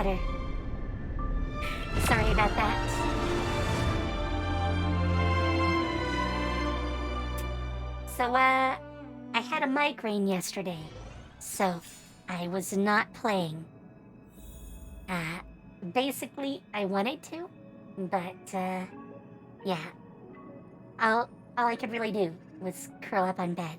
better. Sorry about that. So, I had a migraine yesterday, so I was not playing. Basically, I wanted to, but, yeah. All I could really do was curl up on bed.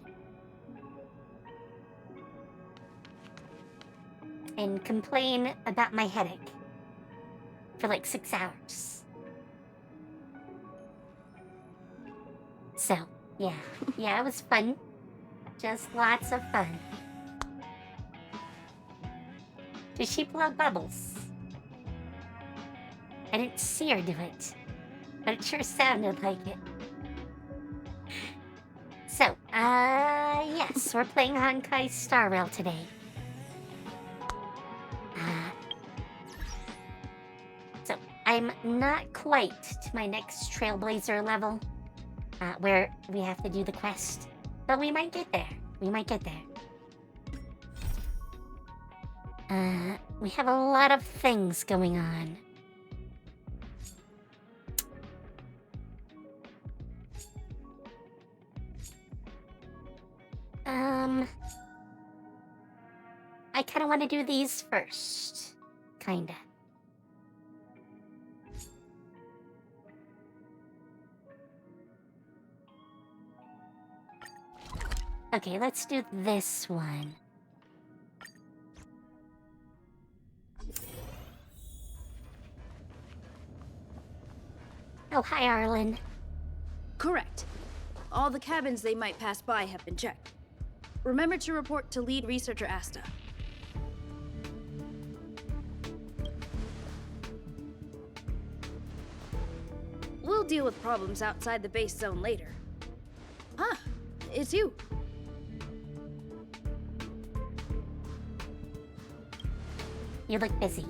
And complain about my headache for like 6 hours. So, yeah, it was fun. Just lots of fun. Did she blow bubbles? I didn't see her do it, but it sure sounded like it. So, yes, we're playing Honkai Star Rail today. So, I'm not quite to my next Trailblazer level, where we have to do the quest, but we might get there. We have a lot of things going on. I kind of want to do these first. Kinda. Okay, let's do this one. Oh, hi, Arlen. Correct. All the cabins they might pass by have been checked. Remember to report to lead researcher Asta. We'll deal with problems outside the base zone later. Ah, it's you. You look busy.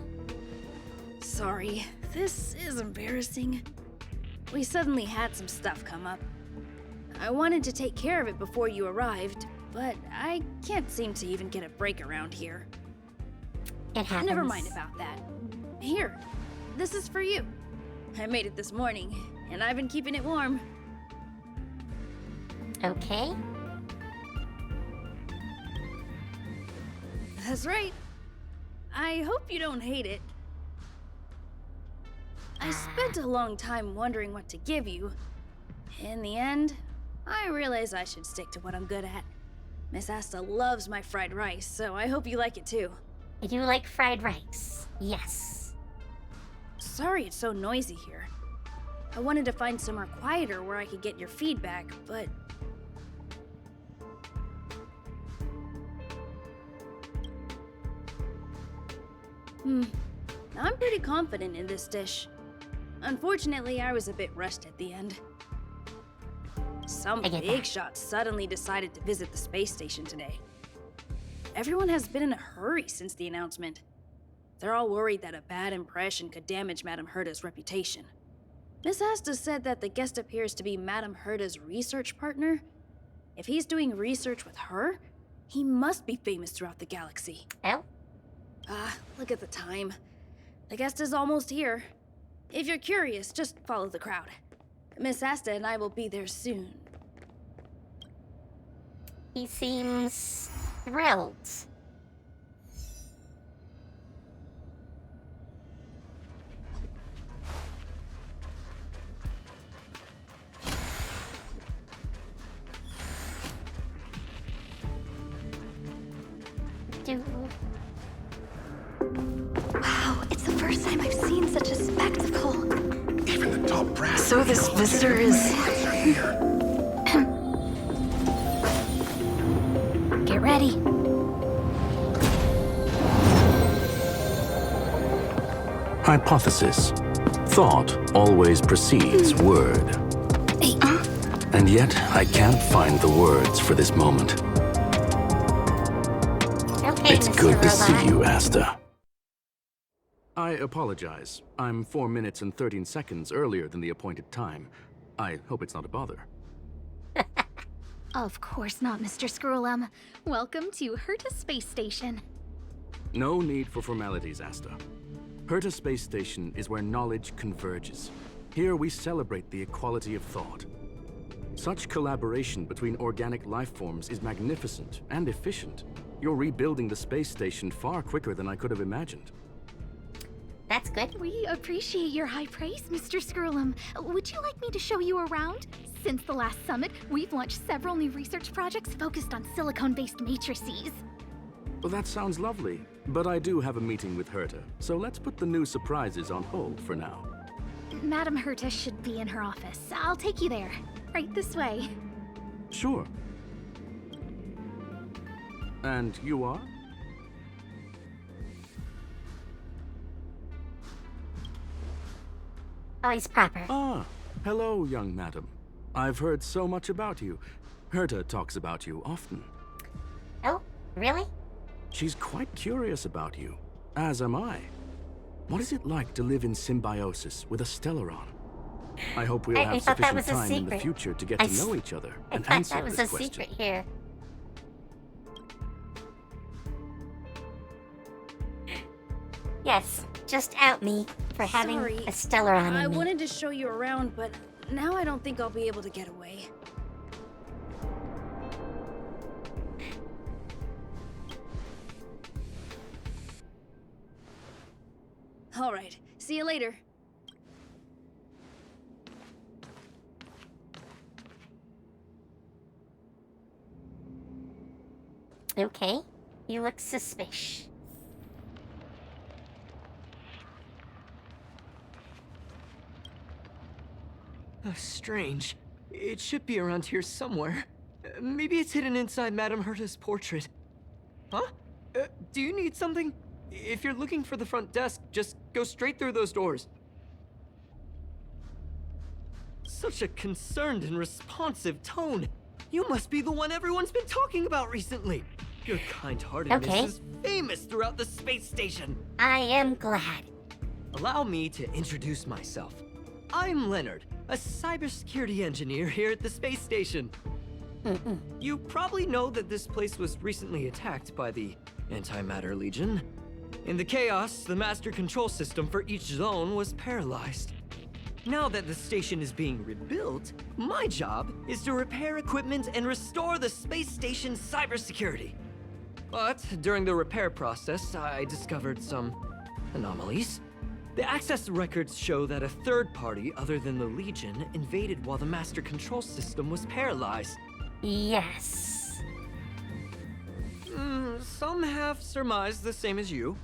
Sorry, this is embarrassing. We suddenly had some stuff come up. I wanted to take care of it before you arrived, but I can't seem to even get a break around here. It happens. Never mind about that. Here, this is for you. I made it this morning, and I've been keeping it warm. Okay. That's right. I hope you don't hate it. I spent a long time wondering what to give you. In the end, I realized I should stick to what I'm good at. Miss Asta loves my fried rice, so I hope you like it too. I do like fried rice. Yes. Sorry it's so noisy here. I wanted to find somewhere quieter where I could get your feedback, but... I'm pretty confident in this dish. Unfortunately, I was a bit rushed at the end. Some big shot suddenly decided to visit the space station today. Everyone has been in a hurry since the announcement. They're all worried that a bad impression could damage Madame Herda's reputation. Miss Asta said that the guest appears to be Madame Herda's research partner. If he's doing research with her, he must be famous throughout the galaxy. Oh? Look at the time. The guest is almost here. If you're curious, just follow the crowd. Miss Asta and I will be there soon. He seems thrilled. Wow, it's the first time I've seen such a spectacle. Even the top brass. So this visitor is... Get ready. Hypothesis. Thought always precedes word. Hey, And yet, I can't find the words for this moment. Okay, It's Mr. good to Robot. see you, Asta. I apologize. I'm 4 minutes and 13 seconds earlier than the appointed time. I hope it's not a bother. Of course not, Mr. Scrollum. Welcome to Herta Space Station. No need for formalities, Asta. Herta Space Station is where knowledge converges. Here we celebrate the equality of thought. Such collaboration between organic life forms is magnificent and efficient. You're rebuilding the space station far quicker than I could have imagined. That's good. We appreciate your high praise, Mr. Skrullum. Would you like me to show you around? Since the last summit, we've launched several new research projects focused on silicone-based matrices. Well, that sounds lovely, but I do have a meeting with Herta, so let's put the new surprises on hold for now. Madam Herta should be in her office. I'll take you there. Right this way. Sure. And you are? Oh, he's proper. Ah, hello, young madam. I've heard so much about you. Herta talks about you often. Oh, really? She's quite curious about you, as am I. What is it like to live in symbiosis with a Stellaron? I hope we'll I have thought that sufficient was a time in the secret. future to get to know each other I and thought answer that was this a question. secret here. Yes, just out me for having Sorry. a Stellaron I in me. wanted to show you around, but now I don't think I'll be able to get away. All right, see you later. Okay, you look suspicious. Strange. It should be around here somewhere. Maybe it's hidden inside Madame Herta's portrait. Huh? Do you need something? If you're looking for the front desk, just go straight through those doors. Such a concerned and responsive tone. You must be the one everyone's been talking about recently. Your kind-heartedness Okay. is famous throughout the space station. I am glad. Allow me to introduce myself. I'm Leonard, a cybersecurity engineer here at the space station. You probably know that this place was recently attacked by the Antimatter Legion. In the chaos, the master control system for each zone was paralyzed. Now that the station is being rebuilt, my job is to repair equipment and restore the space station's cybersecurity. But during the repair process, I discovered some anomalies. The access records show that a third party other than the Legion invaded while the master control system was paralyzed. Yes. Some have surmised the same as you.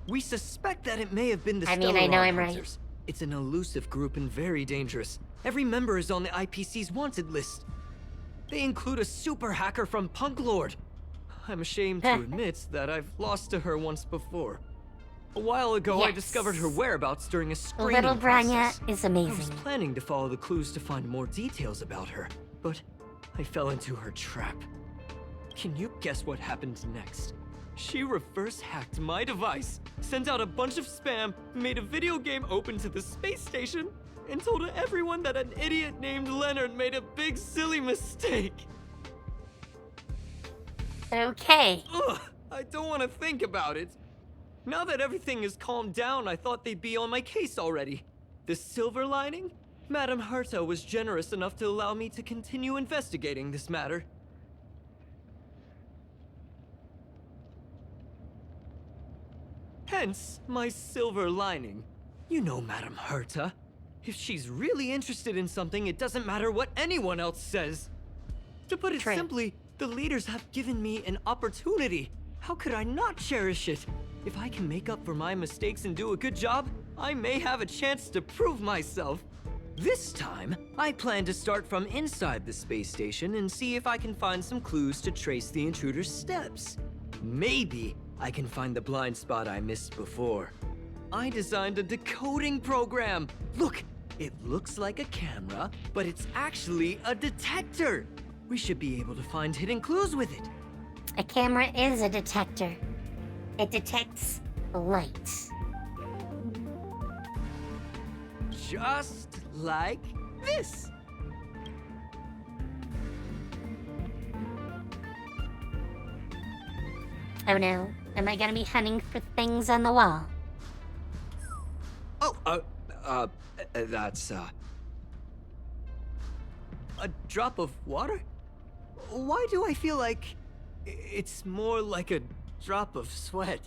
We suspect that it may have been the I mean, I know Stellaron I'm right. Hunters. It's an elusive group and very dangerous. Every member is on the IPC's wanted list. They include a super hacker from Punk Lord. I'm ashamed to admit that I've lost to her once before. A while ago, I Yes. discovered her whereabouts during a screening Little Branya process. is I was amazing. planning to follow the clues to find more details about her, but I fell into her trap. Can you guess what happened next? She reverse hacked my device, sent out a bunch of spam, made a video game open to the space station, and told everyone that an idiot named Leonard made a big silly mistake. Okay. Ugh, I don't want to think about it. Now that everything is calmed down, I thought they'd be on my case already. The silver lining? Madame Herta was generous enough to allow me to continue investigating this matter. Hence, my silver lining. You know Madame Herta. If she's really interested in something, it doesn't matter what anyone else says. To put it True. simply, the leaders have given me an opportunity. How could I not cherish it? If I can make up for my mistakes and do a good job, I may have a chance to prove myself. This time, I plan to start from inside the space station and see if I can find some clues to trace the intruder's steps. Maybe I can find the blind spot I missed before. I designed a decoding program. Look, it looks like a camera, but it's actually a detector. We should be able to find hidden clues with it. A camera is a detector. It detects light. Just like this. Oh no, am I gonna be hunting for things on the wall? That's, a drop of water? Why do I feel like it's more like a drop of sweat?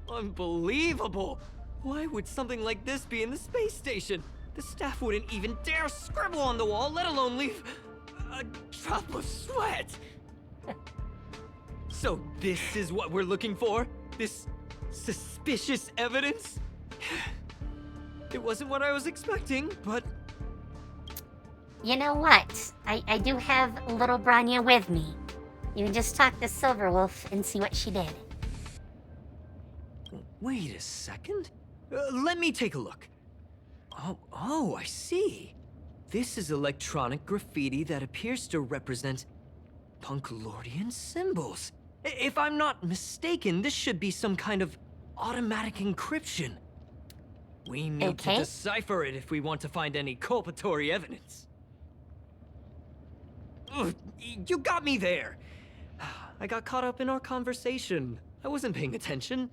Unbelievable! Why would something like this be in the space station? The staff wouldn't even dare scribble on the wall, let alone leave a drop of sweat! So this is what we're looking for? This suspicious evidence? It wasn't what I was expecting, but... You know what? I do have little Branya with me. You can just talk to Silverwolf and see what she did. Wait a second. Let me take a look. Oh, I see. This is electronic graffiti that appears to represent Punkalordian symbols. If I'm not mistaken, this should be some kind of automatic encryption. We need to decipher it if we want to find any culpatory evidence. Ugh, you got me there. I got caught up in our conversation. I wasn't paying attention.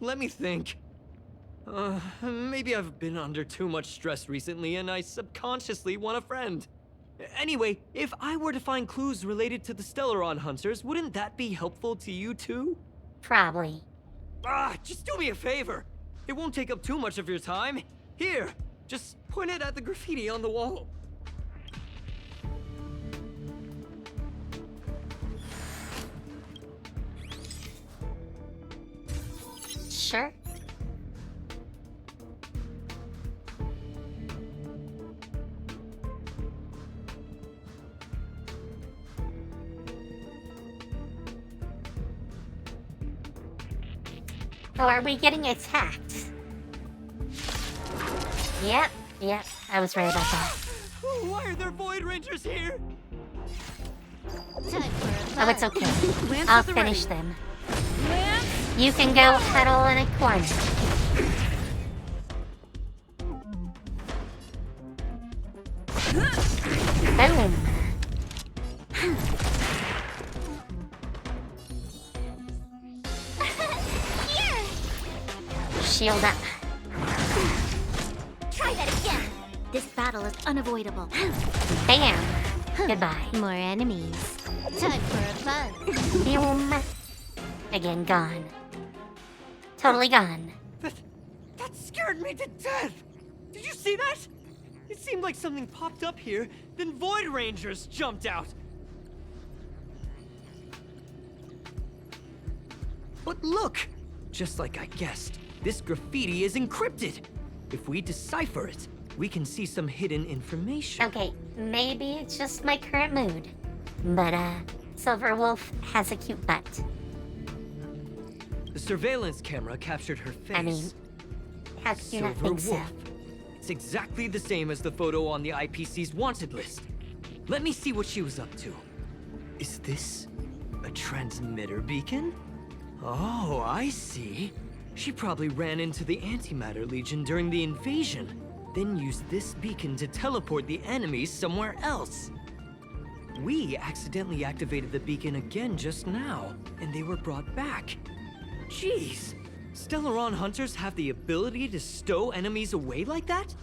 Let me think. Maybe I've been under too much stress recently and I subconsciously want a friend. Anyway, if I were to find clues related to the Stellaron Hunters, wouldn't that be helpful to you too? Probably. Just do me a favor. It won't take up too much of your time. Here, just point it at the graffiti on the wall. Sure. Oh, are we getting attacked? Yep, I was right about that. Why are there Void Rangers here? Oh, it's okay. I'll finish them. You can go huddle in a corner. Boom. Shield up. Try that again. This battle is unavoidable. Bam. Goodbye. More enemies. Time for a fun. Boom. Again, gone. Totally gone. That scared me to death! Did you see that? It seemed like something popped up here, then Void Rangers jumped out. But look! Just like I guessed, this graffiti is encrypted. If we decipher it, we can see some hidden information. Okay, maybe it's just my current mood. But, Silverwolf has a cute butt. The surveillance camera captured her face. I mean, how could you not think so? Wolf. It's exactly the same as the photo on the IPC's wanted list. Let me see what she was up to. Is this a transmitter beacon? Oh, I see. She probably ran into the Antimatter Legion during the invasion, then used this beacon to teleport the enemies somewhere else. We accidentally activated the beacon again just now, and they were brought back. Jeez, Stellaron Hunters have the ability to stow enemies away like that?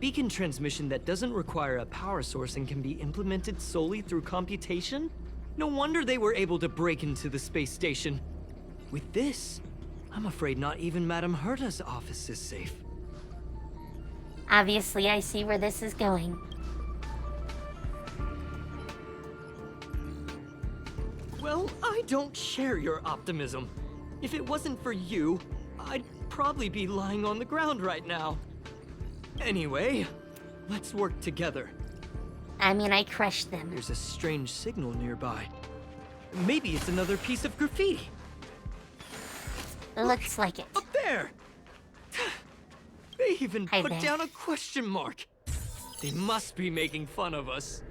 Beacon transmission that doesn't require a power source and can be implemented solely through computation? No wonder they were able to break into the space station. With this, I'm afraid not even Madame Herta's office is safe. Obviously, I see where this is going. Well, I don't share your optimism. If it wasn't for you, I'd probably be lying on the ground right now. Anyway, let's work together. I mean, I crushed them. There's a strange signal nearby. Maybe it's another piece of graffiti. Looks like it. Up there! They even Hi put there. down a question mark. They must be making fun of us.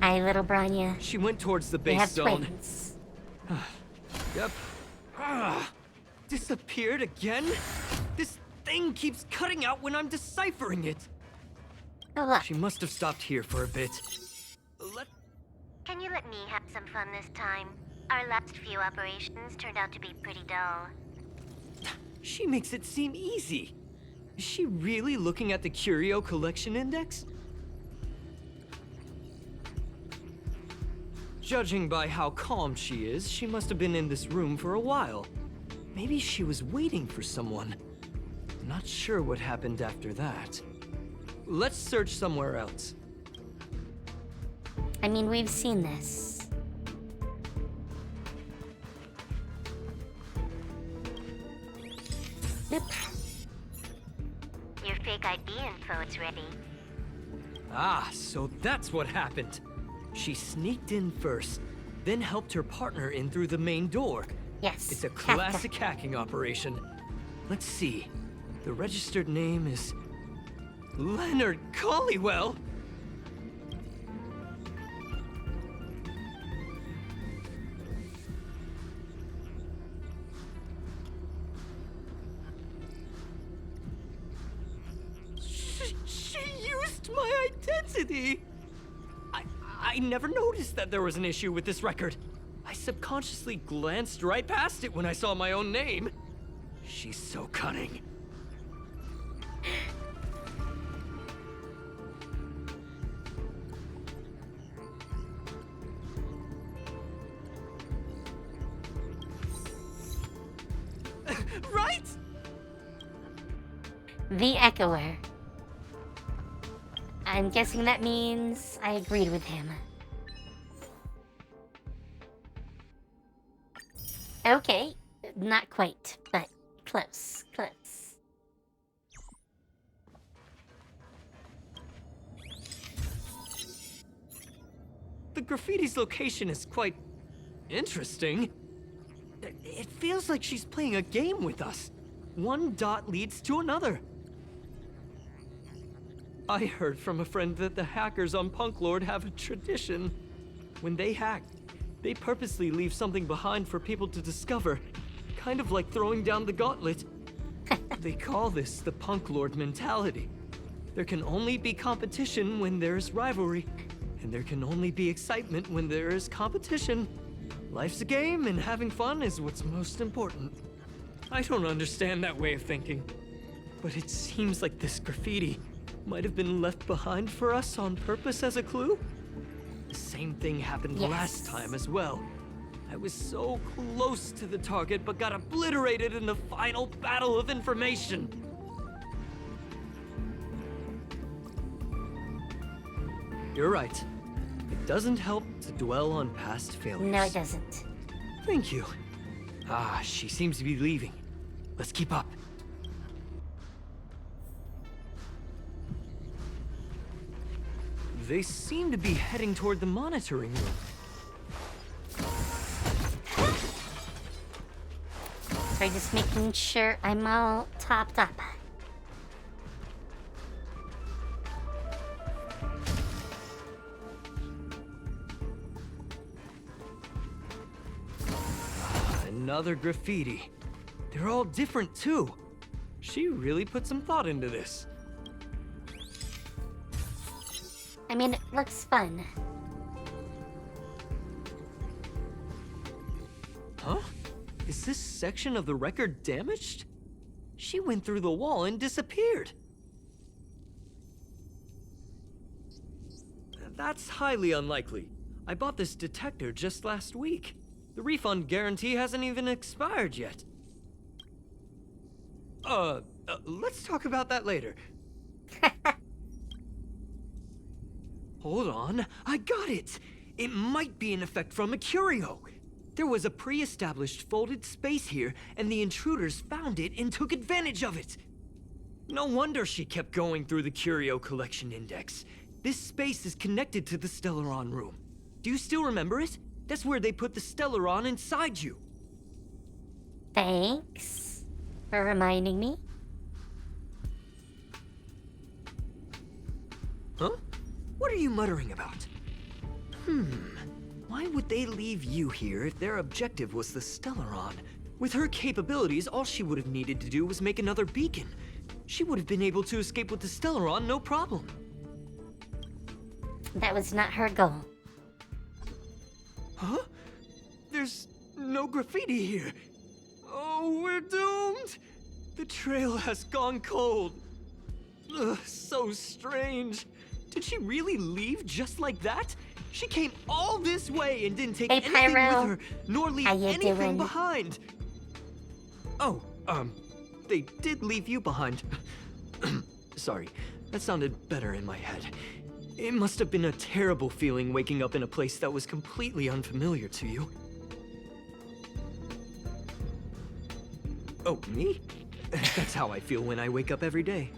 Hi, little Branya. She went towards the We base have zone. twins. Yep. Disappeared again? This thing keeps cutting out when I'm deciphering it. Oh, look. She must have stopped here for a bit. Can you let me have some fun this time? Our last few operations turned out to be pretty dull. She makes it seem easy. Is she really looking at the Curio Collection Index? Judging by how calm she is, she must have been in this room for a while. Maybe she was waiting for someone. Not sure what happened after that. Let's search somewhere else. I mean, we've seen this. Boop. Your fake ID info is ready. Ah, so that's what happened. She sneaked in first, then helped her partner in through the main door. Yes. It's a classic hacking operation. Let's see. The registered name is Leonard Collywell. She used my identity. I never noticed that there was an issue with this record. I subconsciously glanced right past it when I saw my own name. She's so cunning. Right? The Echoer. I'm guessing that means I agreed with him. Okay, not quite, but close, close. The graffiti's location is quite interesting. It feels like she's playing a game with us. One dot leads to another. I heard from a friend that the hackers on Punk Lord have a tradition. When they hack, they purposely leave something behind for people to discover. Kind of like throwing down the gauntlet. They call this the Punk Lord mentality. There can only be competition when there's rivalry. And there can only be excitement when there is competition. Life's a game, and having fun is what's most important. I don't understand that way of thinking. But it seems like this graffiti might have been left behind for us on purpose as a clue. The same thing happened last time as well. I was so close to the target, but got obliterated in the final battle of information. You're right. It doesn't help to dwell on past failures. No, it doesn't. Thank you. Ah, she seems to be leaving. Let's keep up. They seem to be heading toward the monitoring room. So just making sure I'm all topped up. Another graffiti. They're all different too. She really put some thought into this. I mean, it looks fun. Huh? Is this section of the record damaged? She went through the wall and disappeared. That's highly unlikely. I bought this detector just last week. The refund guarantee hasn't even expired yet. Let's talk about that later. Hold on, I got it! It might be an effect from a curio. There was a pre-established folded space here, and the intruders found it and took advantage of it. No wonder she kept going through the Curio Collection Index. This space is connected to the Stellaron room. Do you still remember it? That's where they put the Stellaron inside you. Thanks for reminding me. Huh? What are you muttering about? Why would they leave you here if their objective was the Stellaron? With her capabilities, all she would have needed to do was make another beacon. She would have been able to escape with the Stellaron, no problem. That was not her goal. Huh? There's no graffiti here. Oh, we're doomed! The trail has gone cold. Ugh, so strange. Did she really leave just like that? She came all this way and didn't take Hey, anything Pyro. with her, nor leave How you anything doing? behind. Oh, they did leave you behind. Sorry, that sounded better in my head. It must have been a terrible feeling waking up in a place that was completely unfamiliar to you. Oh, me? That's how I feel when I wake up every day.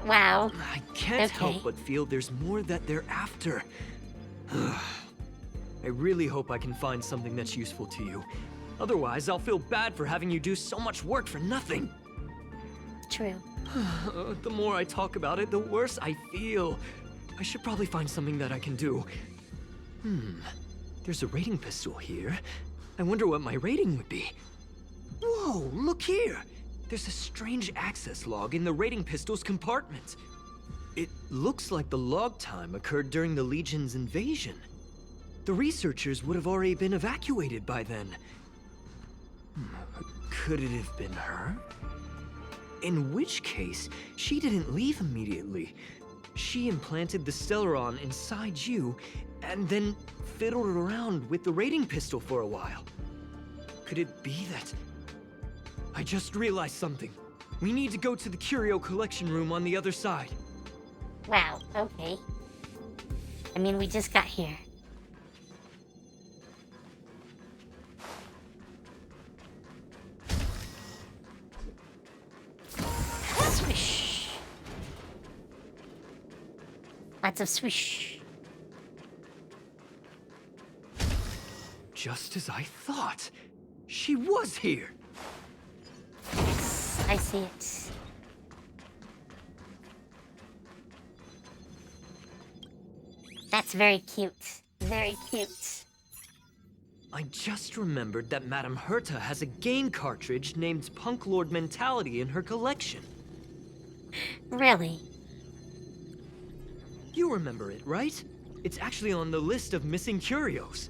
Wow. I can't Okay. help but feel there's more that they're after. I really hope I can find something that's useful to you. Otherwise, I'll feel bad for having you do so much work for nothing. True. The more I talk about it, the worse I feel. I should probably find something that I can do. There's a rating pistol here. I wonder what my rating would be. Whoa, look here! There's a strange access log in the rating pistol's compartment. It looks like the log time occurred during the Legion's invasion. The researchers would have already been evacuated by then. Could it have been her? In which case, she didn't leave immediately. She implanted the Stellaron inside you, and then fiddled around with the rating pistol for a while. Could it be that... I just realized something. We need to go to the curio collection room on the other side. Wow, okay. I mean, we just got here. Swish. Lots of swish. Just as I thought. She was here. Yes, I see it. That's very cute. Very cute. I just remembered that Madame Herta has a game cartridge named Punk Lord Mentality in her collection. Really? You remember it, right? It's actually on the list of missing curios.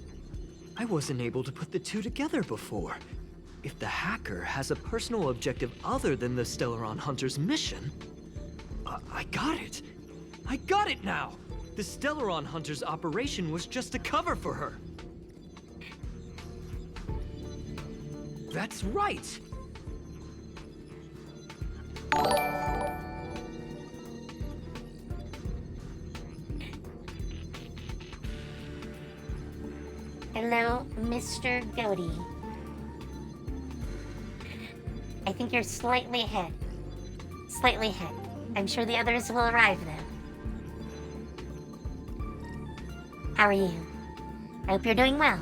I wasn't able to put the two together before. If the hacker has a personal objective other than the Stellaron Hunter's mission... I got it! I got it now! The Stellaron Hunter's operation was just a cover for her. That's right! Hello, Mr. Goaty. I think you're slightly ahead. Slightly ahead. I'm sure the others will arrive though. How are you? I hope you're doing well.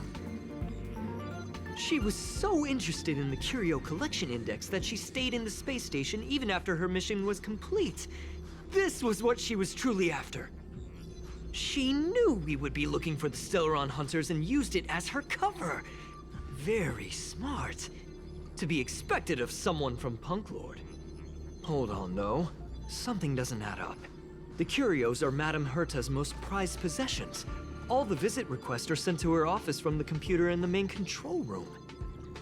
She was so interested in the Curio Collection Index that she stayed in the space station even after her mission was complete. This was what she was truly after. She knew we would be looking for the Stellaron Hunters and used it as her cover. Very smart. To be expected of someone from Punk Lord. Hold on, though. Something doesn't add up. The curios are Madame Herta's most prized possessions. All the visit requests are sent to her office from the computer in the main control room.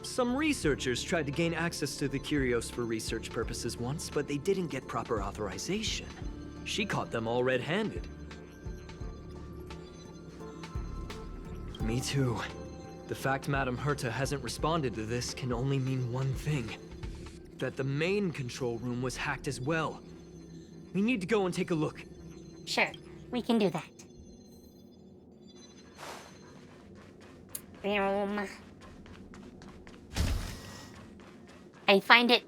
Some researchers tried to gain access to the curios for research purposes once, but they didn't get proper authorization. She caught them all red-handed. Me too. The fact Madame Herta hasn't responded to this can only mean one thing. That the main control room was hacked as well. We need to go and take a look. Sure, we can do that. I find it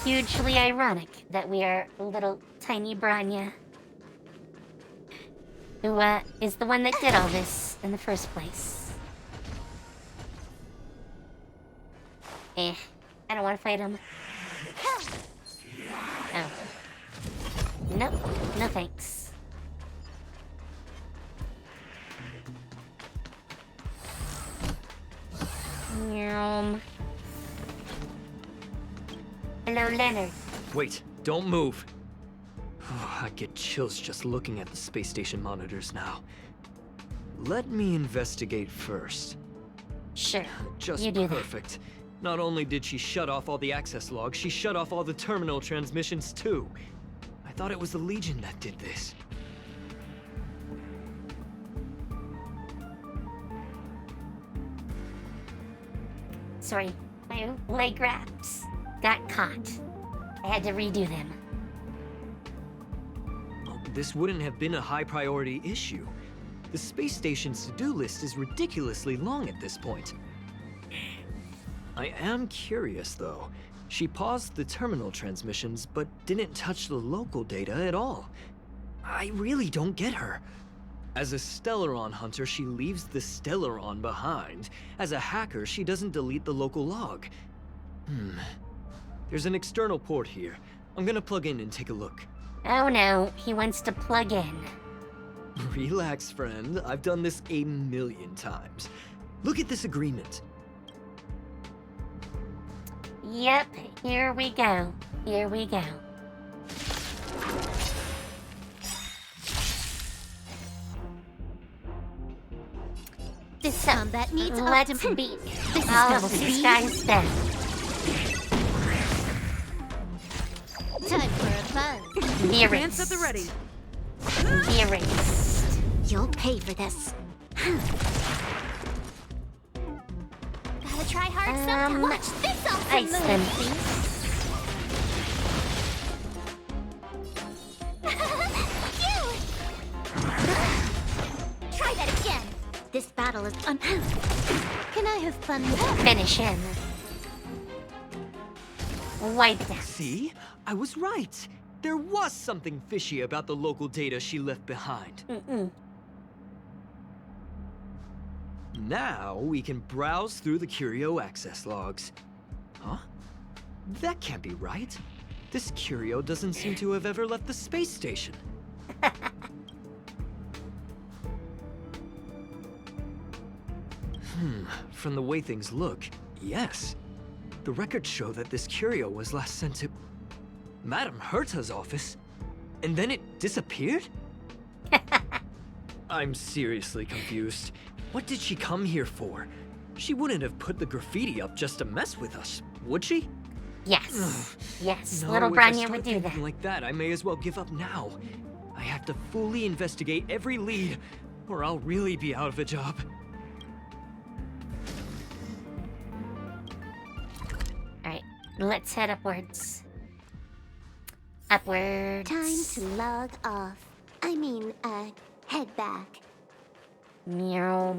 hugely ironic that we are little tiny Branya, who is the one that did all this in the first place. I don't want to fight him. Oh. Nope, no thanks. Hello, Leonard. Wait, don't move. I get chills just looking at the space station monitors now. Let me investigate first. Sure, Just you do that. perfect. Not only did she shut off all the access logs, she shut off all the terminal transmissions too. I thought it was the Legion that did this. Sorry, my leg wraps got caught. I had to redo them. This wouldn't have been a high priority issue. The space station's to-do list is ridiculously long at this point. I am curious, though. She paused the terminal transmissions, but didn't touch the local data at all. I really don't get her. As a Stellaron hunter, she leaves the Stellaron behind. As a hacker, she doesn't delete the local log. There's an external port here. I'm gonna plug in and take a look. Oh no, he wants to plug in. Relax, friend. I've done this a million times. Look at this agreement. Yep, here we go. Here we go. This combat needs Let's optim- beat This is all double of these speed. guys down. Time for a buzz. Be Hands at the ready. Be erased. You'll pay for this. Gotta try hard sometime. Watch this awesome Ice them, move. please. Try that again. This battle is Can I have fun with it? Finish him. Wipe it out. See? I was right. There was something fishy about the local data she left behind. Now we can browse through the Curio access logs. Huh? That can't be right. This Curio doesn't seem to have ever left the space station. From the way things look, yes. The records show that this Curio was last sent to Madame Herta's office, and then it disappeared? I'm seriously confused. What did she come here for? She wouldn't have put the graffiti up just to mess with us, would she? Yes. Yes, No, little if I Branya start would do thinking that. like that, I may as well give up now. I have to fully investigate every lead, or I'll really be out of a job. Alright, let's head upwards. Upwards. Time to log off. Head back. Meow.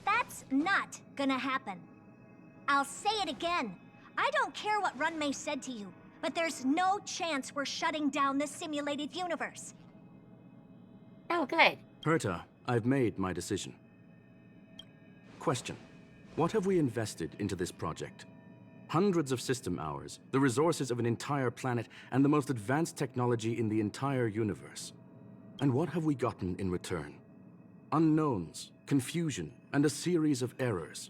That's not gonna happen. I'll say it again. I don't care what Runmei said to you, but there's no chance we're shutting down this simulated universe. Oh, good. Herta, I've made my decision. Question. What have we invested into this project? Hundreds of system hours, the resources of an entire planet, and the most advanced technology in the entire universe. And what have we gotten in return? Unknowns, confusion, and a series of errors.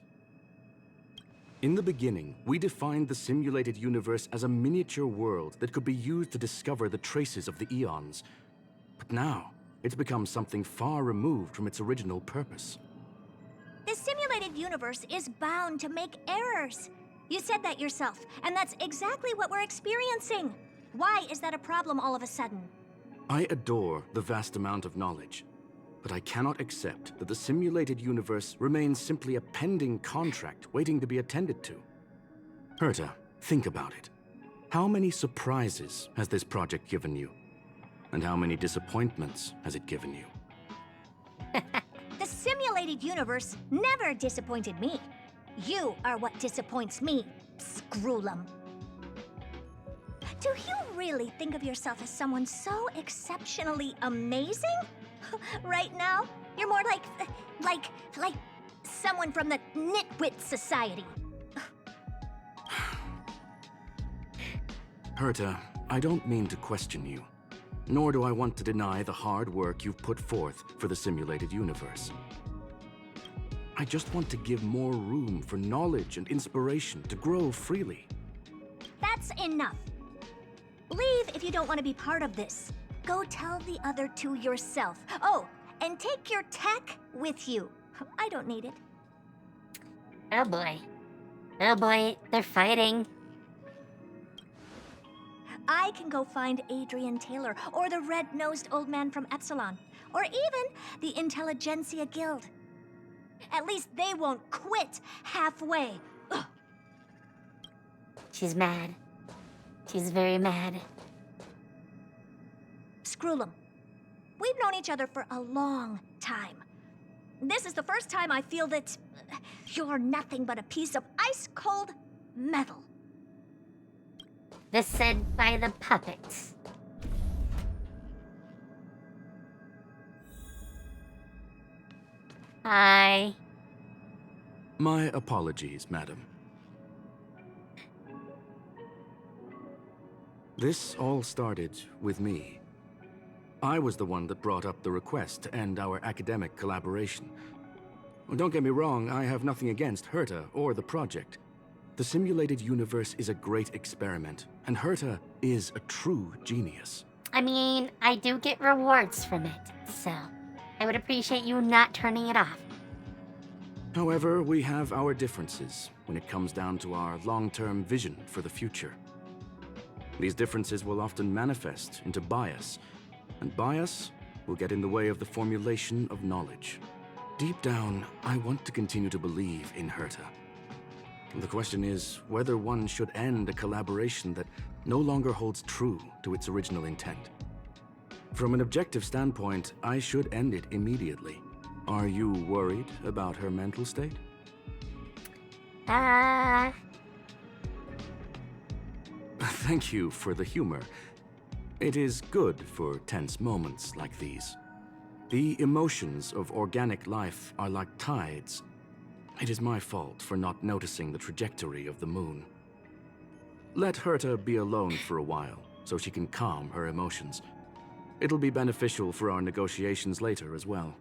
In the beginning, we defined the simulated universe as a miniature world that could be used to discover the traces of the eons. But now, it's become something far removed from its original purpose. This simulated universe is bound to make errors. You said that yourself, and that's exactly what we're experiencing. Why is that a problem all of a sudden? I adore the vast amount of knowledge, but I cannot accept that the simulated universe remains simply a pending contract waiting to be attended to. Herta, think about it. How many surprises has this project given you? And how many disappointments has it given you? The simulated universe never disappointed me. You are what disappoints me, Scroolum. Do you really think of yourself as someone so exceptionally amazing? Right now, you're more like someone from the Nitwit Society. Herta, I don't mean to question you, nor do I want to deny the hard work you've put forth for the simulated universe. I just want to give more room for knowledge and inspiration to grow freely. That's enough. Leave if you don't want to be part of this. Go tell the other two yourself. Oh, and take your tech with you. I don't need it. Oh boy. Oh boy, they're fighting. I can go find Adrian Taylor, or the red-nosed old man from Epsilon, or even the Intelligentsia Guild. At least they won't quit halfway. Ugh. She's mad. She's very mad. Screw 'em. We've known each other for a long time. This is the first time I feel that you're nothing but a piece of ice-cold metal. This said by the puppets. Hi. My apologies, madam. This all started with me. I was the one that brought up the request to end our academic collaboration. Don't get me wrong, I have nothing against Herta or the project. The simulated universe is a great experiment, and Herta is a true genius. I mean, I do get rewards from it, so I would appreciate you not turning it off. However, we have our differences when it comes down to our long-term vision for the future. These differences will often manifest into bias, and bias will get in the way of the formulation of knowledge. Deep down, I want to continue to believe in Herta. The question is whether one should end a collaboration that no longer holds true to its original intent. From an objective standpoint, I should end it immediately. Are you worried about her mental state? Thank you for the humor. It is good for tense moments like these. The emotions of organic life are like tides. It is my fault for not noticing the trajectory of the moon. Let Herta be alone for a while, so she can calm her emotions. It'll be beneficial for our negotiations later as well.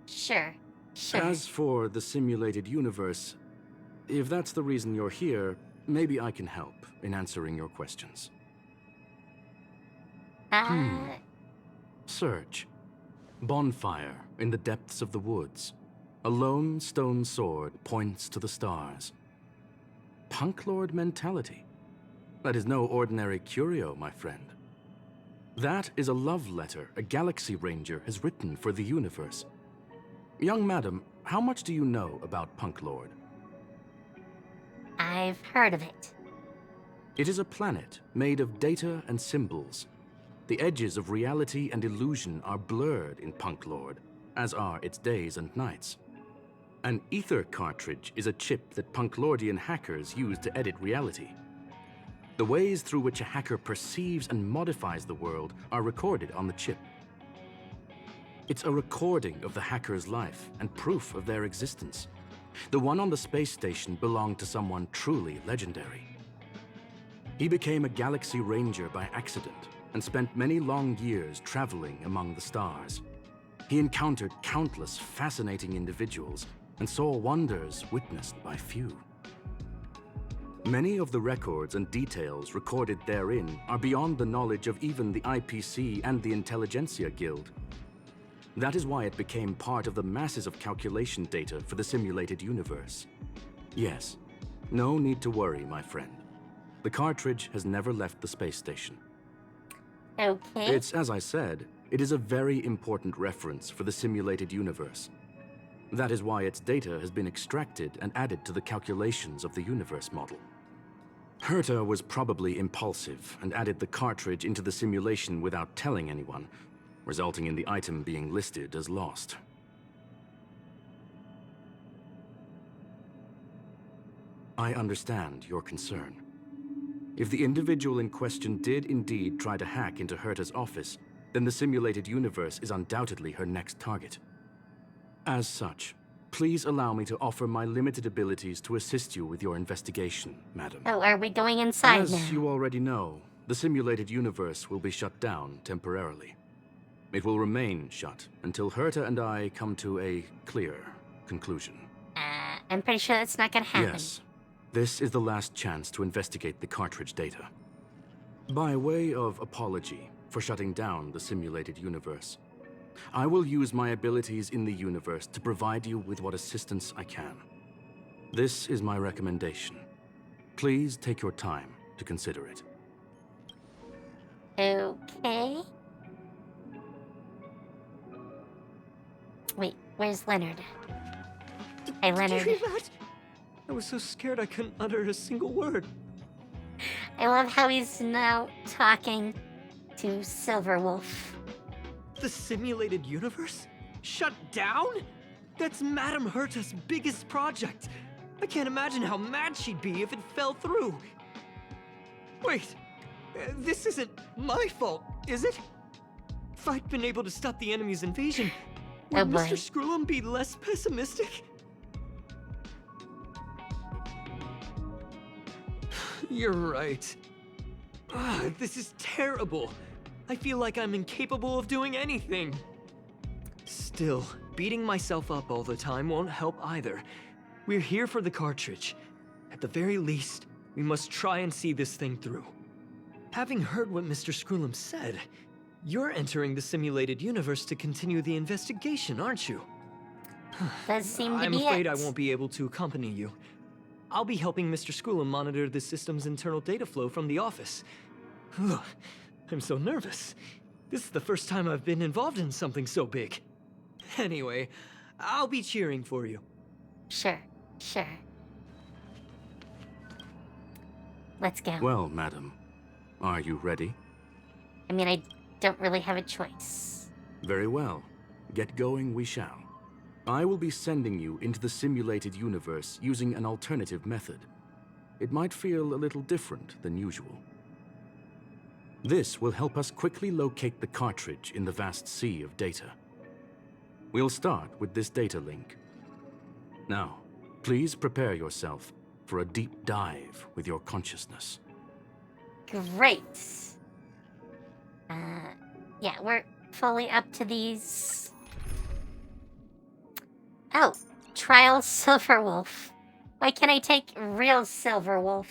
Sure. As for the simulated universe, if that's the reason you're here, maybe I can help in answering your questions. Search. Bonfire in the depths of the woods. A lone stone sword points to the stars. Punk Lord mentality. That is no ordinary curio, my friend. That is a love letter a Galaxy Ranger has written for the universe. Young madam, how much do you know about Punk Lord? I've heard of it. It is a planet made of data and symbols. The edges of reality and illusion are blurred in Punk Lord, as are its days and nights. An ether cartridge is a chip that Punklordian hackers use to edit reality. The ways through which a hacker perceives and modifies the world are recorded on the chip. It's a recording of the hacker's life and proof of their existence. The one on the space station belonged to someone truly legendary. He became a Galaxy Ranger by accident and spent many long years traveling among the stars. He encountered countless fascinating individuals and saw wonders witnessed by few. Many of the records and details recorded therein are beyond the knowledge of even the IPC and the Intelligentsia Guild. That is why it became part of the masses of calculation data for the simulated universe. Yes, no need to worry, my friend. The cartridge has never left the space station. Okay. It's, as I said, it is a very important reference for the simulated universe. That is why its data has been extracted and added to the calculations of the universe model. Herta was probably impulsive and added the cartridge into the simulation without telling anyone, resulting in the item being listed as lost. I understand your concern. If the individual in question did indeed try to hack into Herta's office, then the simulated universe is undoubtedly her next target. As such, please allow me to offer my limited abilities to assist you with your investigation, madam. Oh, are we going inside As now? you already know, the simulated universe will be shut down temporarily. It will remain shut until Herta and I come to a clear conclusion. I'm pretty sure that's not gonna happen. Yes. This is the last chance to investigate the cartridge data. By way of apology, for shutting down the simulated universe. I will use my abilities in the universe to provide you with what assistance I can. This is my recommendation. Please take your time to consider it. Okay. Wait, where's Leonard? Hey, Leonard. Did you hear that? I was so scared I couldn't utter a single word. I love how he's now talking to Silverwolf. The simulated universe? Shut down? That's Madame Herta's biggest project. I can't imagine how mad she'd be if it fell through. Wait, this isn't my fault, is it? If I'd been able to stop the enemy's invasion, would Mr. Screw'em be less pessimistic? You're right. This is terrible. I feel like I'm incapable of doing anything. Still, beating myself up all the time won't help either. We're here for the cartridge. At the very least, we must try and see this thing through. Having heard what Mr. Screw'em said, you're entering the simulated universe to continue the investigation, aren't you? Does seem to I'm be afraid it. I won't be able to accompany you. I'll be helping Mr. Screw'em monitor the system's internal data flow from the office. Ugh, I'm so nervous. This is the first time I've been involved in something so big. Anyway, I'll be cheering for you. Sure, sure. Let's go. Well, madam, are you ready? I mean, I don't really have a choice. Very well. Get going we shall. I will be sending you into the simulated universe using an alternative method. It might feel a little different than usual. This will help us quickly locate the cartridge in the vast sea of data. We'll start with this data link. Now, please prepare yourself for a deep dive with your consciousness. Great. Yeah, we're fully up to these. Oh, Trial Silverwolf. Why can't I take real Silverwolf?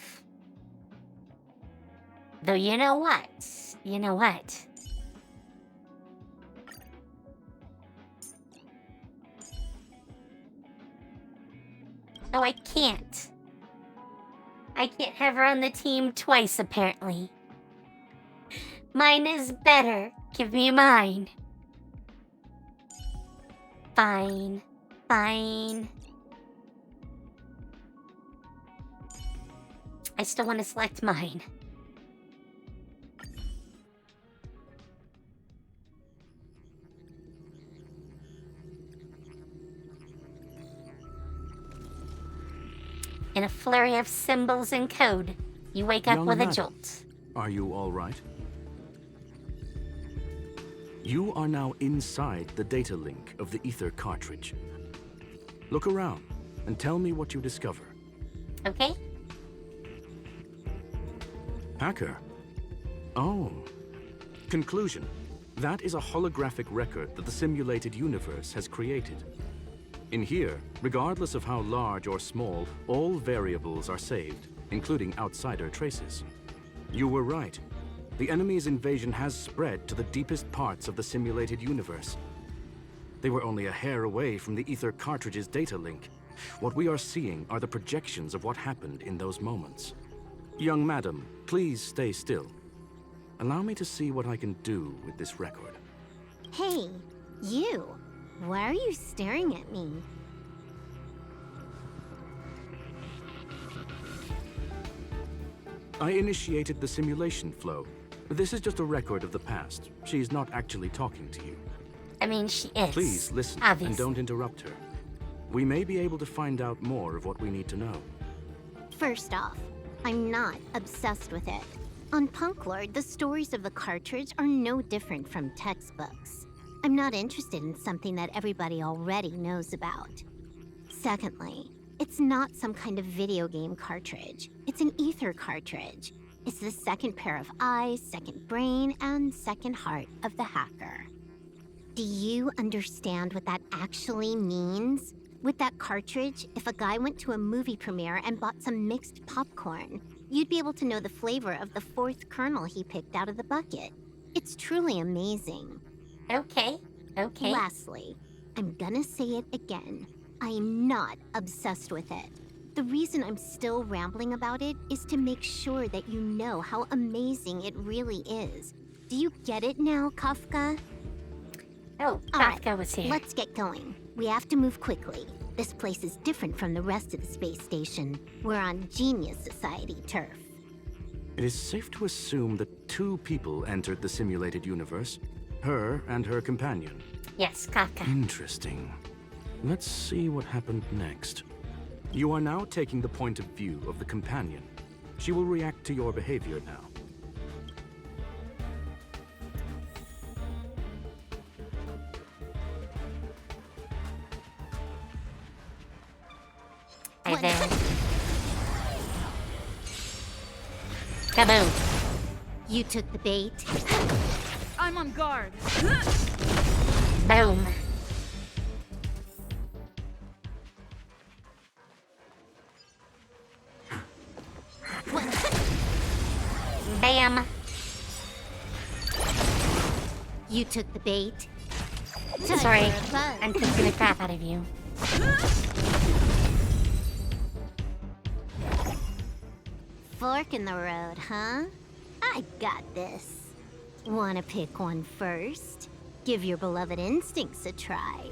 Though you know what? You know what? Oh, I can't. I can't have her on the team twice, apparently. Mine is better. Give me mine. Fine. Fine. I still want to select mine. In a flurry of symbols and code, you wake up Young with a madam, jolt. Are you all right? You are now inside the data link of the ether cartridge. Look around and tell me what you discover. Okay? Hacker. Oh. Conclusion. That is a holographic record that the simulated universe has created. In here, regardless of how large or small, all variables are saved, including outsider traces. You were right. The enemy's invasion has spread to the deepest parts of the simulated universe. They were only a hair away from the ether cartridge's data link. What we are seeing are the projections of what happened in those moments. Young madam, please stay still. Allow me to see what I can do with this record. Hey, you. Why are you staring at me? I initiated the simulation flow. This is just a record of the past. She's not actually talking to you. I mean, she is. Please listen obviously. and don't interrupt her. We may be able to find out more of what we need to know. First off, I'm not obsessed with it. On Punklord, the stories of the cartridge are no different from textbooks. I'm not interested in something that everybody already knows about. Secondly, it's not some kind of video game cartridge. It's an ether cartridge. It's the second pair of eyes, second brain, and second heart of the hacker. Do you understand what that actually means? With that cartridge, if a guy went to a movie premiere and bought some mixed popcorn, you'd be able to know the flavor of the fourth kernel he picked out of the bucket. It's truly amazing. Okay. Lastly, I'm gonna say it again. I am not obsessed with it. The reason I'm still rambling about it is to make sure that you know how amazing it really is. Do you get it now, Kafka? Oh, Kafka was here. Let's get going. We have to move quickly. This place is different from the rest of the space station. We're on Genius Society turf. It is safe to assume that 2 people entered the simulated universe. Her and her companion. Yes, Kafka. Interesting. Let's see what happened next. You are now taking the point of view of the companion. She will react to your behavior now. Hi there. Kaboom. You took the bait. I'm on guard. Boom. Bam. You took the bait. Sorry, I'm kicking the crap out of you. Fork in the road, huh? I got this. Wanna pick one first? Give your beloved instincts a try.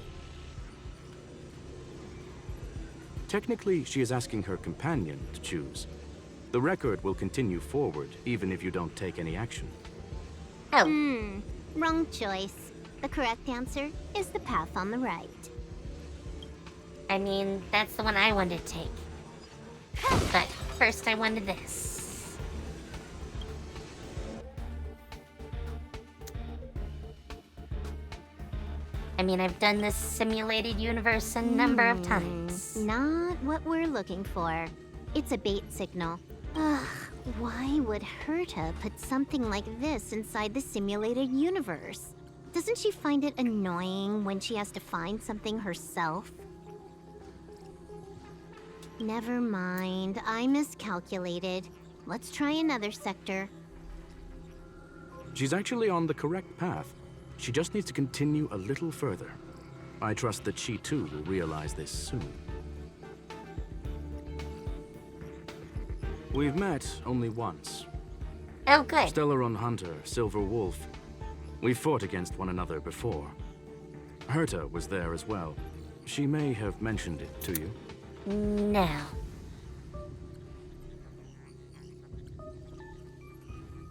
Technically, she is asking her companion to choose. The record will continue forward, even if you don't take any action. Oh. Wrong choice. The correct answer is the path on the right. I mean, that's the one I wanted to take. But first I wanted this. I mean, I've done this simulated universe a number of times. Not what we're looking for. It's a bait signal. Ugh, why would Herta put something like this inside the simulated universe? Doesn't she find it annoying when she has to find something herself? Never mind, I miscalculated. Let's try another sector. She's actually on the correct path. She just needs to continue a little further. I trust that she too will realize this soon. We've met only once. Oh, good. Stellaron Hunter, Silver Wolf. We fought against one another before. Herta was there as well. She may have mentioned it to you. No.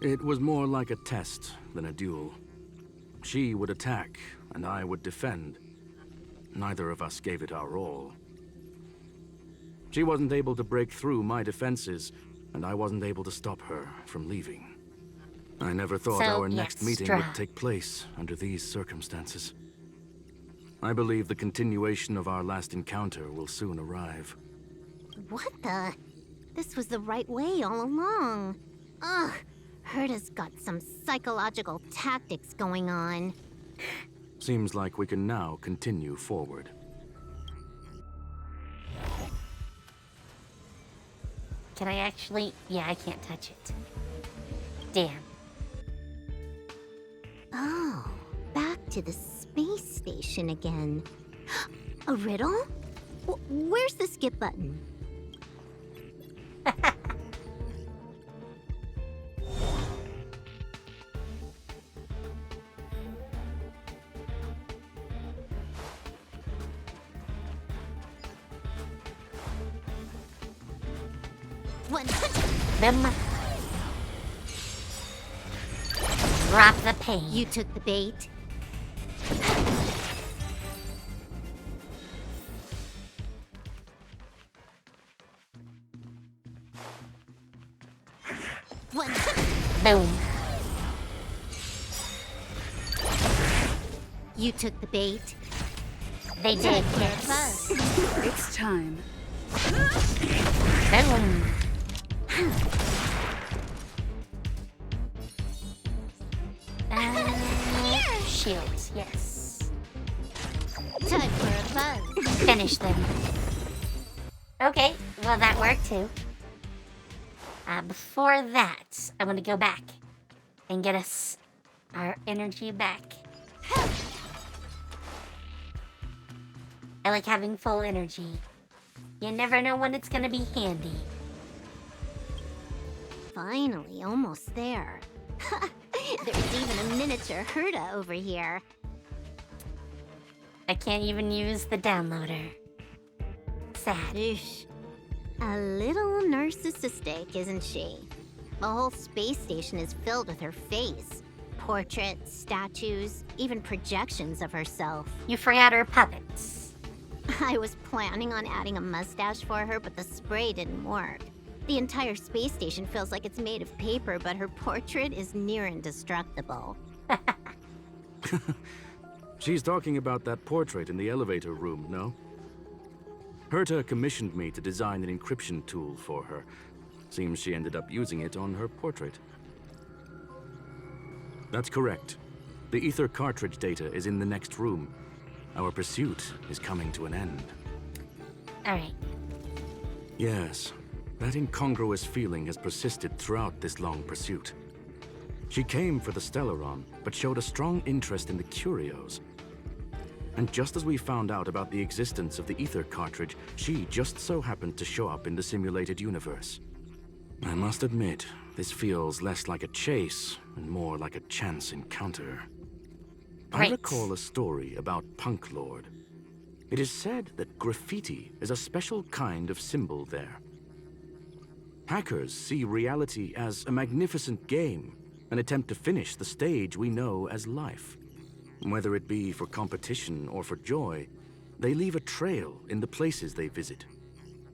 It was more like a test than a duel. She would attack, and I would defend. Neither of us gave it our all. She wasn't able to break through my defenses, and I wasn't able to stop her from leaving. I never thought our next meeting would take place under these circumstances. I believe the continuation of our last encounter will soon arrive. What the? This was the right way all along. Ugh, Herta's got some psychological tactics going on. Seems like we can now continue forward. Can I actually? Yeah, I can't touch it. Damn. Oh, back to the space station again. A riddle? Where's the skip button? Them. Drop the pain. You took the bait. Boom. You took the bait. They did, yes. It's time. Boom. Shields, yes. Time for a buzz. Finish them. Okay, well that worked too. Before that, I want to go back and get us our energy back. I like having full energy. You never know when it's gonna be handy. Finally, almost there. There's even a miniature Herta over here. I can't even use the downloader. Sad. Eesh. A little narcissistic, isn't she? The whole space station is filled with her face. Portraits, statues, even projections of herself. You forgot her puppets. I was planning on adding a mustache for her, but the spray didn't work. The entire space station feels like it's made of paper, but her portrait is near indestructible. She's talking about that portrait in the elevator room, no? Herta commissioned me to design an encryption tool for her. Seems she ended up using it on her portrait. That's correct. The ether cartridge data is in the next room. Our pursuit is coming to an end. Alright. Yes, that incongruous feeling has persisted throughout this long pursuit. She came for the Stellaron, but showed a strong interest in the curios. And just as we found out about the existence of the ether cartridge, she just so happened to show up in the simulated universe. I must admit, this feels less like a chase and more like a chance encounter. Right. I recall a story about Punk Lord. It is said that graffiti is a special kind of symbol there. Hackers see reality as a magnificent game, an attempt to finish the stage we know as life. Whether it be for competition or for joy, they leave a trail in the places they visit.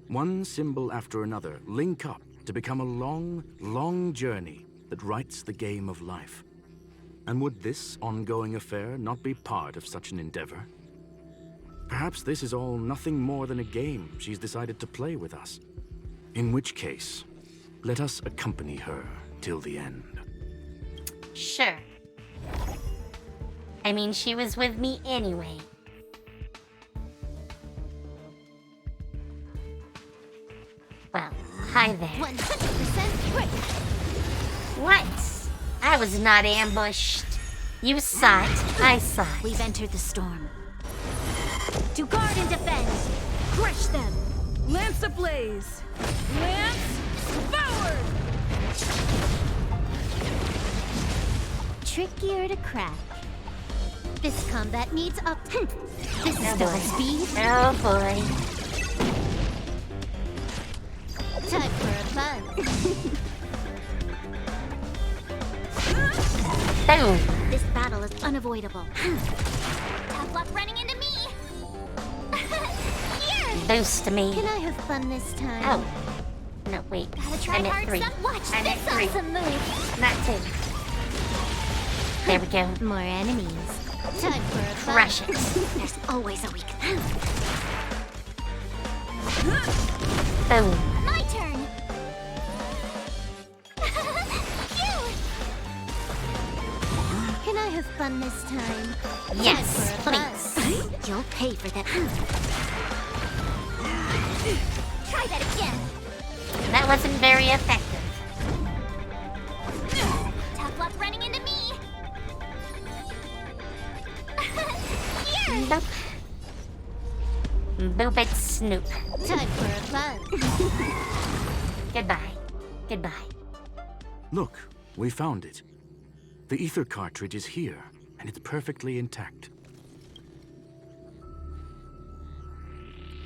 One symbol after another link up to become a long, long journey that writes the game of life. And would this ongoing affair not be part of such an endeavor? Perhaps this is all nothing more than a game she's decided to play with us. In which case, let us accompany her till the end. Sure. I mean, she was with me anyway. Well, hi there. 100% right. What? I was not ambushed. You saw it. I saw it. We've entered the storm. To guard and defend! Crush them! Lance ablaze! Lance forward! Trickier to crack. This combat needs up. This is Oh double boy. speed. Oh boy. Time for a buzz. Boom. This battle is unavoidable. Tough luck running into me! Here! Boost me. Can I have fun this time? Oh. No, wait. Gotta try I'm at hard 3. some. Watch I'm at this 3. awesome move! Not 2. There we go. More enemies. Time for a buzz. Crush it. There's always a weakness. Boom. My turn! Can I have fun this time? Yes, Time for a please. buzz. You'll pay for that. Try that again! That wasn't very effective. Tough luck running into me! Boop. Boop it, Snoop. Time for a buzz. Goodbye. Goodbye. Look, we found it. The ether cartridge is here, and it's perfectly intact.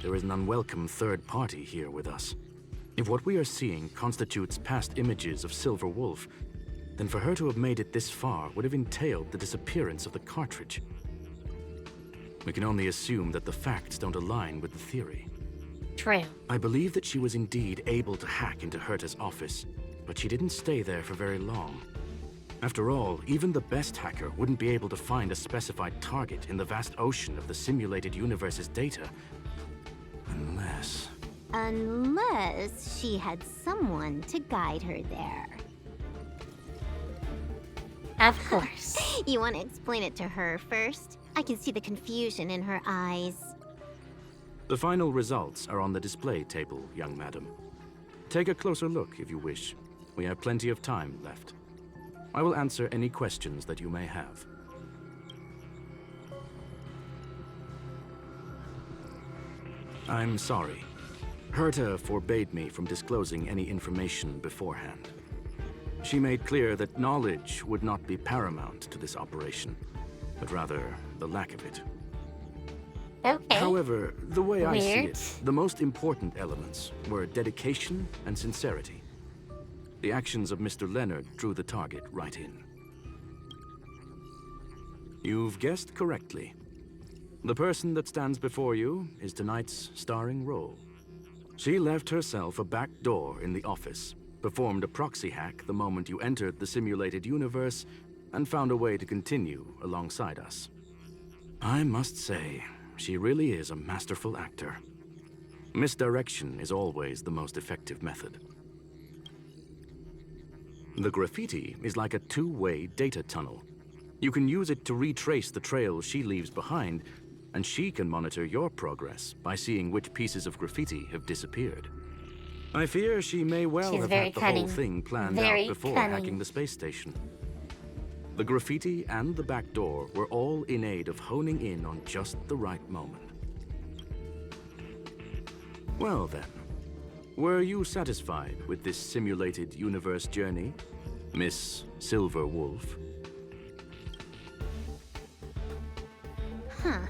There is an unwelcome third party here with us. If what we are seeing constitutes past images of Silver Wolf, then for her to have made it this far would have entailed the disappearance of the cartridge. We can only assume that the facts don't align with the theory. True. I believe that she was indeed able to hack into Herta's office, but she didn't stay there for very long. After all, even the best hacker wouldn't be able to find a specified target in the vast ocean of the simulated universe's data. Unless she had someone to guide her there. Of course. You want to explain it to her first? I can see the confusion in her eyes. The final results are on the display table, young madam. Take a closer look if you wish. We have plenty of time left. I will answer any questions that you may have. I'm sorry. Herta forbade me from disclosing any information beforehand. She made clear that knowledge would not be paramount to this operation, but rather the lack of it. Okay. However, the way I see Weird. it, the most important elements were dedication and sincerity. The actions of Mr. Leonard drew the target right in. You've guessed correctly. The person that stands before you is tonight's starring role. She left herself a back door in the office, performed a proxy hack the moment you entered the simulated universe, and found a way to continue alongside us. I must say, she really is a masterful actor. Misdirection is always the most effective method. The graffiti is like a two-way data tunnel. You can use it to retrace the trail she leaves behind, and she can monitor your progress by seeing which pieces of graffiti have disappeared. I fear she may well She's have very had the cunning. whole thing planned Very out before cunning. hacking the space station. The graffiti and the back door were all in aid of honing in on just the right moment. Well then, were you satisfied with this simulated universe journey, Miss Silver Wolf? Huh.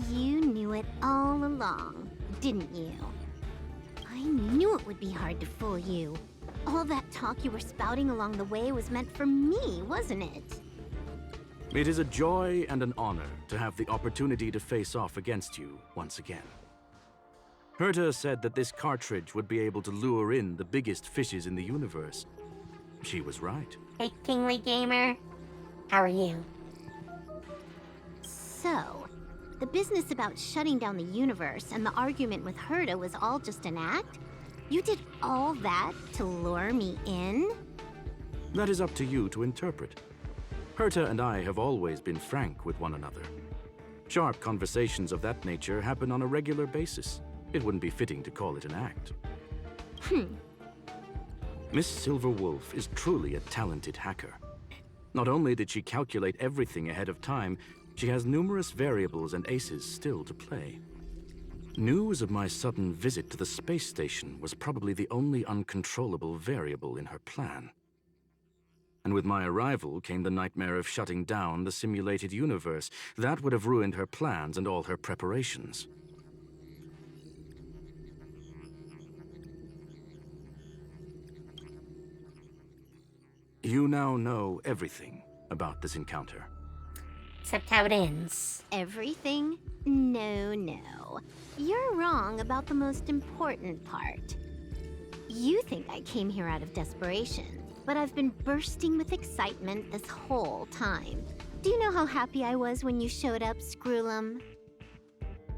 You knew it all along, didn't you? I knew it would be hard to fool you. All that talk you were spouting along the way was meant for me, wasn't it? It is a joy and an honor to have the opportunity to face off against you once again. Herta said that this cartridge would be able to lure in the biggest fishes in the universe. She was right. Hey, Kingly Gamer. How are you? So, the business about shutting down the universe and the argument with Herta was all just an act? You did all that to lure me in? That is up to you to interpret. Herta and I have always been frank with one another. Sharp conversations of that nature happen on a regular basis. It wouldn't be fitting to call it an act. Miss Silver Wolf is truly a talented hacker. Not only did she calculate everything ahead of time, she has numerous variables and aces still to play. News of my sudden visit to the space station was probably the only uncontrollable variable in her plan. And with my arrival came the nightmare of shutting down the simulated universe. That would have ruined her plans and all her preparations. You now know everything about this encounter. Except how it ends. Everything? No, no. You're wrong about the most important part. You think I came here out of desperation, but I've been bursting with excitement this whole time. Do you know how happy I was when you showed up, Screwlum?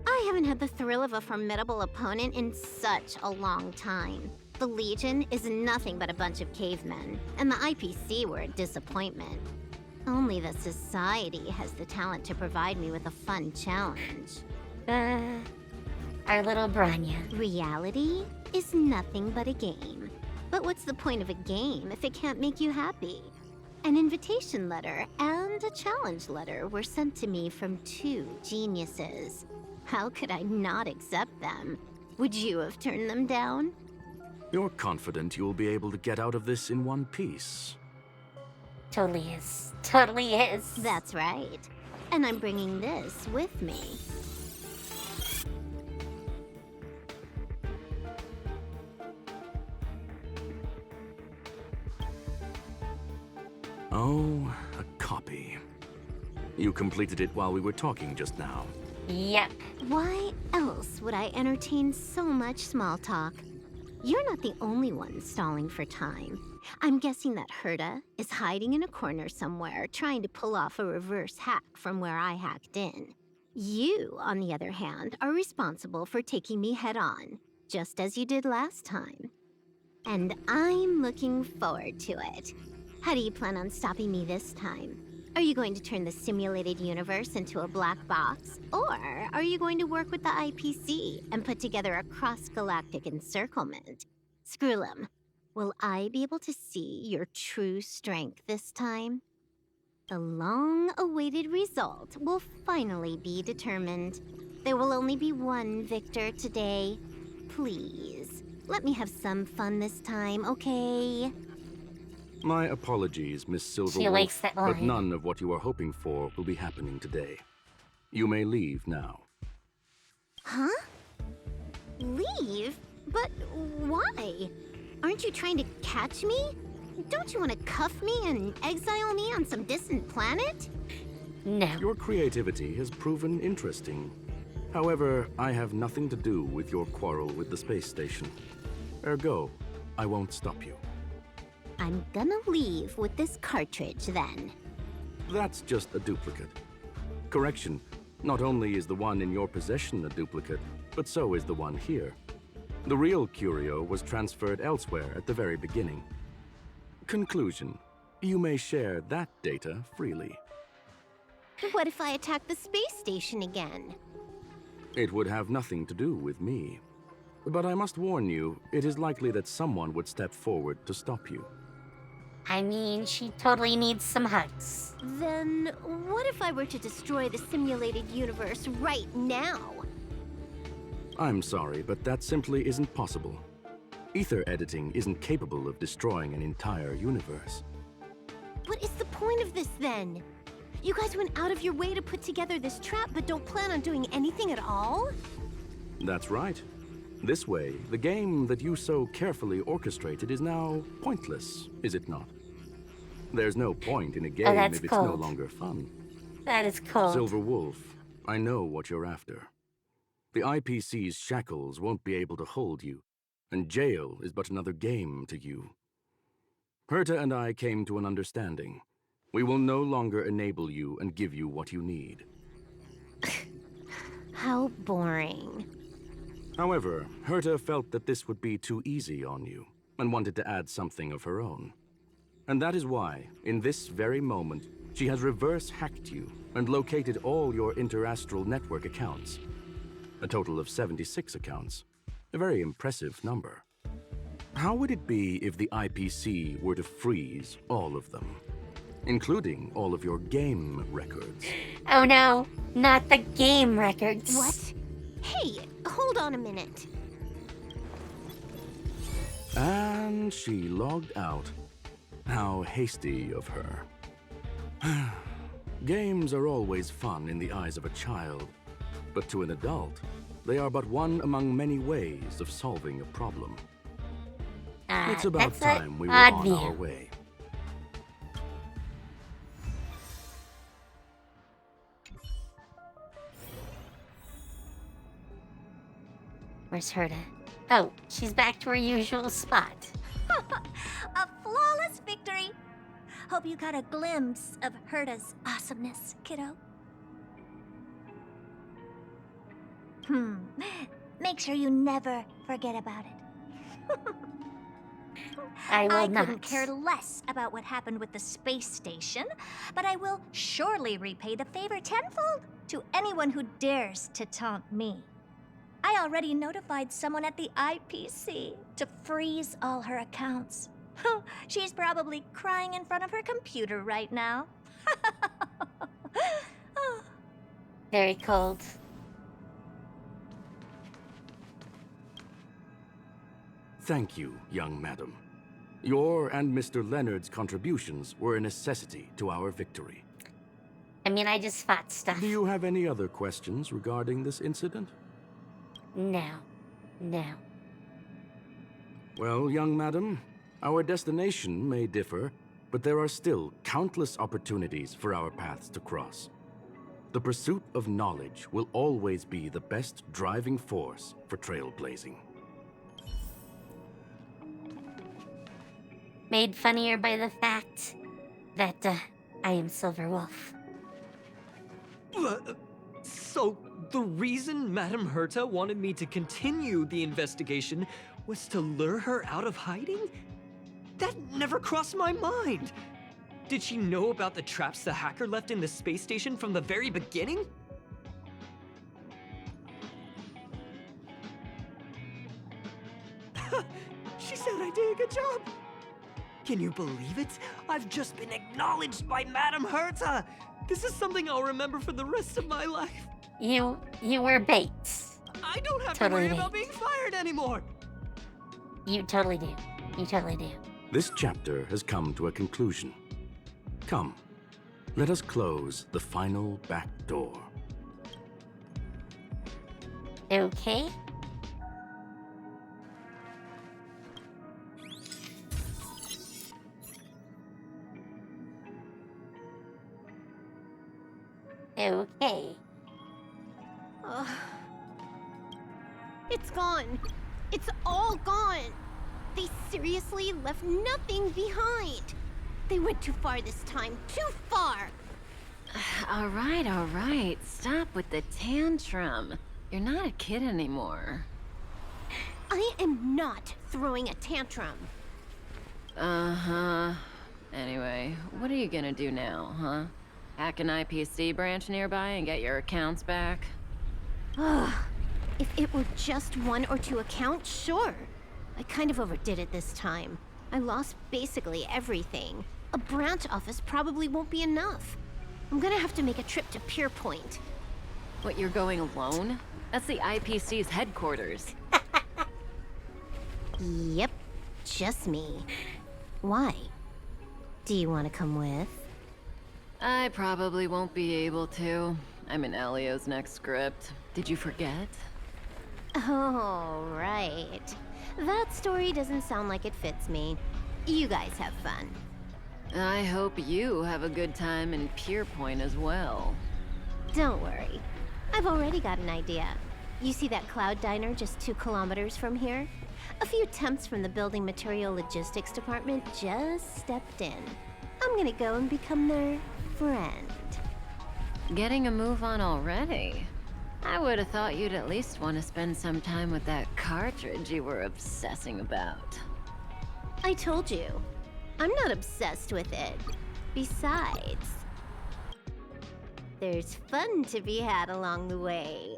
I haven't had the thrill of a formidable opponent in such a long time. The Legion is nothing but a bunch of cavemen, and the IPC were a disappointment. Only the Society has the talent to provide me with a fun challenge. Our little Branya. Reality is nothing but a game. But what's the point of a game if it can't make you happy? An invitation letter and a challenge letter were sent to me from two geniuses. How could I not accept them? Would you have turned them down? You're confident you'll be able to get out of this in one piece. Totally is. Totally is. That's right. And I'm bringing this with me. Oh, a copy. You completed it while we were talking just now. Yep. Why else would I entertain so much small talk? You're not the only one stalling for time. I'm guessing that Herta is hiding in a corner somewhere, trying to pull off a reverse hack from where I hacked in. You, on the other hand, are responsible for taking me head-on, just as you did last time. And I'm looking forward to it. How do you plan on stopping me this time? Are you going to turn the simulated universe into a black box? Or are you going to work with the IPC and put together a cross-galactic encirclement? Screwlum, Will I be able to see your true strength this time? The long-awaited result will finally be determined. There will only be one victor today. Please, let me have some fun this time, okay? My apologies, Miss She Silverwolf, likes that but line. none of what you are hoping for will be happening today. You may leave now. Huh? Leave? But why? Aren't you trying to catch me? Don't you want to cuff me and exile me on some distant planet? No. Your creativity has proven interesting. However, I have nothing to do with your quarrel with the space station. Ergo, I won't stop you. I'm gonna leave with this cartridge then. That's just a duplicate. Correction, not only is the one in your possession a duplicate, but so is the one here. The real curio was transferred elsewhere at the very beginning. Conclusion, you may share that data freely. What if I attack the space station again? It would have nothing to do with me. But I must warn you, it is likely that someone would step forward to stop you. I mean, she totally needs some hugs. Then what if I were to destroy the simulated universe right now? I'm sorry, but that simply isn't possible. Ether editing isn't capable of destroying an entire universe. What is the point of this then? You guys went out of your way to put together this trap but don't plan on doing anything at all? That's right. This way, the game that you so carefully orchestrated is now pointless, is it not? There's no point in a game that's if it's no cold. longer fun. That is cold. Silver Wolf, I know what you're after. The IPC's shackles won't be able to hold you, and jail is but another game to you. Herta and I came to an understanding. We will no longer enable you and give you what you need. How boring. However, Herta felt that this would be too easy on you, and wanted to add something of her own. And that is why, in this very moment, she has reverse-hacked you and located all your interastral network accounts. A total of 76 accounts. A very impressive number. How would it be if the IPC were to freeze all of them? Including all of your game records. Oh no, not the game records. What? Hey, hold on a minute. And she logged out. How hasty of her. Games are always fun in the eyes of a child, but to an adult, they are but one among many ways of solving a problem. It's about that's time we were odd on view. our way. Where's Herta? Oh, she's back to her usual spot. A flawless victory! Hope you got a glimpse of Herta's awesomeness, kiddo. Make sure you never forget about it. I will not. couldn't care less about what happened with the space station, but I will surely repay the favor tenfold to anyone who dares to taunt me. I already notified someone at the IPC to freeze all her accounts. She's probably crying in front of her computer right now. Very cold. Thank you, young madam. Your and Mr. Leonard's contributions were a necessity to our victory. I mean, I just fought stuff. Do you have any other questions regarding this incident? No. No. Well, young madam, our destination may differ, but there are still countless opportunities for our paths to cross. The pursuit of knowledge will always be the best driving force for trailblazing. Made funnier by the fact that I am Silver Wolf. So, the reason Madame Herta wanted me to continue the investigation was to lure her out of hiding? That never crossed my mind! Did she know about the traps the hacker left in the space station from the very beginning? She said I dig Good job! Can you believe it? I've just been acknowledged by Madame Herta! This is something I'll remember for the rest of my life. You were bait. I don't have Totally to worry about bait. being fired anymore! You totally do. You totally do. This chapter has come to a conclusion. Come, let us close the final back door. Okay. Okay. Ugh. It's gone. It's all gone. They seriously left nothing behind. They went too far this time. Too far. All right. Stop with the tantrum. You're not a kid anymore. I am not throwing a tantrum. Uh-huh. Anyway, what are you gonna do now, huh? Hack an IPC branch nearby and get your accounts back? Ugh. If it were just 1 or 2 accounts, sure. I kind of overdid it this time. I lost basically everything. A branch office probably won't be enough. I'm gonna have to make a trip to Pier Point. What, you're going alone? That's the IPC's headquarters. Yep, just me. Why? Do you want to come with? I probably won't be able to. I'm in Elio's next script. Did you forget? Oh, right. That story doesn't sound like it fits me. You guys have fun. I hope you have a good time in Pier Point as well. Don't worry. I've already got an idea. You see that cloud diner just 2 kilometers from here? A few temps from the building material logistics department just stepped in. I'm gonna go and become their friend. Getting a move on already? I would have thought you'd at least want to spend some time with that cartridge you were obsessing about. I told you. I'm not obsessed with it. Besides, there's fun to be had along the way.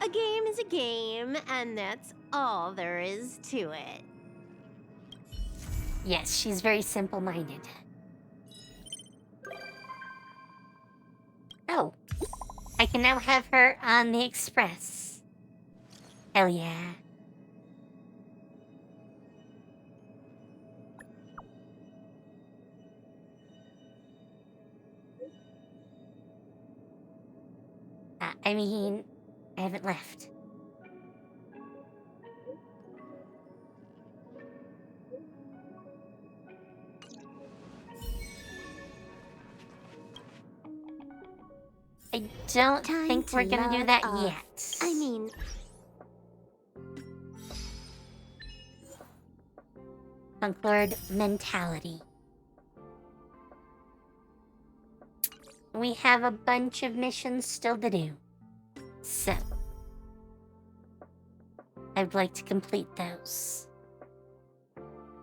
A game is a game, and that's all there is to it. Yes, she's very simple-minded. Oh, I can now have her on the express. Hell yeah. I mean, I haven't left. I don't Time think to we're gonna do log that off. yet. I mean, Punk Lord mentality. We have a bunch of missions still to do. So, I'd like to complete those.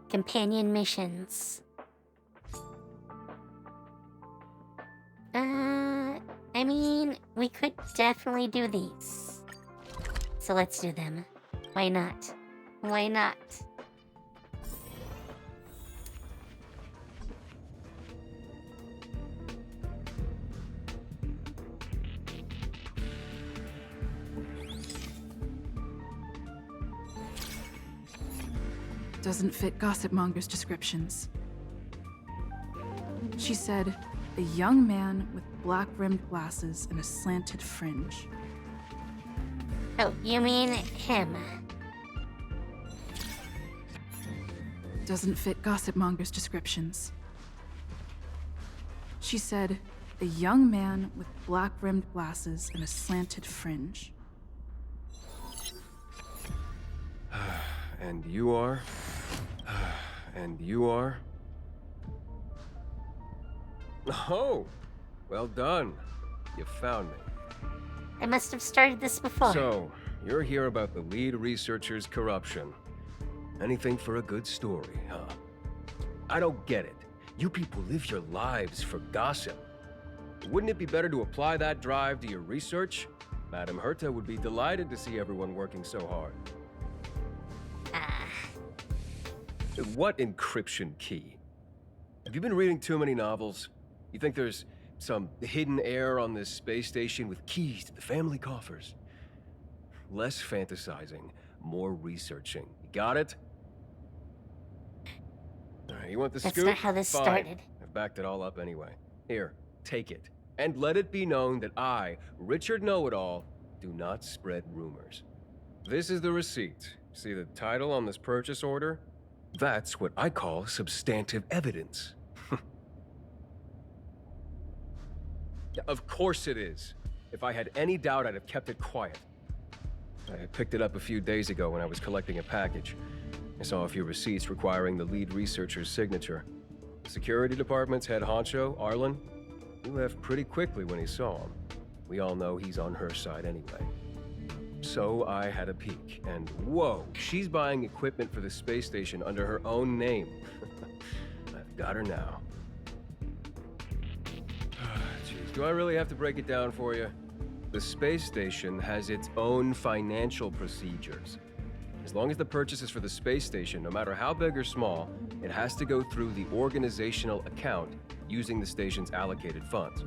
Companion missions. I mean, we could definitely do these. So let's do them. Why not? Why not? Doesn't fit gossip mongers' descriptions. She said, a young man with black-rimmed glasses and a slanted fringe. Oh, you mean him? Doesn't fit gossip mongers' descriptions. She said, a young man with black-rimmed glasses and a slanted fringe. And you are? And you are? Oh, well done. You found me. I must have started this before. So, you're here about the lead researcher's corruption. Anything for a good story, huh? I don't get it. You people live your lives for gossip. Wouldn't it be better to apply that drive to your research? Madame Herta would be delighted to see everyone working so hard. What encryption key? Have you been reading too many novels? You think there's some hidden heir on this space station with keys to the family coffers? Less fantasizing, more researching. You got it? All right, you want the That's scoop? not how this Fine. started. I've backed it all up anyway. Here, take it. And let it be known that I, Richard Know-It-All, do not spread rumors. This is the receipt. See the title on this purchase order? That's what I call substantive evidence. Of course it is. If I had any doubt, I'd have kept it quiet. I picked it up a few days ago when I was collecting a package. I saw a few receipts requiring the lead researcher's signature. The security department's head honcho, Arlen, he left pretty quickly when he saw him. We all know he's on her side anyway. So I had a peek, and whoa, she's buying equipment for the space station under her own name. I've got her now. Jeez, do I really have to break it down for you? The space station has its own financial procedures. As long as the purchase is for the space station, no matter how big or small, it has to go through the organizational account using the station's allocated funds.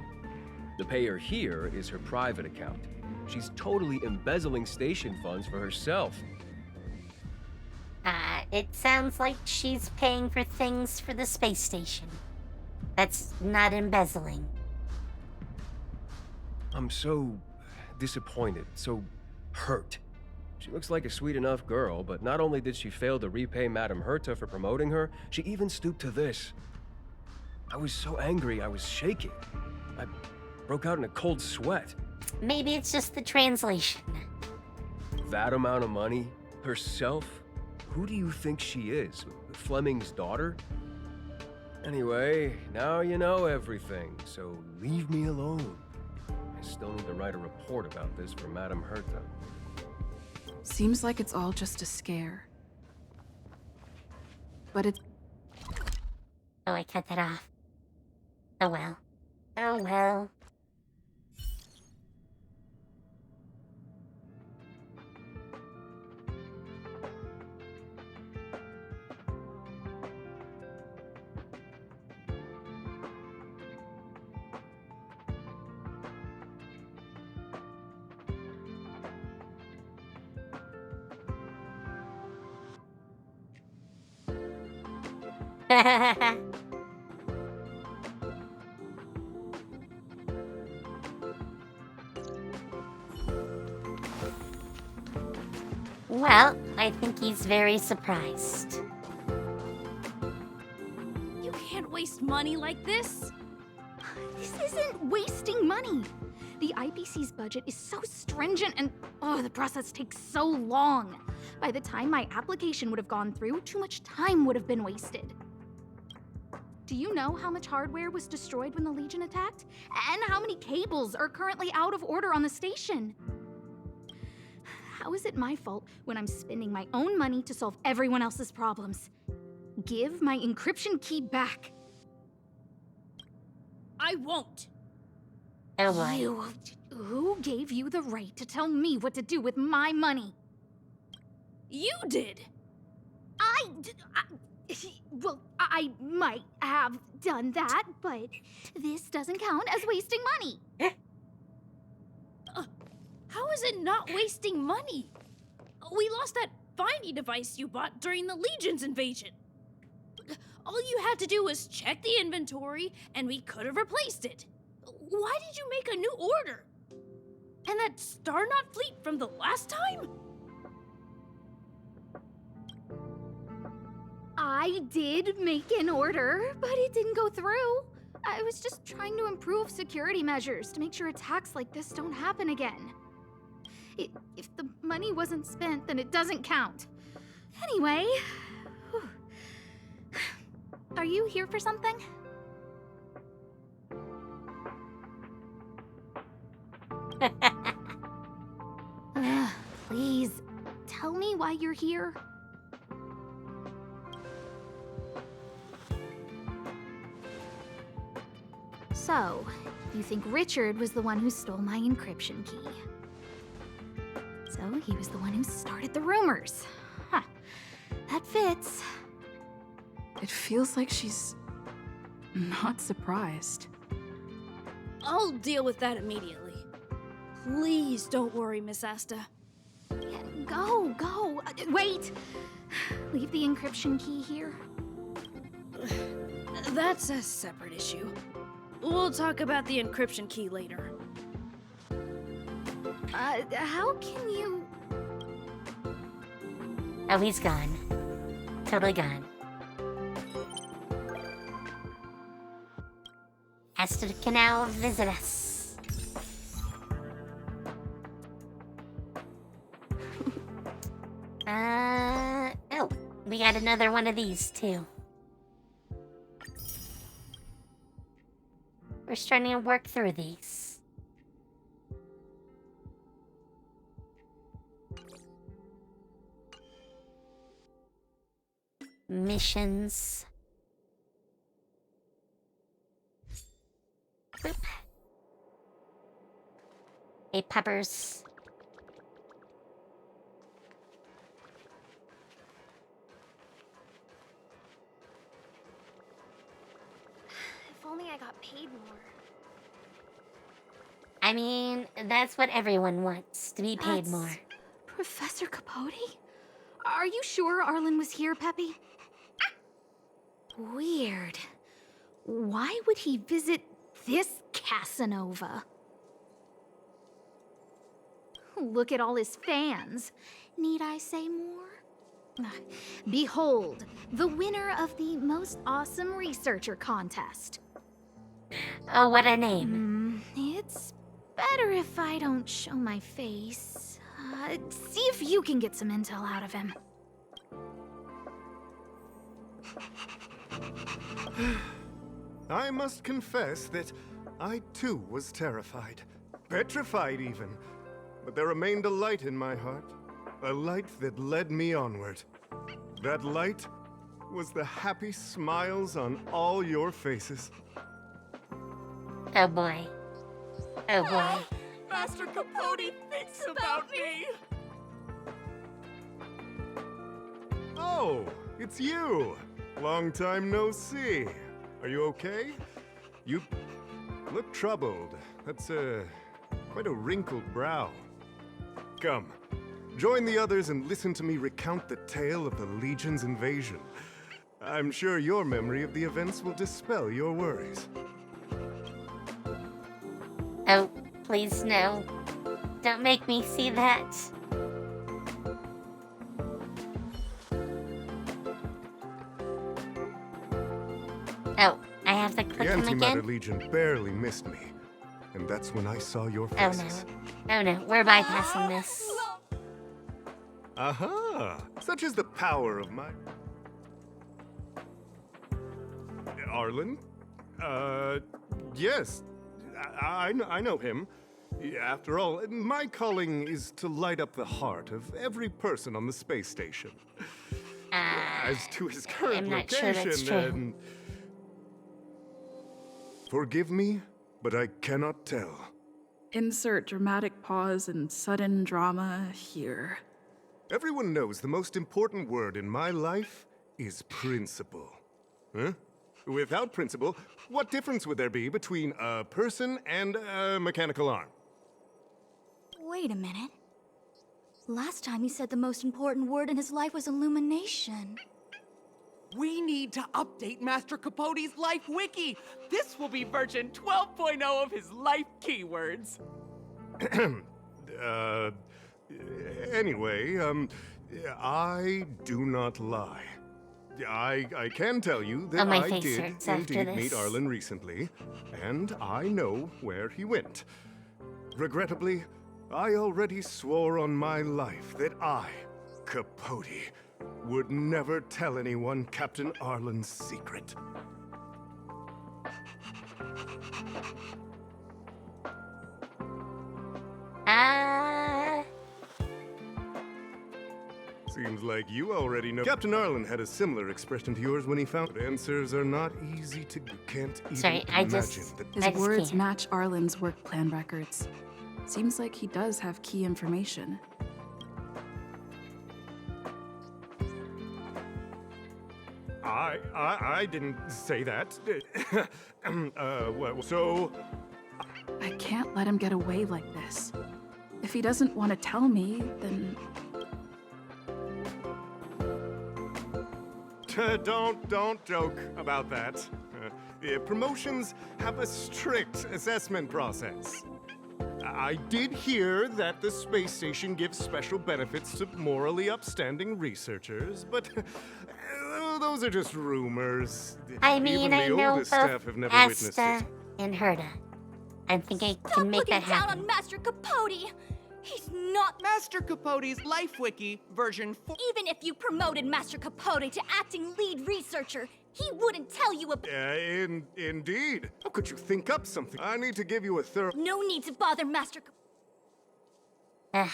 The payer here is her private account. She's totally embezzling station funds for herself. It sounds like she's paying for things for the space station. That's not embezzling. I'm so disappointed, so hurt. She looks like a sweet enough girl, but not only did she fail to repay Madame Herta for promoting her, she even stooped to this. I was so angry, I was shaking. I broke out in a cold sweat. Maybe it's just the translation. That amount of money? Herself? Who do you think she is? Fleming's daughter? Anyway, now you know everything, so leave me alone. I still need to write a report about this for Madame Herta. Seems like it's all just a scare. But it's... Oh, I cut that off. Oh well. Oh well. Well, I think he's very surprised. You can't waste money like this. This isn't wasting money. The IPC's budget is so stringent and, the process takes so long. By the time my application would have gone through, too much time would have been wasted. Do you know how much hardware was destroyed when the Legion attacked? And how many cables are currently out of order on the station? How is it my fault when I'm spending my own money to solve everyone else's problems? Give my encryption key back. I won't. Oh boy. Who gave you the right to tell me what to do with my money? You did. Well, I might have done that, but this doesn't count as wasting money. How is it not wasting money? We lost that finding device you bought during the Legion's invasion. All you had to do was check the inventory, and we could have replaced it. Why did you make a new order? And that Starnaut fleet from the last time? I did make an order, but it didn't go through. I was just trying to improve security measures to make sure attacks like this don't happen again. If the money wasn't spent, then it doesn't count. Anyway, are you here for something? Please. why you're here? So, you think Richard was the one who stole my encryption key. So, he was the one who started the rumors. Huh. That fits. It feels like she's not surprised. I'll deal with that immediately. Please don't worry, Miss Asta. Yeah, go. Wait! Leave the encryption key here. That's a separate issue. We'll talk about the encryption key later. How can you... Oh, he's gone. Totally gone. Asta can now visit us. Oh, we got another one of these too. We're starting to work through these. Missions. Boop. Hey, peppers. If only I got paid more. I mean, that's what everyone wants, to be paid more. Professor Capote? Are you sure Arlen was here, Peppy? Weird. Why would he visit this Casanova? Look at all his fans. Need I say more? Behold, the winner of the most awesome researcher contest. Oh, what a name. It's better if I don't show my face. See if you can get some intel out of him. I must confess that I too was terrified. Petrified even. But there remained a light in my heart. A light that led me onward. That light was the happy smiles on all your faces. Oh boy. Oh boy. Master Capote thinks about me! Oh, it's you! Long time no see. Are you okay? You look troubled. That's quite a wrinkled brow. Come, join the others and listen to me recount the tale of the Legion's invasion. I'm sure your memory of the events will dispel your worries. Oh, please no. Don't make me see that. Oh, I have to click The him Antimatter again? Legion barely missed me, and that's when I saw your Oh faces. no. Oh no, we're bypassing this. Aha! Such is the power of my... Arlen? Yes. I know him. After all, my calling is to light up the heart of every person on the space station. As to his current I'm not sure location, that's true. Forgive me, but I cannot tell. Insert dramatic pause and sudden drama here. Everyone knows the most important word in my life is principle. Huh? Without principle, what difference would there be between a person and a mechanical arm? Wait a minute. Last time he said the most important word in his life was illumination. We need to update Master Capote's Life Wiki! This will be version 12.0 of his life keywords. Anyway, I do not lie. I can tell you that my I face did hurts after indeed meet this. Arlen recently, and I know where he went. Regrettably, I already swore on my life that I, Capote, would never tell anyone Captain Arlen's secret. Seems like you already know. Captain Arlen had a similar expression to yours when he found answers are not easy to. You can't even Sorry, imagine that. His words match Arlen's work plan records. Seems like he does have key information. I didn't say that. Well, so I can't let him get away like this. If he doesn't want to tell me, then... Don't joke about that. Promotions have a strict assessment process. I did hear that the space station gives special benefits to morally upstanding researchers, but those are just rumors. I mean, Even I the know oldest both staff have never witnessed Asta it. and Herta. I think I Stop can make looking that down happen. on Master Capote! He's not. Master Capote's Life Wiki, version 4. Even if you promoted Master Capote to acting lead researcher, he wouldn't tell you about. Indeed. How could you think up something? I need to give you a thorough. No need to bother Master Capote. Ugh.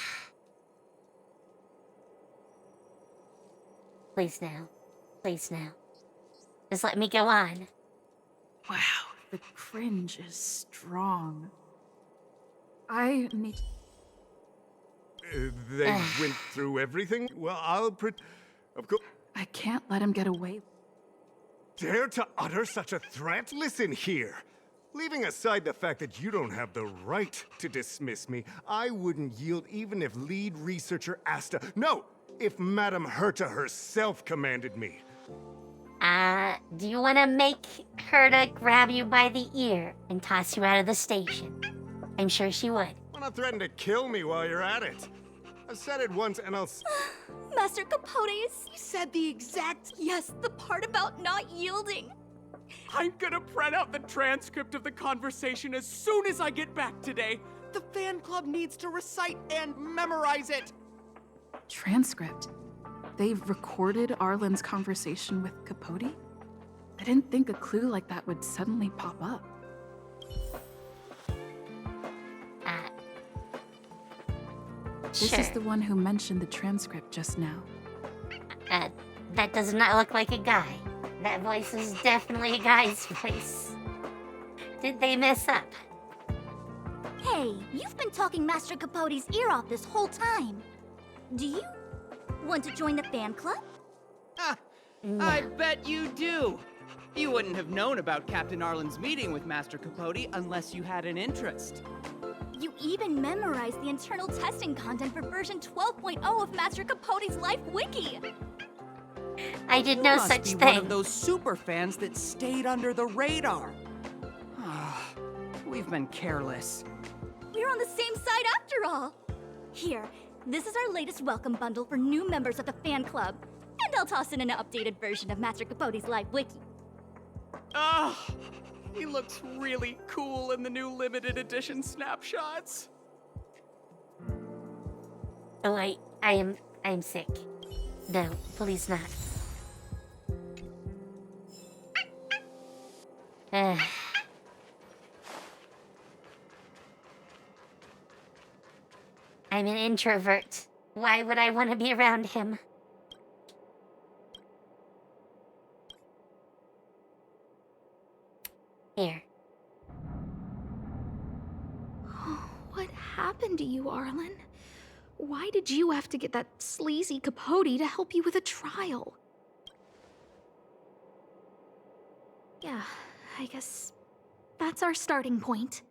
Please now. Please now. Just let me go on. Wow, the cringe is strong. I need... They went through everything? Well, Of course. I can't let him get away. Dare to utter such a threat? Listen here. Leaving aside the fact that you don't have the right to dismiss me, I wouldn't yield even if lead researcher Asta... No! If Madame Herta herself commanded me. Do you want to make Herta grab you by the ear and toss you out of the station? I'm sure she would. Why not threaten to kill me while you're at it? I've said it once and I'll... Master Capote is. He said the exact. Yes, the part about not yielding. I'm gonna print out the transcript of the conversation as soon as I get back today. The fan club needs to recite and memorize it. Transcript? They've recorded Arlen's conversation with Capote? I didn't think a clue like that would suddenly pop up. This Sure. is the one who mentioned the transcript just now. That does not look like a guy. That voice is definitely a guy's voice. Did they mess up? Hey, you've been talking Master Capote's ear off this whole time. Do you want to join the fan club? No. I bet you do. You wouldn't have known about Captain Arlen's meeting with Master Capote unless you had an interest. You even memorized the internal testing content for version 12.0 of Master Capote's Life Wiki. I did You no must such be thing. one of those super fans that stayed under the radar. We've been careless. We're on the same side after all. Here, this is our latest welcome bundle for new members of the fan club. And I'll toss in an updated version of Master Capote's Life Wiki. He looks really cool in the new limited edition snapshots. Oh, I am sick. No, please not. I'm an introvert. Why would I want to be around him? Here. What happened to you, Arlen? Why did you have to get that sleazy Capote to help you with a trial? Yeah, I guess that's our starting point.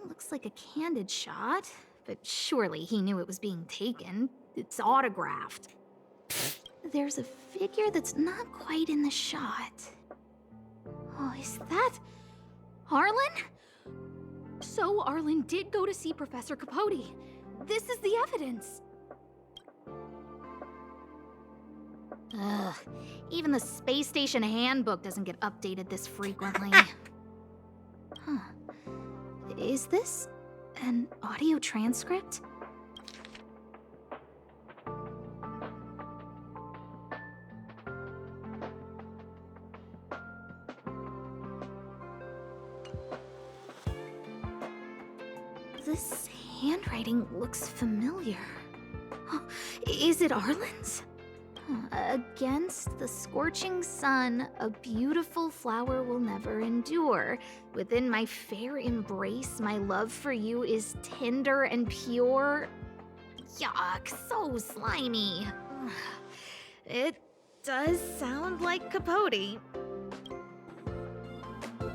Looks like a candid shot, but surely he knew it was being taken. It's autographed. There's a figure that's not quite in the shot. Oh, is that Arlen? So Arlen did go to see Professor Capote. This is the evidence. Ugh, even the space station handbook doesn't get updated this frequently. Huh. Is this an audio transcript? handwriting looks familiar. Is it Arlen's? Against the scorching sun, a beautiful flower will never endure. Within my fair embrace, my love for you is tender and pure. Yuck, so slimy. It does sound like Capote.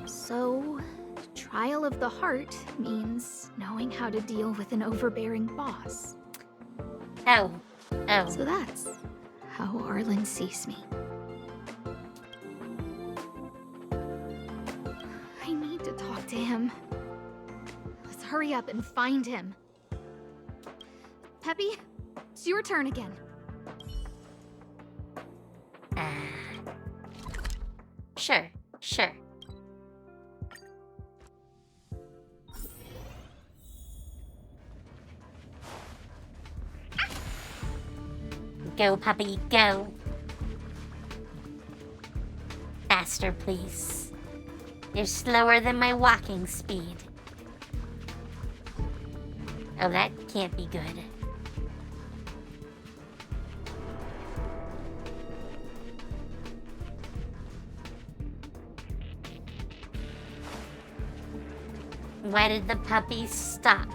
So, trial of the heart means knowing how to deal with an overbearing boss. Oh. So that's how Arlen sees me. I need to talk to him. Let's hurry up and find him. Peppy, it's your turn again. Sure. Go, puppy, go. Faster, please. You're slower than my walking speed. Oh, that can't be good. Why did the puppy stop?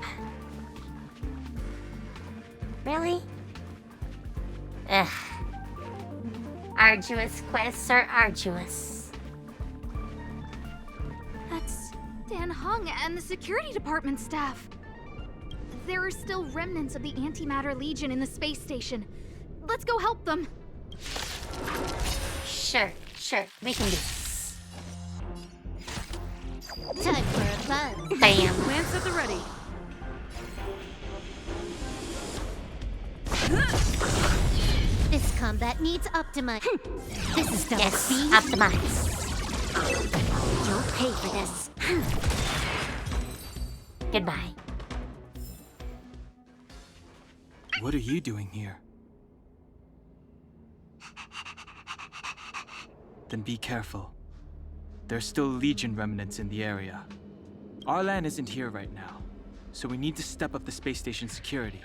Really? Ugh. Arduous quests are arduous. That's Dan Hung and the security department staff. There are still remnants of the Antimatter Legion in the space station. Let's go help them. Sure. We can do this. Time for a buzz. Bam. Lance at the ready. This combat needs optimize. This is double speed. Optimize. You'll pay for this. Goodbye. What are you doing here? Then be careful. There's still Legion remnants in the area. Arlen isn't here right now, so we need to step up the space station security.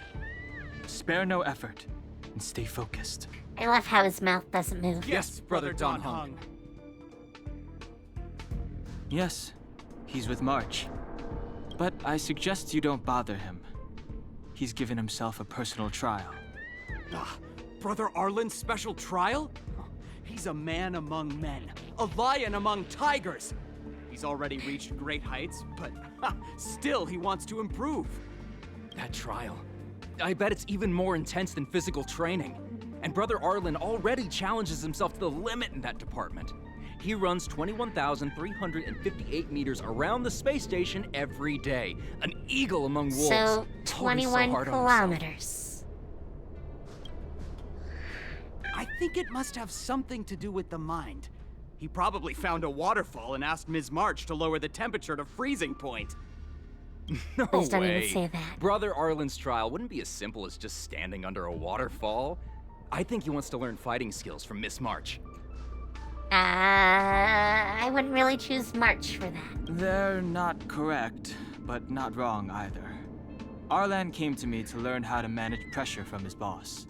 Spare no effort, and stay focused. I love how his mouth doesn't move. Yes, Brother Don Hung. Yes, he's with March. But I suggest you don't bother him. He's given himself a personal trial. Brother Arlen's special trial? He's a man among men, a lion among tigers. He's already reached great heights, but still he wants to improve. That trial. I bet it's even more intense than physical training. And Brother Arlen already challenges himself to the limit in that department. He runs 21,358 meters around the space station every day. An eagle among wolves. So, Oh, he's 21 hard on himself. kilometers. I think it must have something to do with the mind. He probably found a waterfall and asked Ms. March to lower the temperature to freezing point. No Please don't way. even say that. Brother Arlen's trial wouldn't be as simple as just standing under a waterfall. I think he wants to learn fighting skills from Miss March. I wouldn't really choose March for that. They're not correct, but not wrong either. Arlen came to me to learn how to manage pressure from his boss.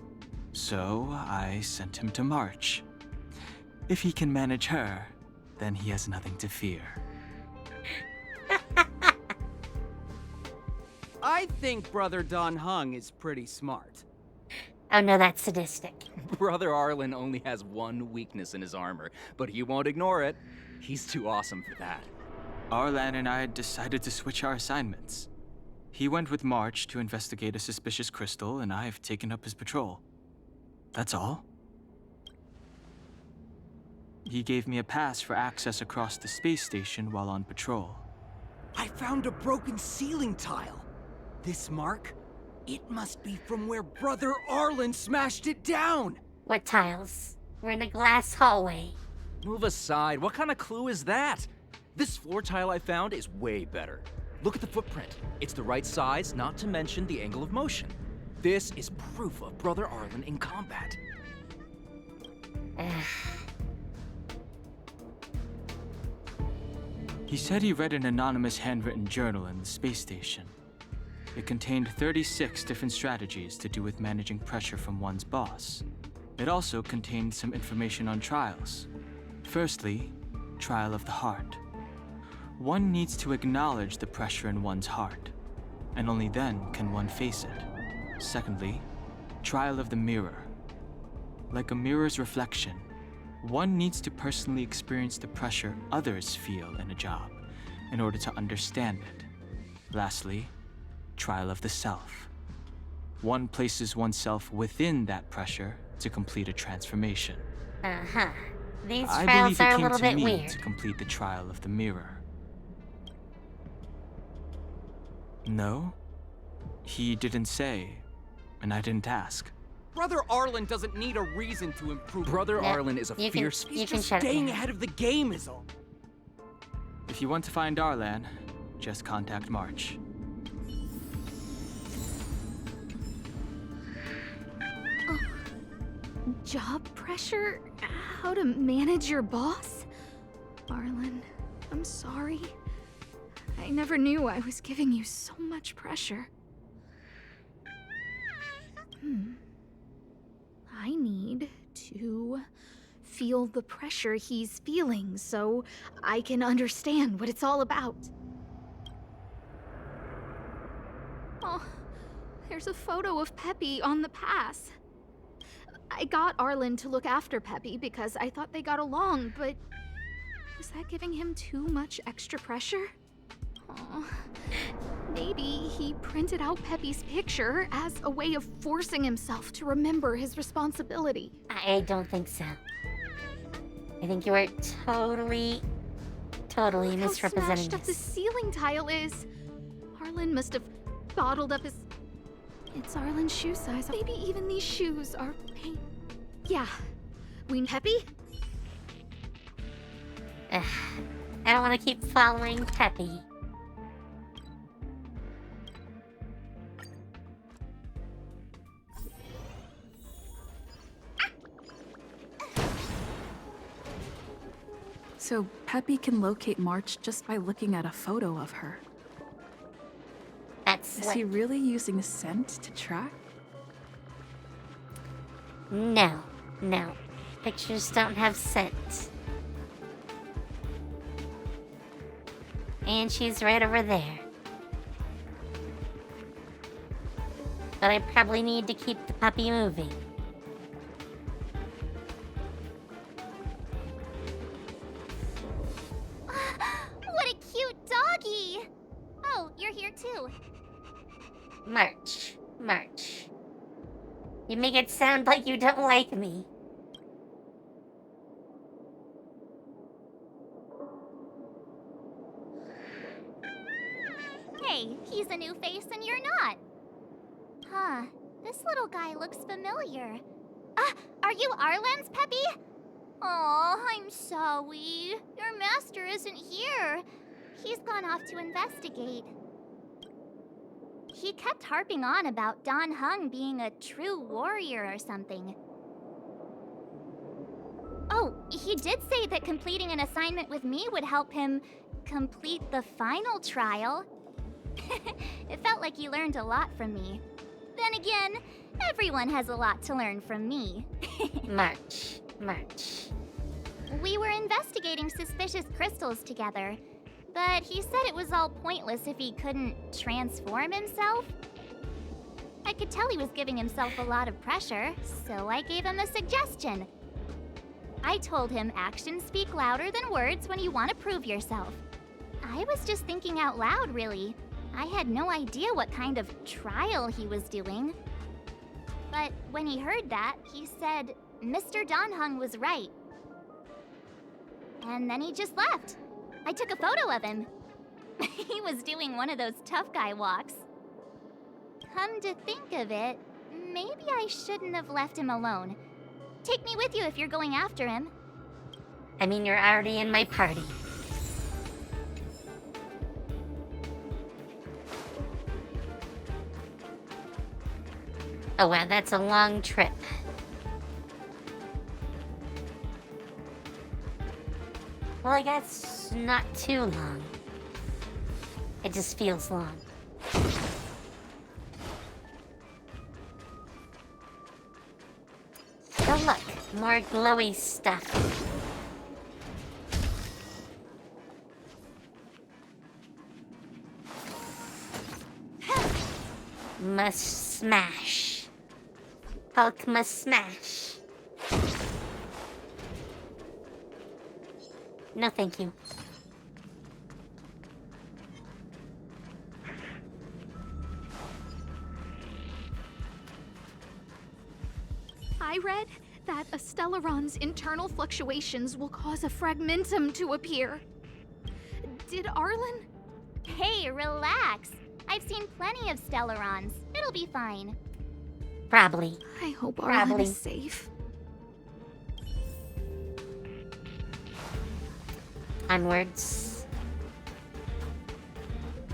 So I sent him to March. If he can manage her, then he has nothing to fear. I think Brother Don Hung is pretty smart. Oh no, that's sadistic. Brother Arlen only has one weakness in his armor, but he won't ignore it. He's too awesome for that. Arlen and I decided to switch our assignments. He went with March to investigate a suspicious crystal, and I've taken up his patrol. That's all. He gave me a pass for access across the space station while on patrol. I found a broken ceiling tile. This mark? It must be from where Brother Arlen smashed it down! What tiles? We're in a glass hallway. Move aside. What kind of clue is that? This floor tile I found is way better. Look at the footprint. It's the right size, not to mention the angle of motion. This is proof of Brother Arlen in combat. He said he read an anonymous handwritten journal in the space station. It contained 36 different strategies to do with managing pressure from one's boss. It also contained some information on trials. Firstly, trial of the heart. One needs to acknowledge the pressure in one's heart, and only then can one face it. Secondly, trial of the mirror. Like a mirror's reflection, one needs to personally experience the pressure others feel in a job in order to understand it. Lastly, trial of the self. One places oneself within that pressure to complete a transformation. Uh-huh. These I trials believe he are a came little to bit me weird. to complete the trial of the mirror. No? He didn't say, and I didn't ask. Brother Arlen doesn't need a reason to improve. Brother Yeah, Arlen is a you fierce... Can, you He's can just shut it staying down. ahead of the game is all. If you want to find Arlen, just contact March. Job pressure? How to manage your boss? Arlen, I'm sorry. I never knew I was giving you so much pressure. I need to feel the pressure he's feeling so I can understand what it's all about. Oh, there's a photo of Peppy on the pass. I got Arlen to look after Peppy because I thought they got along, but was that giving him too much extra pressure? Oh, maybe he printed out Peppy's picture as a way of forcing himself to remember his responsibility. I don't think so. I think you are totally Look misrepresenting how smashed up the this. ceiling tile is. Arlen must have bottled up his... It's Arlen's shoe size. Maybe even these shoes are paint. Yeah. We Peppy? Ugh, I don't want to keep following Peppy. So Peppy can locate March just by looking at a photo of her. That's Is what... he really using scent to track? No. Pictures don't have scent. And she's right over there. But I probably need to keep the puppy moving. What a cute doggy! Oh, you're here too. March. You make it sound like you don't like me. Hey, he's a new face and you're not. Huh, this little guy looks familiar. Are you Arlen's Peppy? Oh, I'm sorry. Your master isn't here. He's gone off to investigate. He kept harping on about Dan Heng being a true warrior or something. Oh, he did say that completing an assignment with me would help him complete the final trial. It felt like he learned a lot from me. Then again, everyone has a lot to learn from me. March. We were investigating suspicious crystals together, but he said it was all pointless if he couldn't transform himself. I could tell he was giving himself a lot of pressure, so I gave him a suggestion. I told him actions speak louder than words when you want to prove yourself. I was just thinking out loud, really. I had no idea what kind of trial he was doing. But when he heard that, he said Mr. Dan Heng was right. And then he just left. I took a photo of him. He was doing one of those tough guy walks. Come to think of it, maybe I shouldn't have left him alone. Take me with you if you're going after him. I mean, you're already in my party. Oh wow, that's a long trip. Well, I guess not too long. It just feels long. Oh look, more glowy stuff. Must smash. Hulk must smash. No, thank you. I read that a Stellaron's internal fluctuations will cause a fragmentum to appear. Did Arlen? Hey, relax. I've seen plenty of Stellarons. It'll be fine. Probably. I hope Arlen is safe. Onwards.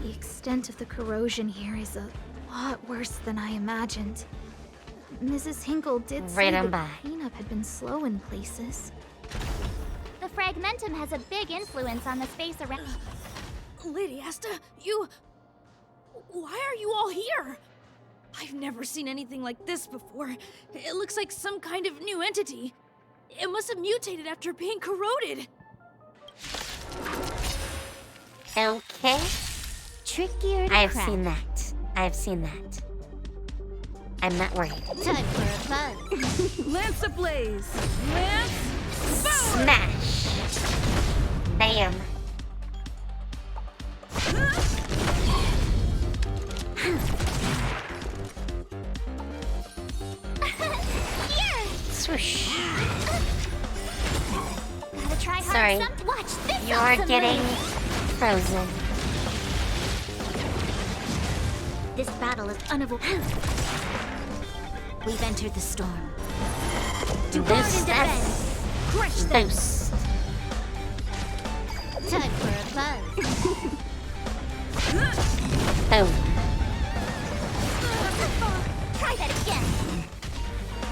The extent of the corrosion here is a lot worse than I imagined. Mrs. Hinkle did say the cleanup had been slow in places. The fragmentum has a big influence on the space around. Lady Asta, you... Why are you all here? I've never seen anything like this before. It looks like some kind of new entity. It must have mutated after being corroded. Okay. Trickier to I've crack. seen that. I've seen that. I'm not worried. Time for a buzz. Lance ablaze! Lance forward! Smash! Bam. Swoosh. Gotta try hard. Sorry. Watch this. You're awesome getting move. frozen. This battle is unavoidable. We've entered the storm. To guard and defend. Crush them. Boost. Time for a buzz. Boom. Try that again.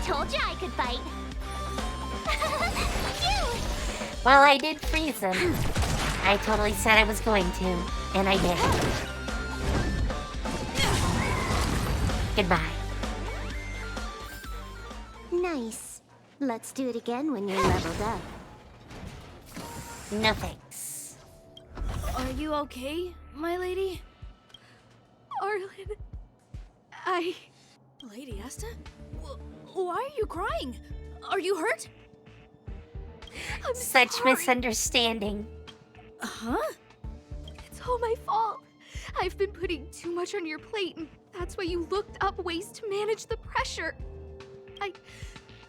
Told you I could fight. You. Well, I did freeze him. I totally said I was going to, and I did. Goodbye. Nice. Let's do it again when you're leveled up. No thanks. Are you okay, my lady? Arlen, Lady Asta? Why are you crying? Are you hurt? I'm Such sorry. misunderstanding. Huh? It's all my fault. I've been putting too much on your plate, and that's why you looked up ways to manage the pressure.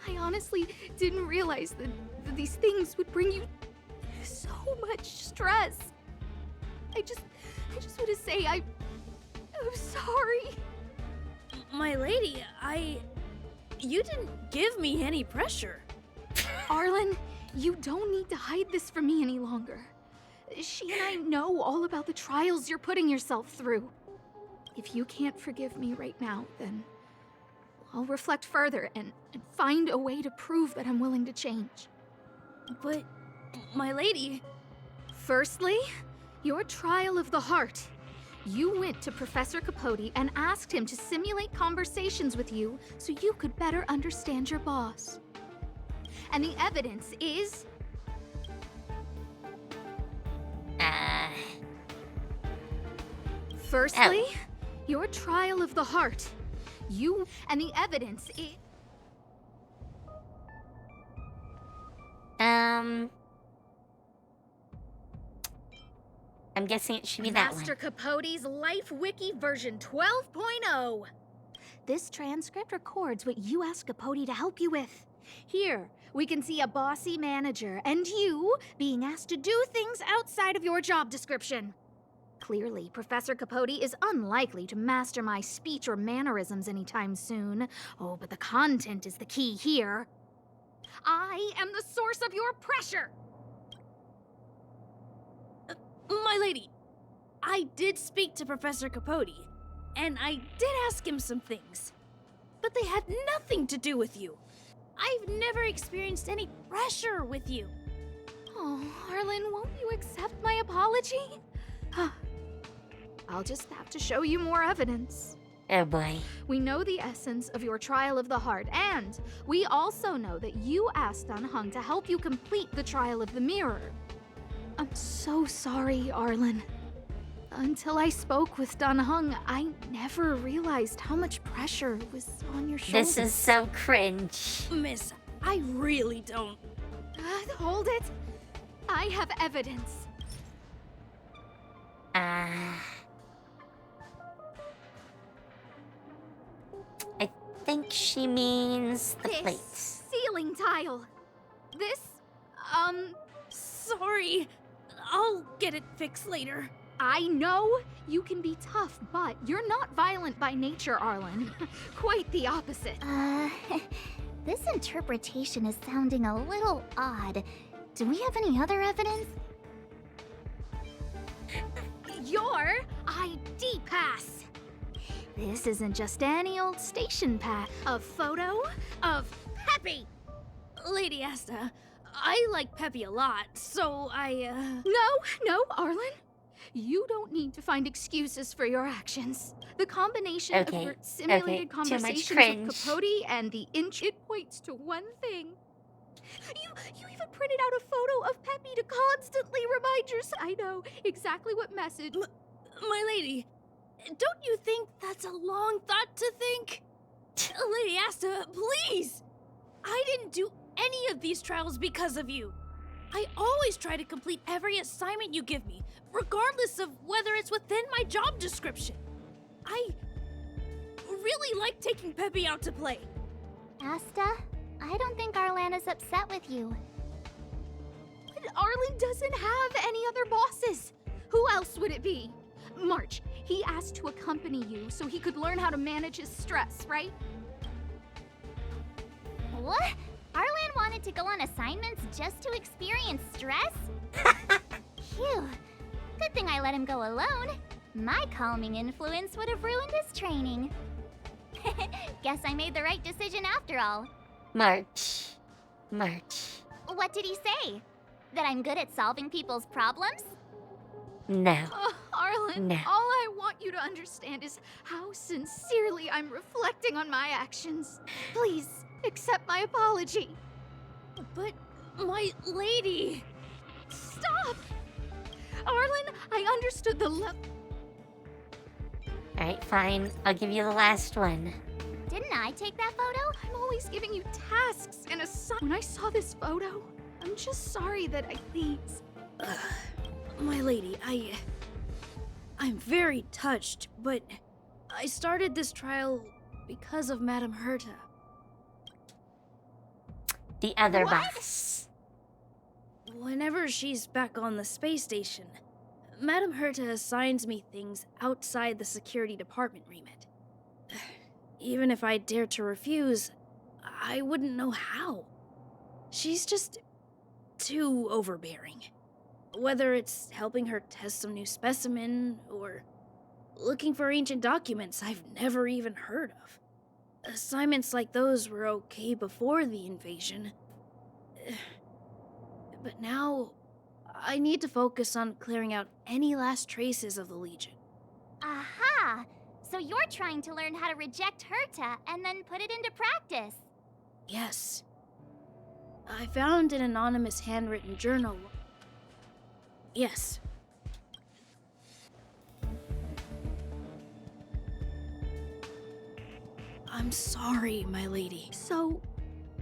I honestly didn't realize that these things would bring you so much stress. I just want to say I'm sorry. My lady, you didn't give me any pressure. Arlen, you don't need to hide this from me any longer. She and I know all about the trials you're putting yourself through. If you can't forgive me right now, then I'll reflect further and find a way to prove that I'm willing to change. But, my lady... Firstly, your trial of the heart. You went to Professor Capote and asked him to simulate conversations with you so you could better understand your boss. And the evidence is... Firstly, your trial of the heart. You and the evidence is... I'm guessing it should be that Master one. Capote's Life Wiki version 12.0. This transcript records what you asked Capote to help you with. Here, we can see a bossy manager and you being asked to do things outside of your job description. Clearly, Professor Capote is unlikely to master my speech or mannerisms anytime soon. Oh, but the content is the key here. I am the source of your pressure! My lady, I did speak to Professor Capote, and I did ask him some things. But they had nothing to do with you. I've never experienced any pressure with you. Oh, Arlen, won't you accept my apology? I'll just have to show you more evidence. Oh boy. We know the essence of your trial of the heart, and we also know that you asked Dunhung to help you complete the trial of the mirror. I'm so sorry, Arlen. Until I spoke with Dunhung, I never realized how much pressure was on your shoulders. This is so cringe. Miss, I really don't. Hold it. I have evidence. I think she means the This plate. ceiling tile. This, Sorry. I'll get it fixed later. I know you can be tough, but you're not violent by nature, Arlen. Quite the opposite. This interpretation is sounding a little odd. Do we have any other evidence? Your ID pass. This isn't just any old station pass. A photo of Peppy. Lady Asta, I like Peppy a lot, so No, Arlen. You don't need to find excuses for your actions. The combination of your simulated conversations with Capote and the it points to one thing. You even printed out a photo of Peppy to constantly remind yourself. I know exactly what message. My lady, don't you think that's a long thought to think? Lady Asta, please! I didn't do any of these trials because of you. I always try to complete every assignment you give me, regardless of whether it's within my job description. I really like taking Peppy out to play. Asta, I don't think Arlen is upset with you. But Arlen doesn't have any other bosses. Who else would it be? March, he asked to accompany you so he could learn how to manage his stress, right? What? Arlen wanted to go on assignments just to experience stress? Phew. Good thing I let him go alone. My calming influence would have ruined his training. Guess I made the right decision after all. March. What did he say? That I'm good at solving people's problems? No. Arlen, No. all I want you to understand is how sincerely I'm reflecting on my actions. Please, accept my apology. But, my lady... Stop! Arlen, I understood the Alright, fine. I'll give you the last one. Didn't I take that photo? I'm always giving you tasks and when I saw this photo, I'm just sorry that please. My lady, I'm very touched, but I started this trial because of Madame Herta. The other boss. Whenever she's back on the space station, Madame Herta assigns me things outside the security department remit. Even if I dared to refuse, I wouldn't know how. She's just too overbearing. Whether it's helping her test some new specimen, or looking for ancient documents I've never even heard of. Assignments like those were okay before the invasion. But now, I need to focus on clearing out any last traces of the Legion. Aha! So you're trying to learn how to reject Herta and then put it into practice. Yes. I found an anonymous handwritten journal. Yes. I'm sorry, my lady. So,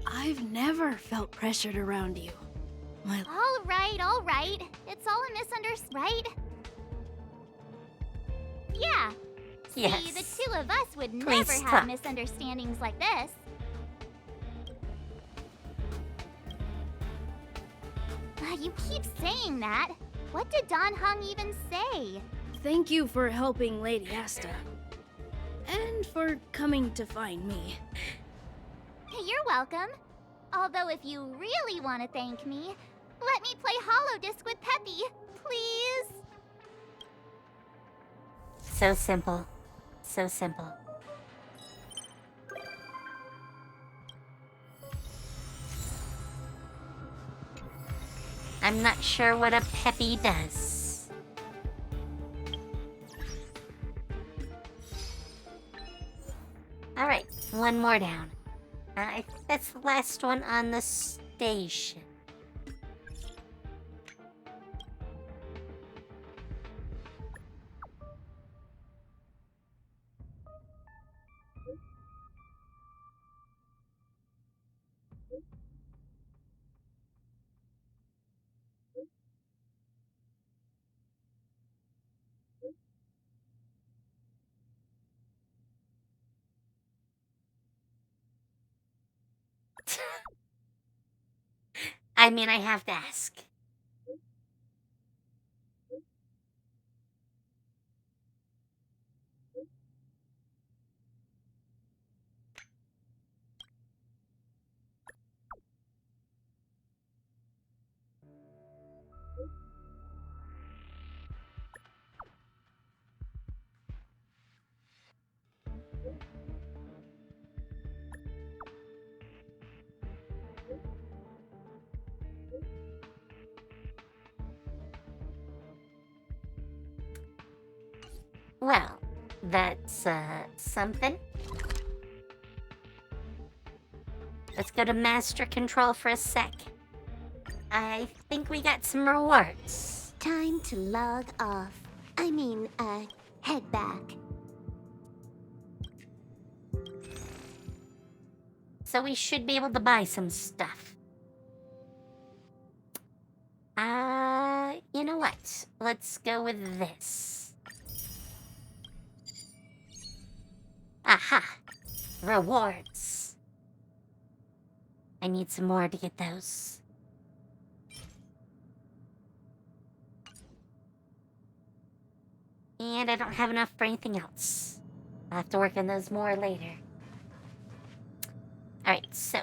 I've never felt pressured around you. All right. It's all a misunderstanding, right? Yeah. Yes. See, the two of us would Please never stop. have misunderstandings like this. You keep saying that. What did Don Hung even say? Thank you for helping Lady Asta. And for coming to find me. You're welcome. Although if you really want to thank me, let me play Holodisc with Peppy, please. So simple. So simple. I'm not sure what a Peppy does. one more down. I think that's the last one on the station. I mean, I have to ask. Well, that's, something. Let's go to Master Control for a sec. I think we got some rewards. Time to log off. I mean, head back. So we should be able to buy some stuff. You know what? Let's go with this. Aha! Rewards. I need some more to get those. And I don't have enough for anything else. I'll have to work on those more later. Alright, so.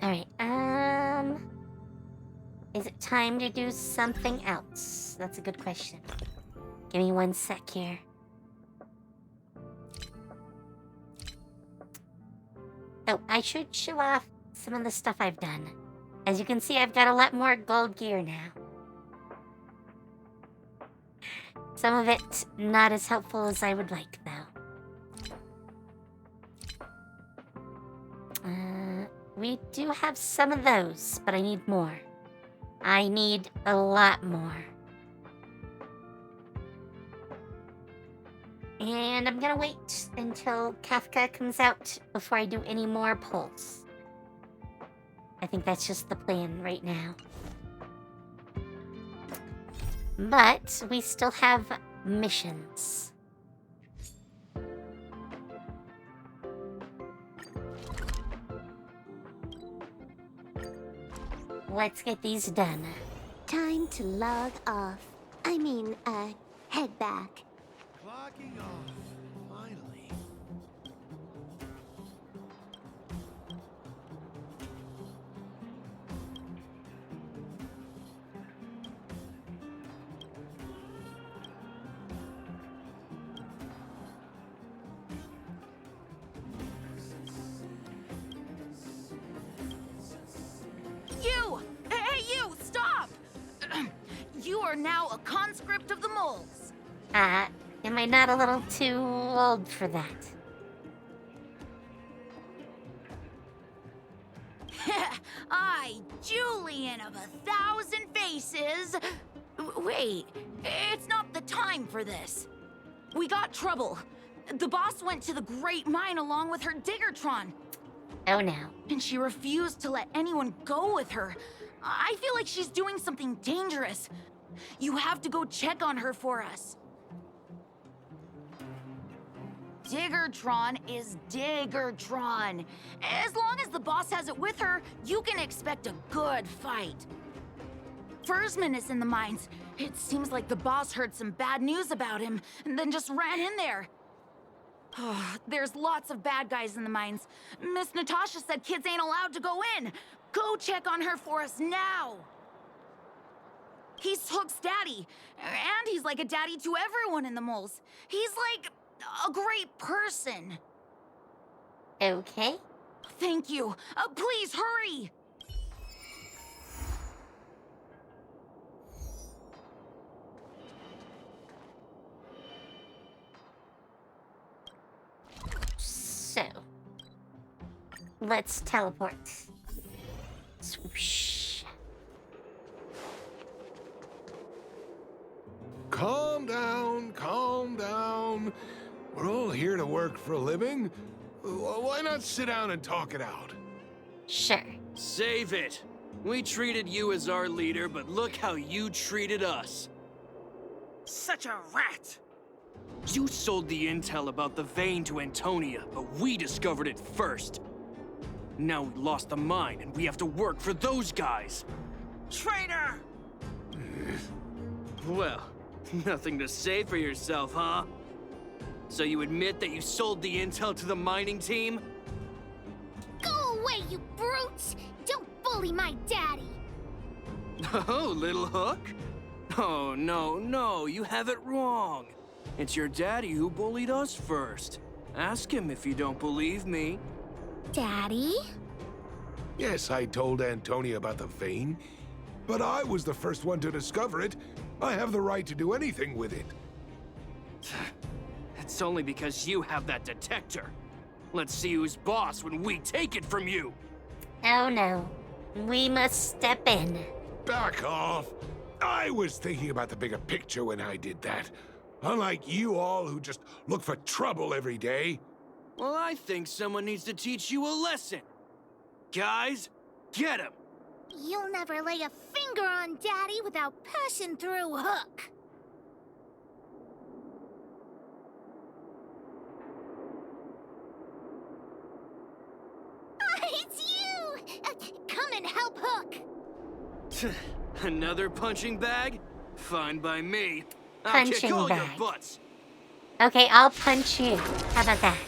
Alright, is it time to do something else? That's a good question. Give me one sec here. Oh, I should show off some of the stuff I've done. As you can see, I've got a lot more gold gear now. Some of it not as helpful as I would like, though. We do have some of those, but I need more. I need a lot more. And I'm gonna wait until Kafka comes out before I do any more pulls. I think that's just the plan right now. But we still have missions. Let's get these done. Time to log off. I mean, head back. Clocking off, finally. You! Hey, you! Stop! You are now a conscript of the moles. Am I not a little too old for that? I, Julian of 1,000 faces. Wait, it's not the time for this. We got trouble. The boss went to the Great Mine along with her Diggertron. Oh no. And she refused to let anyone go with her. I feel like she's doing something dangerous. You have to go check on her for us. Diggertron is Diggertron. As long as the boss has it with her, you can expect a good fight. Fursman is in the mines. It seems like the boss heard some bad news about him and then just ran in there. There's lots of bad guys in the mines. Miss Natasha said kids ain't allowed to go in. Go check on her for us now. He's Hook's daddy, and he's like a daddy to everyone in the moles. He's like a great person. Okay. Thank you. Please hurry. So, let's teleport. Swoosh. Calm down, calm down. We're all here to work for a living. Why not sit down and talk it out? Sure. Save it. We treated you as our leader, but look how you treated us. Such a rat! You sold the intel about the vein to Antonia, but we discovered it first. Now we lost the mine, and we have to work for those guys. Traitor! Well, nothing to say for yourself, huh? So you admit that you sold the intel to the mining team? Go away, you brutes! Don't bully my daddy! Oh, little hook? Oh, no, you have it wrong. It's your daddy who bullied us first. Ask him if you don't believe me. Daddy? Yes, I told Antonia about the vein, but I was the first one to discover it. I have the right to do anything with it. It's only because you have that detector. Let's see who's boss when we take it from you. Oh no. We must step in. Back off. I was thinking about the bigger picture when I did that. Unlike you all who just look for trouble every day. Well, I think someone needs to teach you a lesson. Guys, get him! You'll never lay a finger on Daddy without passing through Hook. It's you! Come and help Hook! Another punching bag? Fine by me. I'll Punching kick all your bag. butts. Okay, I'll punch you. How about that?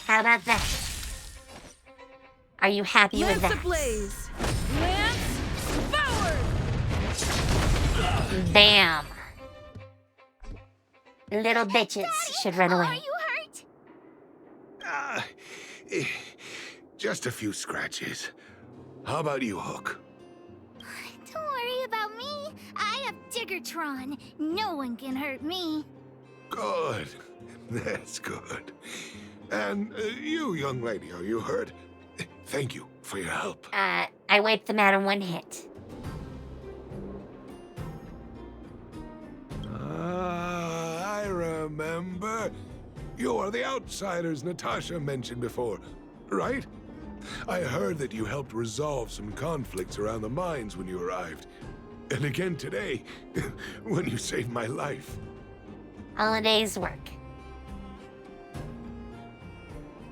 How about that? Are you happy with that? Ablaze. Lance forward. Bam. Little bitches should run away. Are you hurt? Just a few scratches. How about you, Hook? Don't worry about me. I have Diggertron. No one can hurt me. Good. That's good. And you, young lady, are you hurt? Thank you for your help. I wiped them out in one hit. I remember. You are the outsiders Natasha mentioned before, right? I heard that you helped resolve some conflicts around the mines when you arrived. And again today, when you saved my life. All a day's work.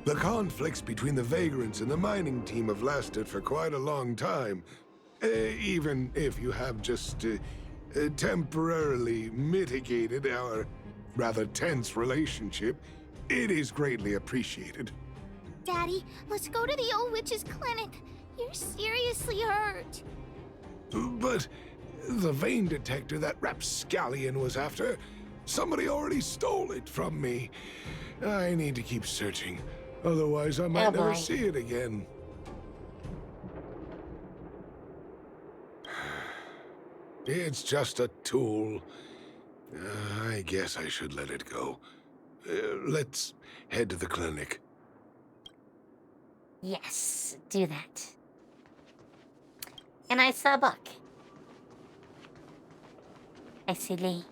The conflicts between the vagrants and the mining team have lasted for quite a long time. Even if you have just temporarily mitigated our rather tense relationship, it is greatly appreciated. Daddy, let's go to the old witch's clinic. You're seriously hurt. But the vein detector that rapscallion was after, somebody already stole it from me. I need to keep searching. Otherwise, I might never see it again. It's just a tool. I guess I should let it go. Let's head to the clinic. Yes, do that. And I saw a book. I see Lee.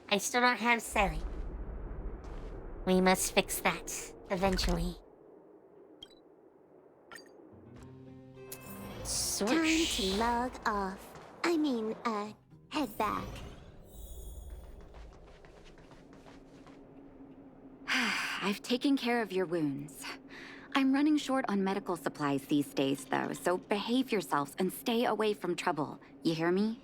I still don't have Sally. We must fix that eventually. Swoosh. Time to log off. I mean, head back. I've taken care of your wounds. I'm running short on medical supplies these days, though, so behave yourselves and stay away from trouble. You hear me?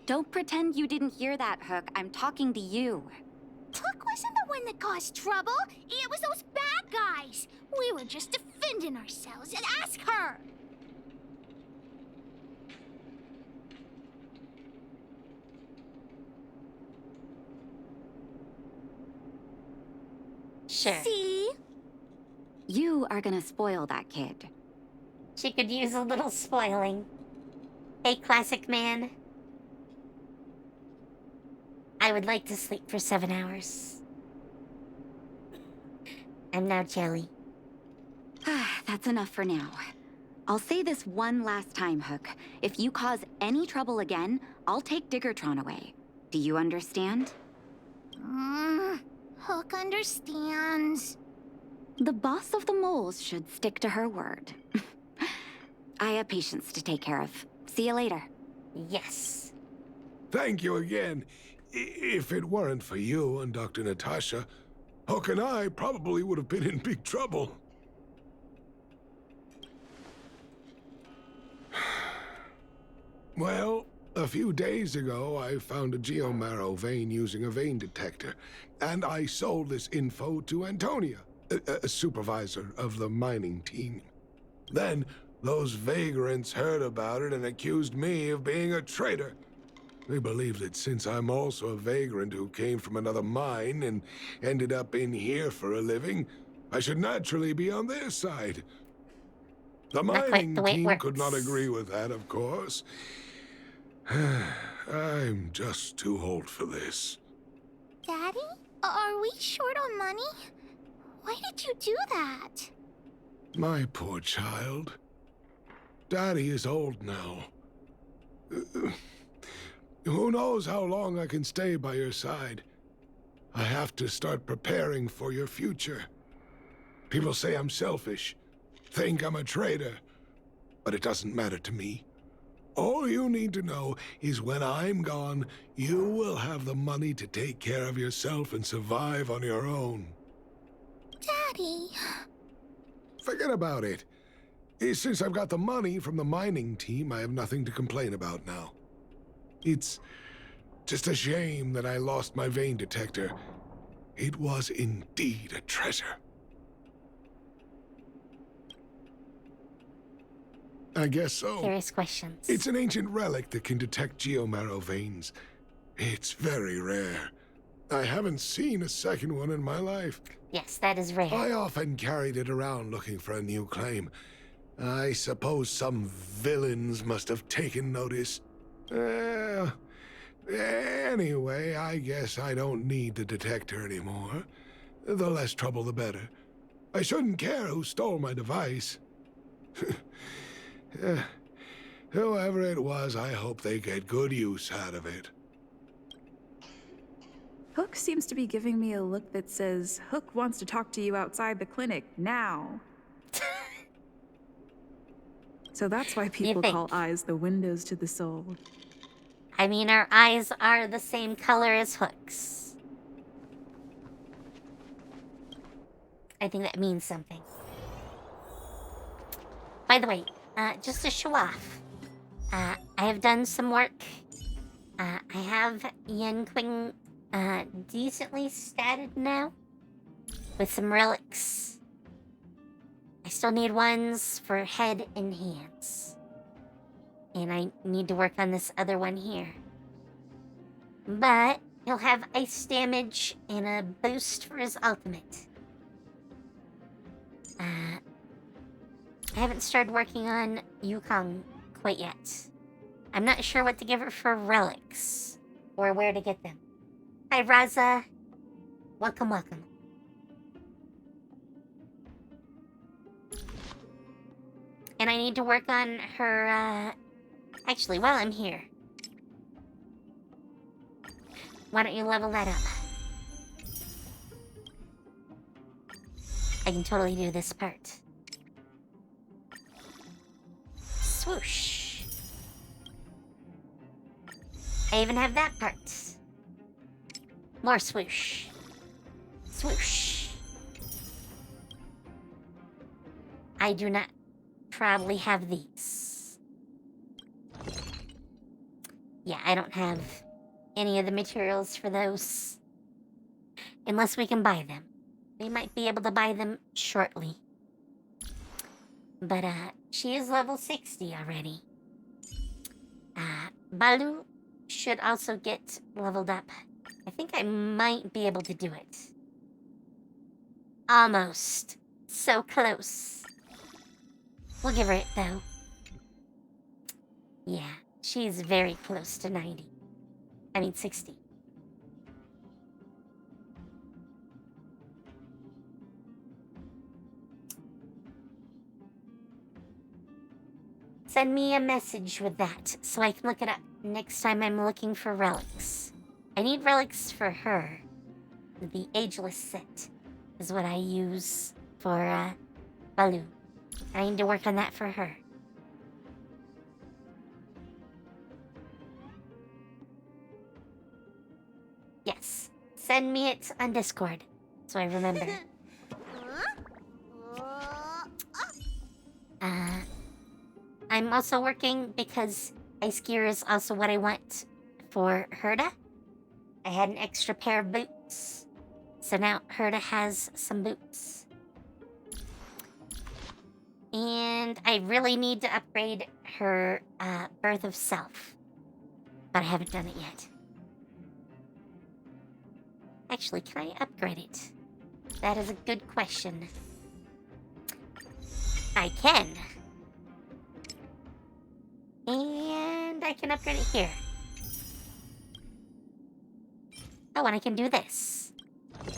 Don't pretend you didn't hear that, Hook. I'm talking to you. Hook wasn't the one that caused trouble. It was those bad guys. We were just defending ourselves. And ask her. Sure. See? You are gonna spoil that kid. She could use a little spoiling. Hey, classic man. I would like to sleep for 7 hours. I'm now jelly. That's enough for now. I'll say this one last time, Hook. If you cause any trouble again, I'll take Diggertron away. Do you understand? Hook understands. The boss of the moles should stick to her word. I have patients to take care of. See you later. Yes. Thank you again. If it weren't for you and Dr. Natasha, Hook and I probably would have been in big trouble. Well, a few days ago, I found a geomarrow vein using a vein detector, and I sold this info to Antonia, a supervisor of the mining team. Then, those vagrants heard about it and accused me of being a traitor. They believe that since I'm also a vagrant who came from another mine and ended up in here for a living, I should naturally be on their side. The mining team could not agree with that, of course. I'm just too old for this. Daddy? Are we short on money? Why did you do that? My poor child. Daddy is old now. Who knows how long I can stay by your side? I have to start preparing for your future. People say I'm selfish, think I'm a traitor, but it doesn't matter to me. All you need to know is when I'm gone, you will have the money to take care of yourself and survive on your own. Daddy. Forget about it. Since I've got the money from the mining team, I have nothing to complain about now. It's just a shame that I lost my vein detector. It was indeed a treasure. I guess so. Serious questions. It's an ancient relic that can detect geomarrow veins. It's very rare. I haven't seen a second one in my life. Yes, that is rare. I often carried it around looking for a new claim. I suppose some villains must have taken notice. Anyway, I guess I don't need the detector anymore. The less trouble, the better. I shouldn't care who stole my device. Whoever it was, I hope they get good use out of it. Hook seems to be giving me a look that says, Hook wants to talk to you outside the clinic, now. So that's why people call eyes the windows to the soul. I mean, our eyes are the same color as Hook's. I think that means something. By the way, just to show off, I have done some work. I have Yen Qing decently statted now with some relics. I still need ones for head and hands. And I need to work on this other one here. But he'll have ice damage and a boost for his ultimate. I haven't started working on Yukong quite yet. I'm not sure what to give her for relics or where to get them. Hi, Raza. Welcome, welcome. And I need to work on her, actually, while I'm here. Why don't you level that up? I can totally do this part. Swoosh. I even have that part. More swoosh. Swoosh. I do not probably have these. Yeah, I don't have any of the materials for those. Unless we can buy them. We might be able to buy them shortly. But, she is level 60 already. Balu should also get leveled up. I think I might be able to do it. Almost. So close. We'll give her it, though. Yeah, she's very close to 90. I mean, 60. Send me a message with that so I can look it up next time I'm looking for relics. I need relics for her. The Ageless set is what I use for Balu. I need to work on that for her. Yes. Send me it on Discord so I remember. I'm also working because ice gear is also what I want for Herda. I had an extra pair of boots. So now Herda has some boots. And I really need to upgrade her Birth of Self. But I haven't done it yet. Actually, can I upgrade it? That is a good question. I can. And I can upgrade it here. Oh, and I can do this.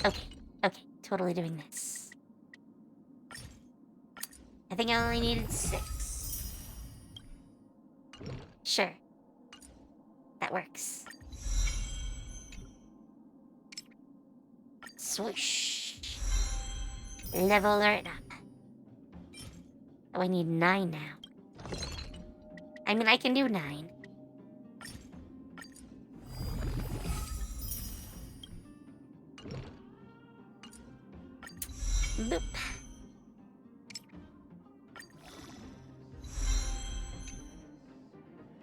Okay, totally doing this. I think I only needed 6. Sure. That works. Swoosh. Level it up. Oh, I need 9 now. I mean, I can do 9. Boop.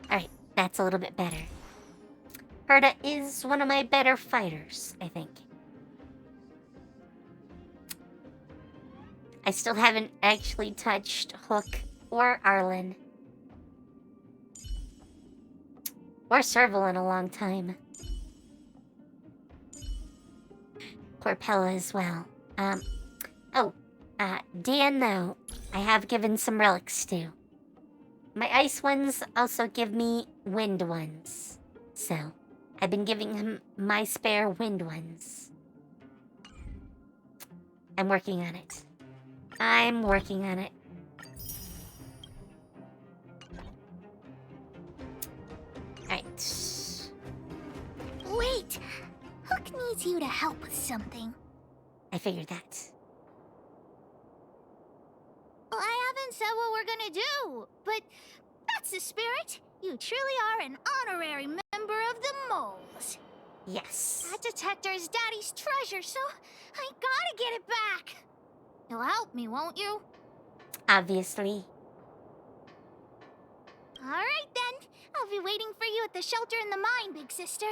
Alright, that's a little bit better. Herda is one of my better fighters, I think. I still haven't actually touched Hook or Arlen. Or Serval in a long time. Corpella as well. Dan, though, I have given some relics to. My ice ones also give me wind ones. So, I've been giving him my spare wind ones. I'm working on it. I'm working on it. Alright. Wait! Hook needs you to help with something. I figured that. Well, I haven't said what we're gonna do, but that's the spirit. You truly are an honorary member of the moles. Yes. That detector is Daddy's treasure, so I gotta get it back. You'll help me, won't you? Obviously. Alright then. I'll be waiting for you at the shelter in the mine, big sister.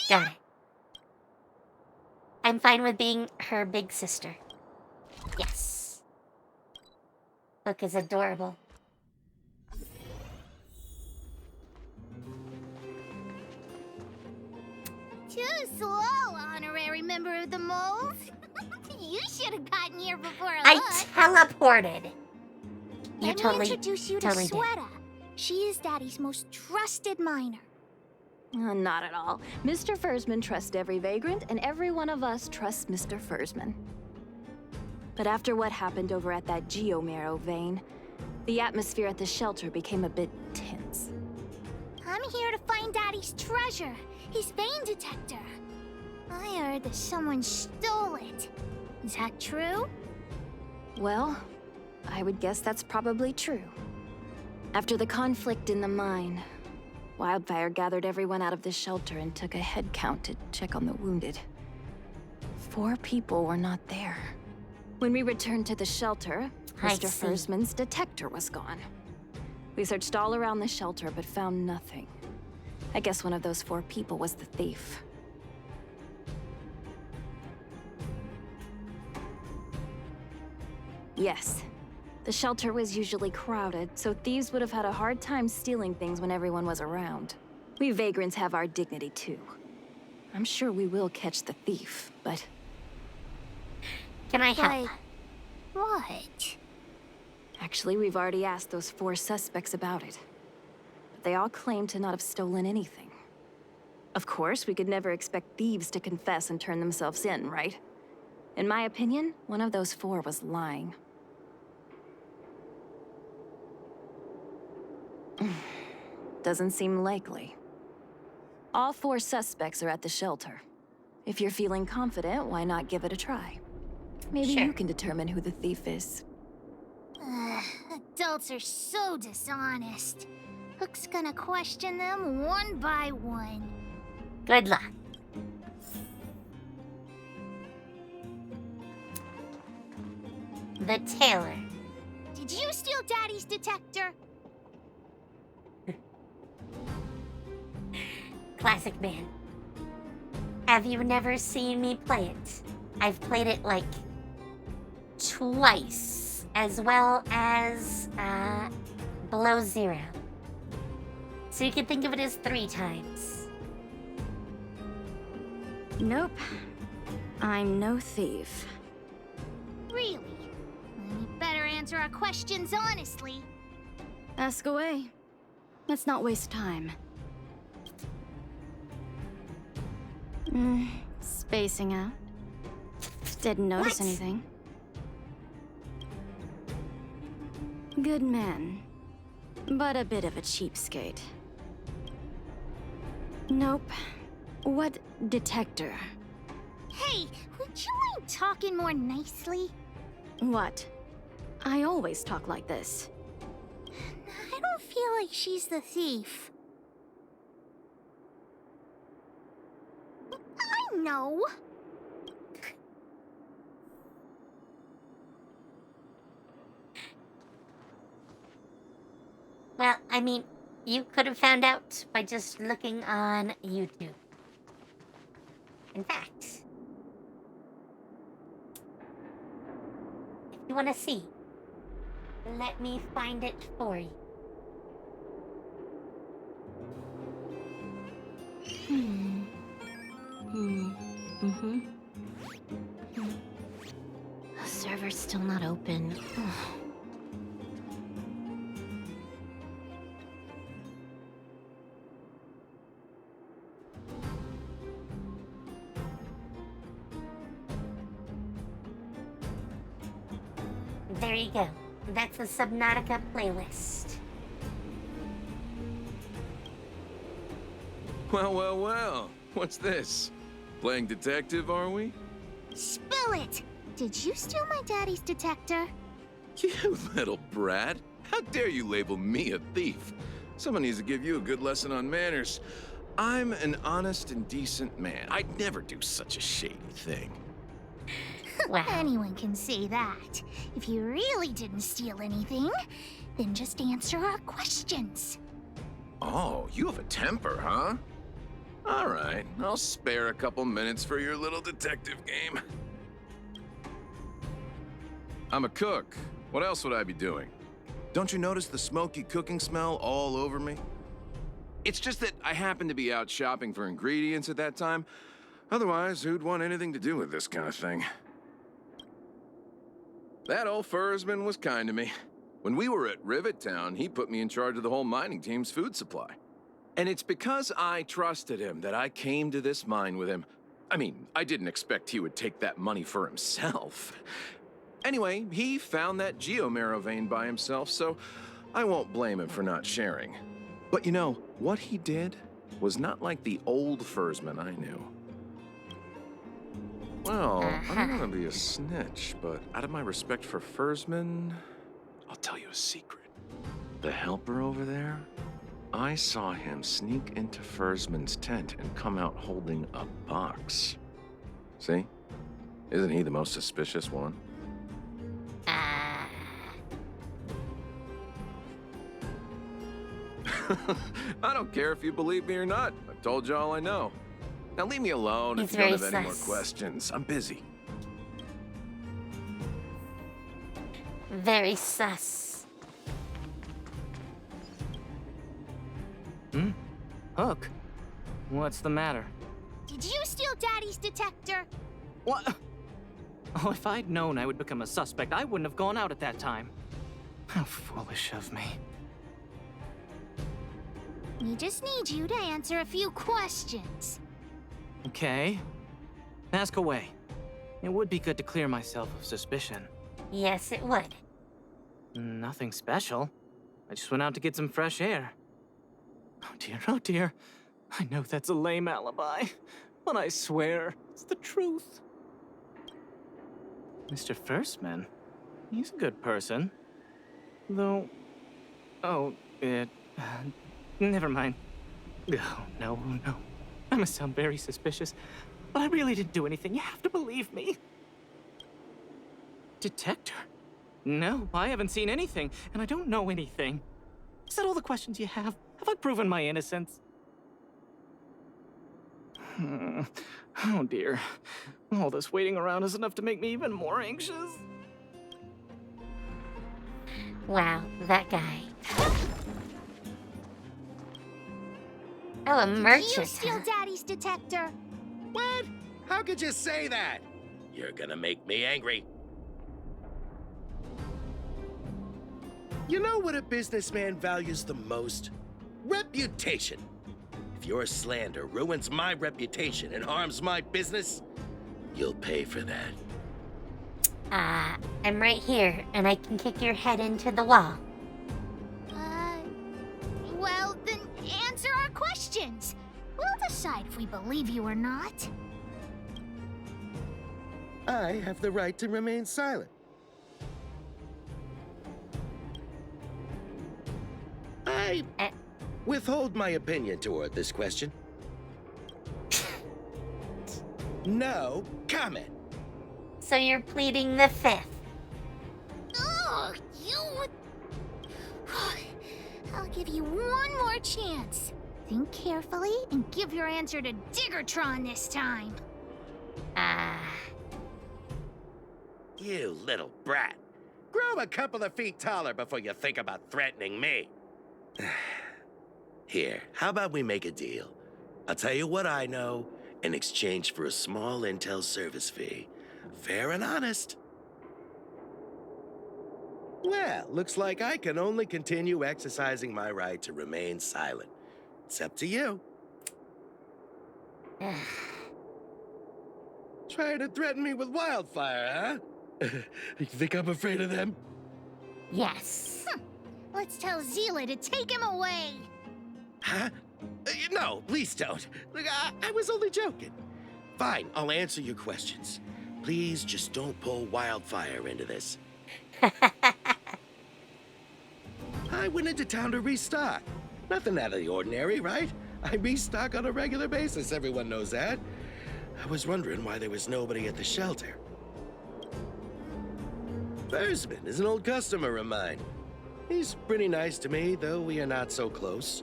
Got it. I'm fine with being her big sister. Yes. Hook is adorable. Too slow, honorary member of the moles. You should have gotten here before I Hook. teleported. You Let totally, me introduce you to totally did. Sweta. She is Daddy's most trusted miner. Not at all. Mr. Fursman trusts every vagrant, and every one of us trusts Mr. Fursman. But after what happened over at that Geomarrow vein, the atmosphere at the shelter became a bit tense. I'm here to find Daddy's treasure, his vein detector. I heard that someone stole it. Is that true? Well, I would guess that's probably true. After the conflict in the mine, Wildfire gathered everyone out of the shelter and took a head count to check on the wounded. 4 people were not there. When we returned to the shelter, Mr. Fursman's detector was gone. We searched all around the shelter but found nothing. I guess one of those 4 people was the thief. Yes. The shelter was usually crowded, so thieves would have had a hard time stealing things when everyone was around. We vagrants have our dignity too. I'm sure we will catch the thief, but... Can I help? What? Actually, we've already asked those 4 suspects about it. But they all claim to not have stolen anything. Of course, we could never expect thieves to confess and turn themselves in, right? In my opinion, one of those 4 was lying. Doesn't seem likely. All 4 suspects are at the shelter. If you're feeling confident, why not give it a try? Maybe you can determine who the thief is. Adults are so dishonest. Hook's gonna question them one by one. Good luck. The tailor. Did you steal Daddy's detector? Classic man. Have you never seen me play it? I've played it like twice, as well as Below Zero. So you can think of it as 3 times. Nope. I'm no thief. Really? Then you better answer our questions honestly. Ask away. Let's not waste time. Spacing out. Didn't notice anything. Good man. But a bit of a cheapskate. Nope. What detector? Hey, would you mind talking more nicely? What? I always talk like this. I don't feel like she's the thief. I know. Well, I mean, you could have found out by just looking on YouTube. In fact, if you want to see, let me find it for you. The server's still not open. There you go. That's the Subnautica playlist. Well, well, well. What's this? Playing detective, are we? Spill it! Did you steal my daddy's detector? You little brat. How dare you label me a thief? Someone needs to give you a good lesson on manners. I'm an honest and decent man. I'd never do such a shady thing. Wow. Anyone can say that. If you really didn't steal anything, then just answer our questions. Oh, you have a temper, huh? All right, I'll spare a couple minutes for your little detective game. I'm a cook. What else would I be doing? Don't you notice the smoky cooking smell all over me? It's just that I happened to be out shopping for ingredients at that time. Otherwise, who'd want anything to do with this kind of thing? That old Fursman was kind to me. When we were at Rivet Town, he put me in charge of the whole mining team's food supply. And it's because I trusted him that I came to this mine with him. I mean, I didn't expect he would take that money for himself. Anyway, he found that geomarrow vein by himself, so I won't blame him for not sharing. But you know, what he did was not like the old Fursman I knew. Well, I'm not gonna be a snitch, but out of my respect for Fursman, I'll tell you a secret. The helper over there, I saw him sneak into Fursman's tent and come out holding a box. See? Isn't he the most suspicious one? I don't care if you believe me or not. I've told you all I know. Now leave me alone if He's you don't very have any more sus. questions. I'm busy. Very sus. Hook? What's the matter? Did you steal Daddy's detector? What? Oh, if I'd known I would become a suspect, I wouldn't have gone out at that time. How foolish of me. We just need you to answer a few questions. Okay. Ask away. It would be good to clear myself of suspicion. Yes, it would. Nothing special. I just went out to get some fresh air. Oh dear, oh dear. I know that's a lame alibi, but I swear it's the truth. Mr. Firstman, he's a good person. Though... Oh, never mind. Oh, no. I must sound very suspicious, but I really didn't do anything. You have to believe me. Detector? No, I haven't seen anything, and I don't know anything. Is that all the questions you have? Have I proven my innocence? Oh dear. All this waiting around is enough to make me even more anxious. Wow, that guy. Oh, a merchant. Did you steal Daddy's detector? What? How could you say that? You're gonna make me angry. You know what a businessman values the most? Reputation. If your slander ruins my reputation and harms my business, you'll pay for that. I'm right here, and I can kick your head into the wall. Well, then answer our questions. We'll decide if we believe you or not. I have the right to remain silent. I withhold my opinion toward this question. No comment. So you're pleading the fifth. Oh, you... I'll give you one more chance. Think carefully and give your answer to Diggertron this time. You little brat. Grow a couple of feet taller before you think about threatening me. Here, how about we make a deal? I'll tell you what I know in exchange for a small intel service fee. Fair and honest. Well, looks like I can only continue exercising my right to remain silent. It's up to you. Trying to threaten me with wildfire, huh? You think I'm afraid of them? Yes. Let's tell Zila to take him away. Huh? No, please don't. Look, I was only joking. Fine, I'll answer your questions. Please just don't pull wildfire into this. I went into town to restock. Nothing out of the ordinary, right? I restock on a regular basis, everyone knows that. I was wondering why there was nobody at the shelter. Versman is an old customer of mine. He's pretty nice to me, though we are not so close.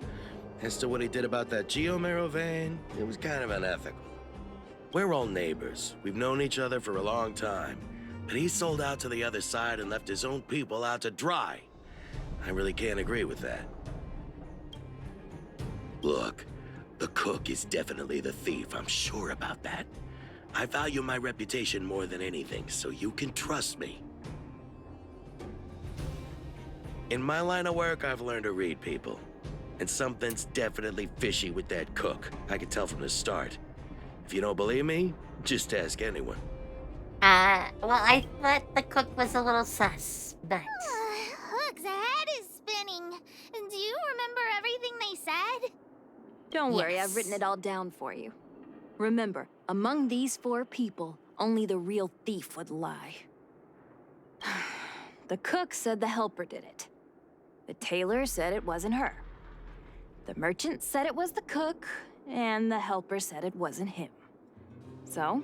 As to what he did about that Geomero vein, it was kind of unethical. We're all neighbors. We've known each other for a long time. But he sold out to the other side and left his own people out to dry. I really can't agree with that. Look, the cook is definitely the thief, I'm sure about that. I value my reputation more than anything, so you can trust me. In my line of work, I've learned to read people. And something's definitely fishy with that cook. I could tell from the start. If you don't believe me, just ask anyone. Well, I thought the cook was a little sus, but... Hook's head is spinning. Do you remember everything they said? Don't worry, I've written it all down for you. Remember, among these 4 people, only the real thief would lie. The cook said the helper did it. The tailor said it wasn't her. The merchant said it was the cook, and the helper said it wasn't him. So,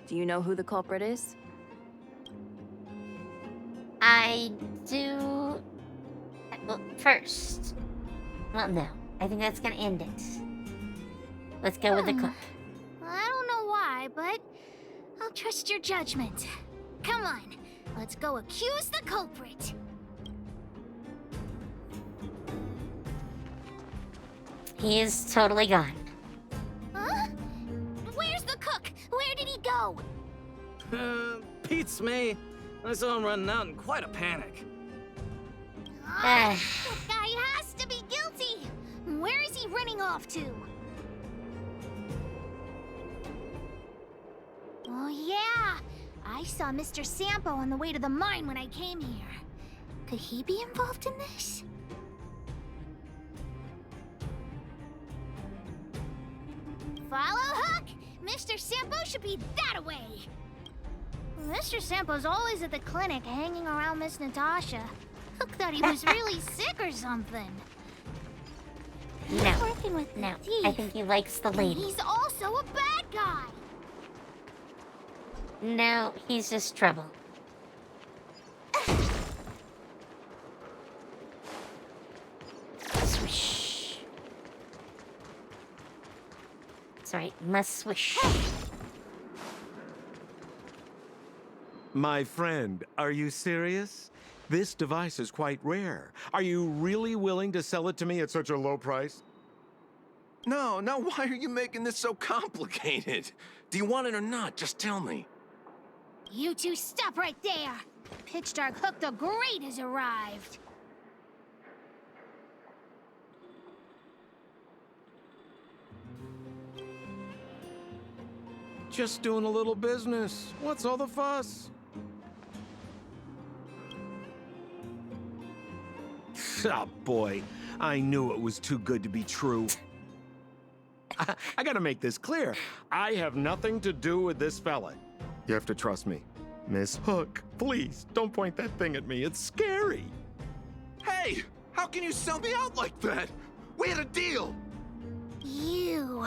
do you know who the culprit is? I do... Well, first... Well, no. I think that's gonna end it. Let's go with the cook. I don't know why, but I'll trust your judgment. Come on, let's go accuse the culprit. He is totally gone. Huh? Where's the cook? Where did he go? Beats me. I saw him running out in quite a panic. That guy has to be guilty. Where is he running off to? Oh yeah, I saw Mr. Sampo on the way to the mine when I came here. Could he be involved in this? Follow Hook! Mr. Sampo should be that way. Mr. Sampo's always at the clinic hanging around Miss Natasha. Hook thought he was really sick or something. No. Working with No, thief. I think he likes the lady. He's also a bad guy. No, he's just trouble. Swish. Sorry, must swish. My friend, are you serious? This device is quite rare. Are you really willing to sell it to me at such a low price? No, why are you making this so complicated? Do you want it or not? Just tell me. You two stop right there. Pitch Dark Hook the Great has arrived. Just doing a little business. What's all the fuss? Oh boy, I knew it was too good to be true. I gotta make this clear. I have nothing to do with this fella. You have to trust me. Miss Hook, please, don't point that thing at me. It's scary. Hey, how can you sell me out like that? We had a deal. You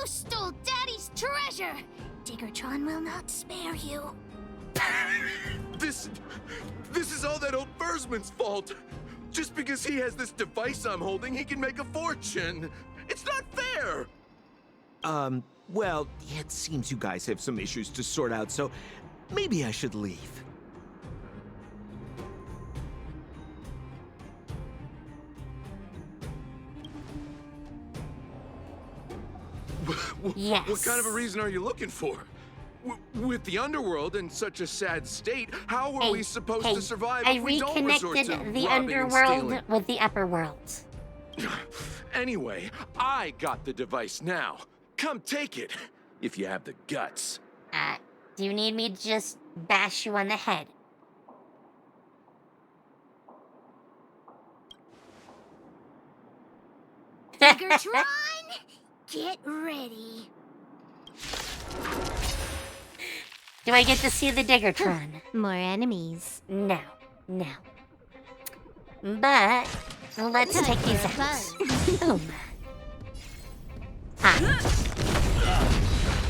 stole Daddy's treasure. Diggertron will not spare you. This is all that old Bursman's fault. Just because he has this device I'm holding, he can make a fortune. It's not fair. Well, it seems you guys have some issues to sort out, so maybe I should leave. Yes. What kind of a reason are you looking for? With the underworld in such a sad state, how are we supposed to survive if we don't resort to reconnected the robbing and underworld stealing? with the upper world. Anyway, I got the device now. Come take it, if you have the guts. Do you need me to just bash you on the head? Diggertron, get ready. Do I get to see the Diggertron? More enemies. No. But let's take these out. Boom.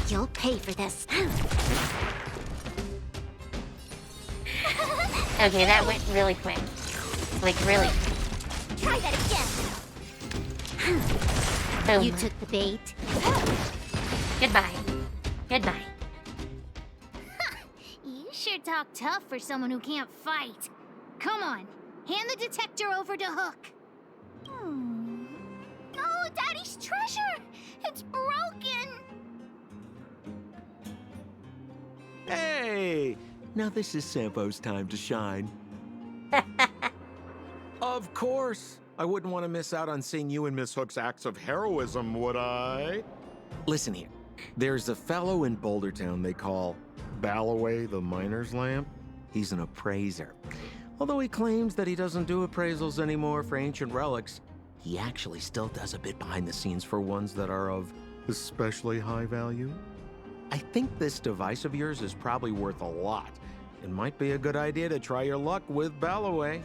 You'll pay for this. Okay, that went really quick. Like, really. Try that again. Boom. You took the bait. Goodbye. You sure talk tough for someone who can't fight. Come on, hand the detector over to Hook. Oh, Daddy's treasure! It's broken! Hey! Now this is Sampo's time to shine. Of course! I wouldn't want to miss out on seeing you and Miss Hook's acts of heroism, would I? Listen here. There's a fellow in Bouldertown they call Balloway the Miner's Lamp. He's an appraiser. Although he claims that he doesn't do appraisals anymore for ancient relics, he actually still does a bit behind the scenes for ones that are of especially high value. I think this device of yours is probably worth a lot. It might be a good idea to try your luck with Balloway.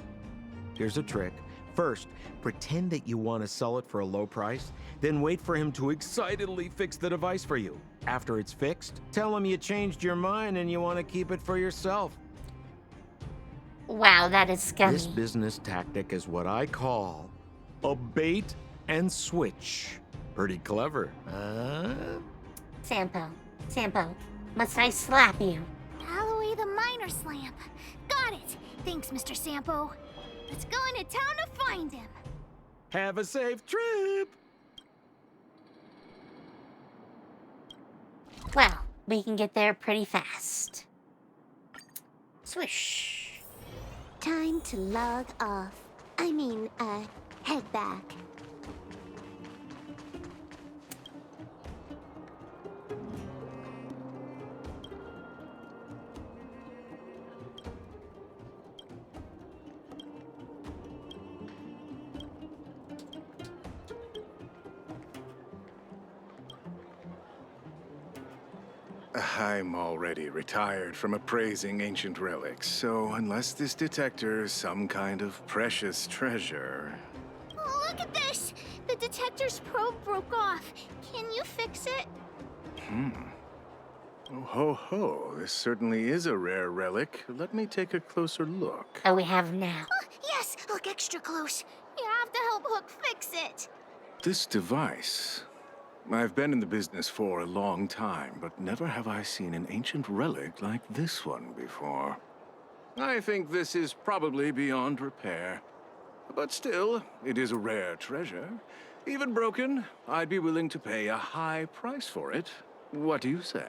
Here's a trick. First, pretend that you want to sell it for a low price, then wait for him to excitedly fix the device for you. After it's fixed, tell him you changed your mind and you want to keep it for yourself. Wow, that is scummy. This business tactic is what I call a bait and switch. Pretty clever, huh? Sampo, must I slap you? Alloway the Miner Slamp. Got it. Thanks, Mr. Sampo. Let's go into town to find him. Have a safe trip! Well, we can get there pretty fast. Swish. Time to log off. Head back. I'm already retired from appraising ancient relics, so unless this detector is some kind of precious treasure... Oh, look at this! The detector's probe broke off. Can you fix it? Oh, ho, ho. This certainly is a rare relic. Let me take a closer look. Oh, we have now. Oh, yes! Look extra close. You have to help Hook fix it. This device... I've been in the business for a long time, but never have I seen an ancient relic like this one before. I think this is probably beyond repair. But still, it is a rare treasure. Even broken, I'd be willing to pay a high price for it. What do you say?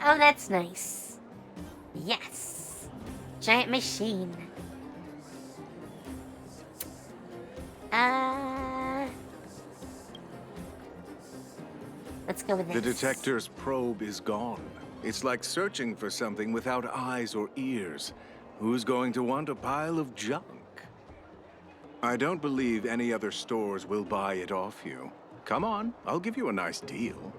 Oh, that's nice. Yes. Giant machine. Let's go with this. The detector's probe is gone. It's like searching for something without eyes or ears. Who's going to want a pile of junk? I don't believe any other stores will buy it off you. Come on, I'll give you a nice deal.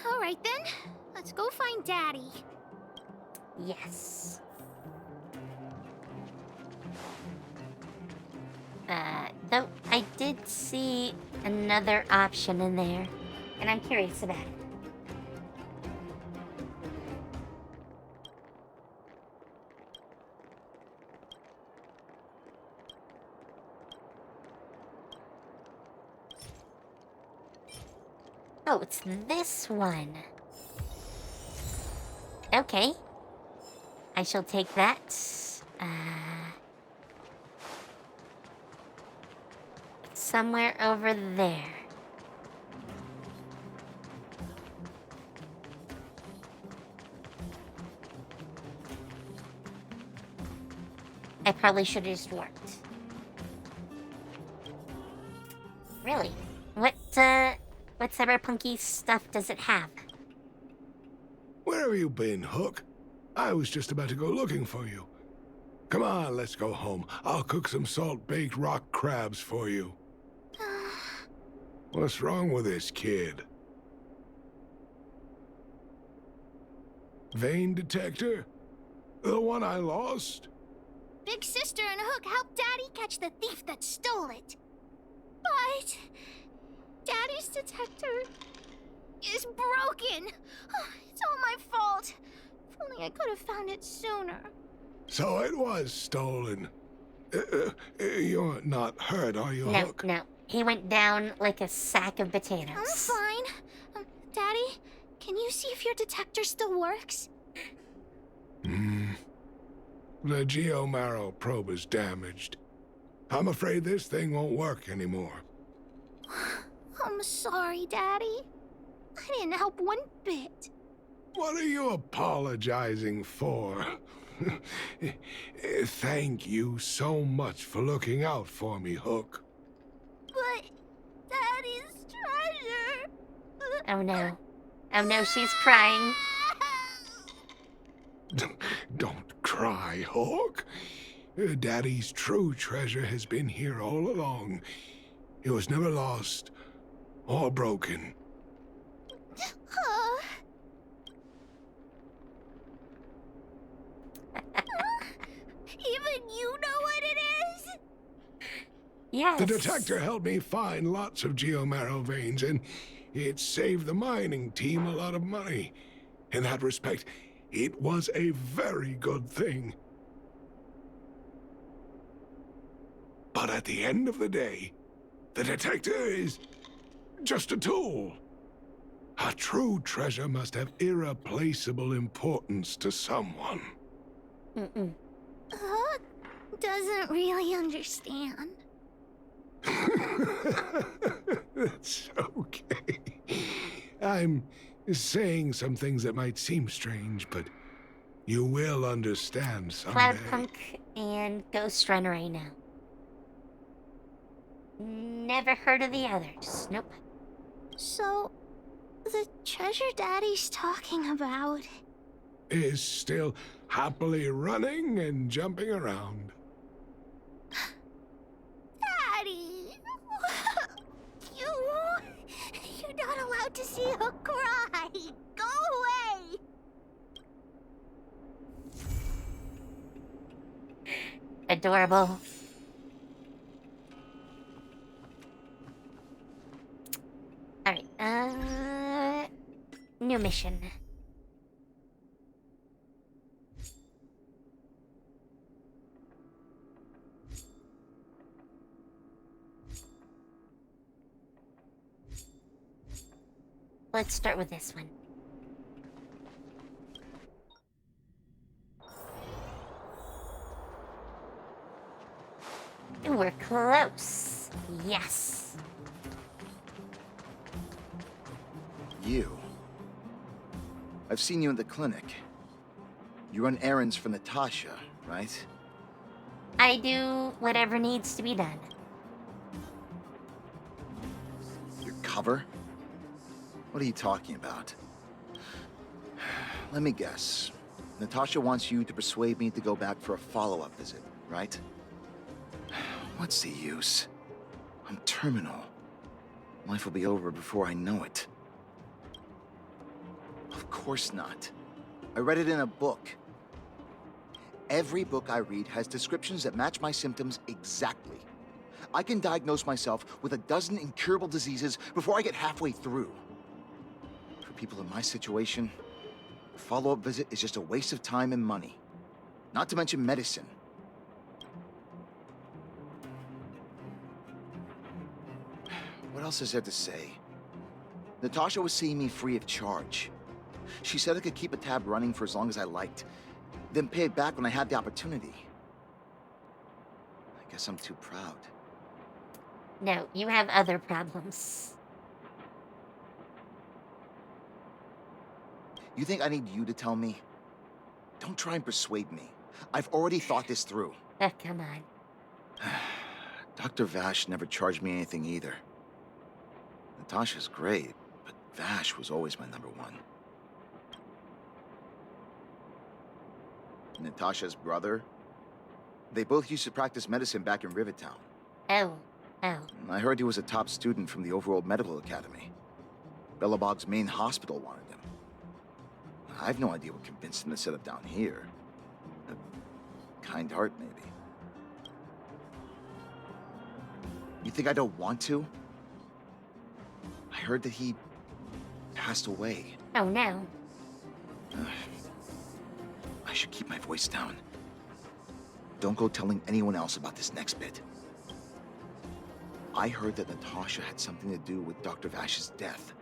All right then. Let's go find Daddy. Yes. Though I did see another option in there, and I'm curious about it. Oh, it's this one. Okay. I shall take that. Somewhere over there. I probably should have just worked. Really? What cyberpunky stuff does it have? Where have you been, Hook? I was just about to go looking for you. Come on, let's go home. I'll cook some salt-baked rock crabs for you. What's wrong with this kid? Vein detector? The one I lost? Big Sister and Hook helped Daddy catch the thief that stole it. But Daddy's detector is broken. It's all my fault. If only I could have found it sooner. So it was stolen. You're not hurt, are you, No, Hook? no. He went down like a sack of potatoes. I'm fine. Daddy, can you see if your detector still works? The geomarrow probe is damaged. I'm afraid this thing won't work anymore. I'm sorry, Daddy. I didn't help one bit. What are you apologizing for? Thank you so much for looking out for me, Hook. But Daddy's treasure. Oh no. Oh no, she's crying. Don't cry, Hook. Daddy's true treasure has been here all along. It was never lost or broken. Even you know what it is? Yes. The detector helped me find lots of geomarrow veins, and it saved the mining team a lot of money. In that respect, it was a very good thing. But at the end of the day, the detector is just a tool. A true treasure must have irreplaceable importance to someone. Hook doesn't really understand. That's okay. I'm saying some things that might seem strange, but you will understand someday. Cloudpunk and Ghost Runner right now. Never heard of the others. Nope. So, the treasure Daddy's talking about Is still happily running and jumping around. Daddy! You're not allowed to see Hook cry! Go away! Adorable. Alright, new mission. Let's start with this one. Ooh, we're close. Yes. You. I've seen you in the clinic. You run errands for Natasha, right? I do whatever needs to be done. Your cover? What are you talking about? Let me guess. Natasha wants you to persuade me to go back for a follow-up visit, right? What's the use? I'm terminal. Life will be over before I know it. Of course not. I read it in a book. Every book I read has descriptions that match my symptoms exactly. I can diagnose myself with a dozen incurable diseases before I get halfway through. For people in my situation, a follow-up visit is just a waste of time and money. Not to mention medicine. What else is there to say? Natasha was seeing me free of charge. She said I could keep a tab running for as long as I liked, then pay it back when I had the opportunity. I guess I'm too proud. No, you have other problems. You think I need you to tell me? Don't try and persuade me. I've already thought this through. Oh, come on. Dr. Vash never charged me anything either. Natasha's great, but Vash was always my number one. Natasha's brother? They both used to practice medicine back in Rivettown. Oh. I heard he was a top student from the Overworld Medical Academy. Bellabog's main hospital wanted him. I've no idea what convinced him to set up down here. A kind heart, maybe. You think I don't want to? I heard that he passed away. Oh, no. I should keep my voice down. Don't go telling anyone else about this next bit. I heard that Natasha had something to do with Dr. Vash's death.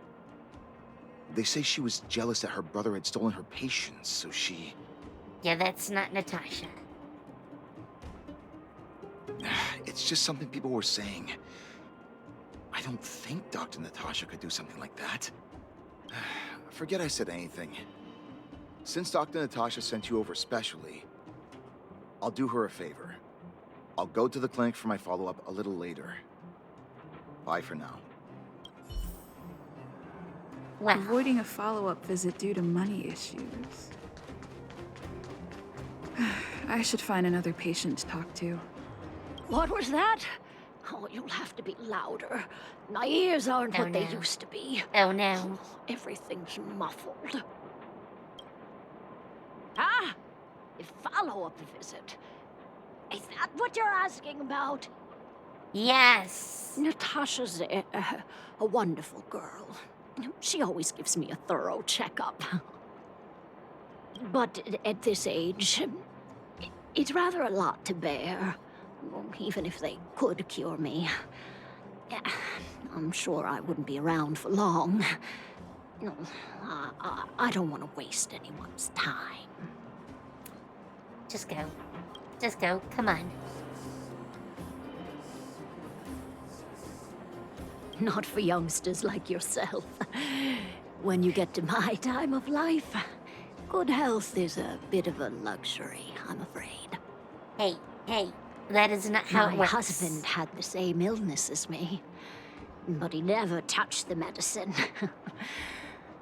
They say she was jealous that her brother had stolen her patients, so she... Yeah, that's not Natasha. It's just something people were saying. I don't think Dr. Natasha could do something like that. Forget I said anything. Since Dr. Natasha sent you over specially, I'll do her a favor. I'll go to the clinic for my follow-up a little later. Bye for now. Wow. Avoiding a follow-up visit due to money issues. I should find another patient to talk to. What was that? Oh, you'll have to be louder. My ears aren't Oh, what they no. used to be. Oh no. Everything's muffled. Ah! A follow-up visit. Is that what you're asking about? Yes. Natasha's a wonderful girl. She always gives me a thorough checkup. But at this age, it's rather a lot to bear. Even if they could cure me. I'm sure I wouldn't be around for long. I don't want to waste anyone's time. Just go. Just go. Come on. Not for youngsters like yourself. When you get to my time of life, good health is a bit of a luxury, I'm afraid. Hey, that is not how it My works. husband had the same illness as me, but he never touched the medicine.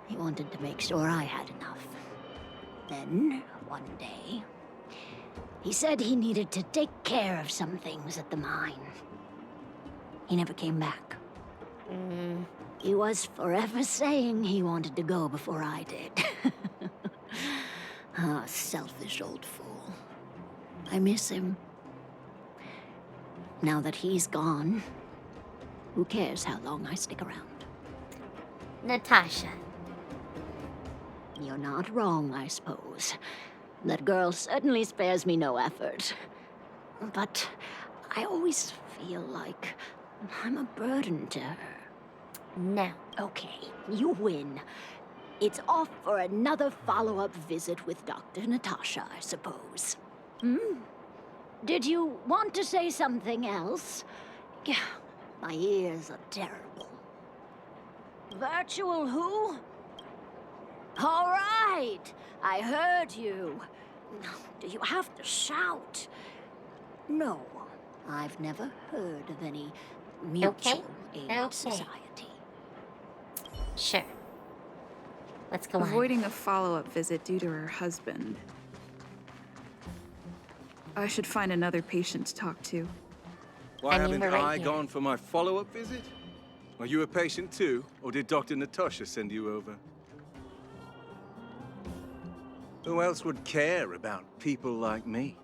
He wanted to make sure I had enough. Then, one day, he said he needed to take care of some things at the mine. He never came back. He was forever saying he wanted to go before I did. Ah, selfish old fool. I miss him. Now that he's gone, who cares how long I stick around? Natasha. You're not wrong, I suppose. That girl certainly spares me no effort. But I always feel like I'm a burden to her. No. Okay, you win. It's off for another follow-up visit with Dr. Natasha, I suppose. Did you want to say something else? Yeah, my ears are terrible. Virtual who? All right, I heard you. Do you have to shout? No, I've never heard of any mutual aid society. Sure. Let's go on. Avoiding a follow-up visit due to her husband. I should find another patient to talk to. Why I mean, haven't we're right I here. gone for my follow-up visit? Are you a patient too, or did Dr. Natasha send you over? Who else would care about people like me?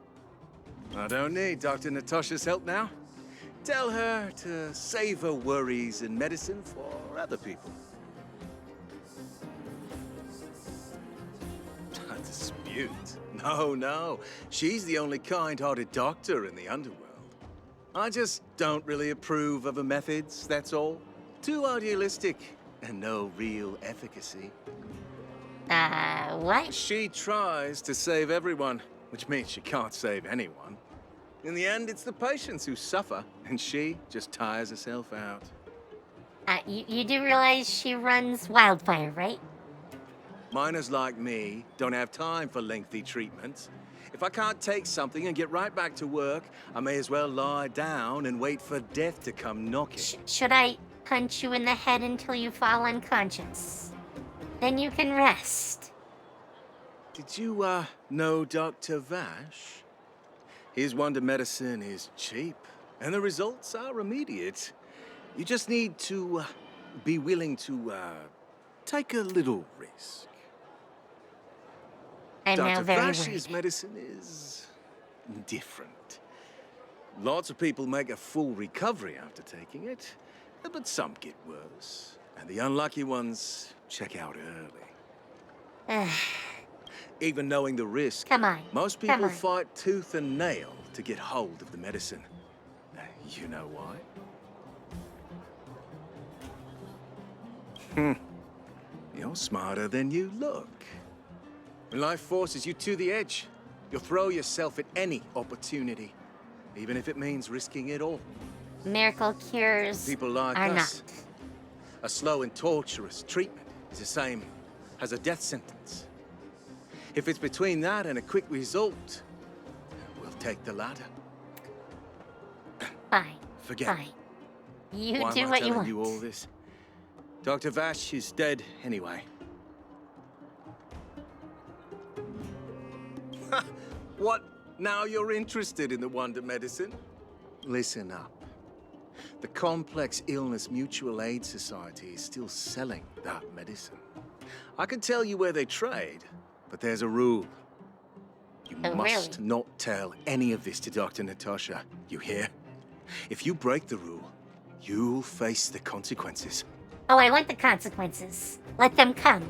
I don't need Dr. Natasha's help now. Tell her to save her worries and medicine for other people. A dispute? No. She's the only kind-hearted doctor in the underworld. I just don't really approve of her methods, that's all. Too idealistic and no real efficacy. What? She tries to save everyone, which means she can't save anyone. In the end, it's the patients who suffer, and she just tires herself out. You do realize she runs Wildfire, right? Miners like me don't have time for lengthy treatments. If I can't take something and get right back to work, I may as well lie down and wait for death to come knocking. Should I punch you in the head until you fall unconscious? Then you can rest. Did you, know Dr. Vash? His wonder medicine is cheap, and the results are immediate. You just need to, be willing to, take a little risk. I'm now Dr. very Vash's worried. medicine is different. Lots of people make a full recovery after taking it, but some get worse. And the unlucky ones check out early. Even knowing the risk, Come on. most Come people on. fight tooth and nail to get hold of the medicine. You know why? You're smarter than you look. When life forces you to the edge, you'll throw yourself at any opportunity, even if it means risking it all. Miracle cures People like are us, not. a slow and torturous treatment is the same as a death sentence. If it's between that and a quick result, we'll take the latter. Fine. Forget Fine. it. You Why do am I what you telling want. you all this? Dr. Vash is dead anyway. What? Now you're interested in the wonder medicine? Listen up. The Complex Illness Mutual Aid Society is still selling that medicine. I can tell you where they trade, but there's a rule. You must not tell any of this to Dr. Natasha. You hear? If you break the rule, you'll face the consequences. Oh, I want the consequences. Let them come.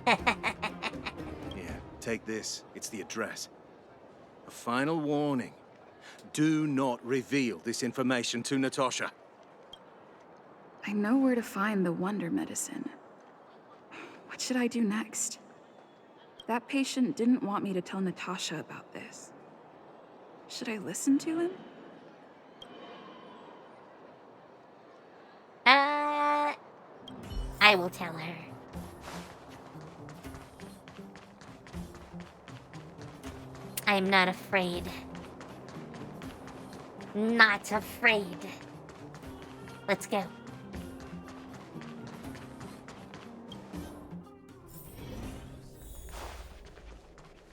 Here, take this. It's the address. A final warning. Do not reveal this information to Natasha. I know where to find the wonder medicine. What should I do next? That patient didn't want me to tell Natasha about this. Should I listen to him? I will tell her. I'm not afraid. Not afraid. Let's go.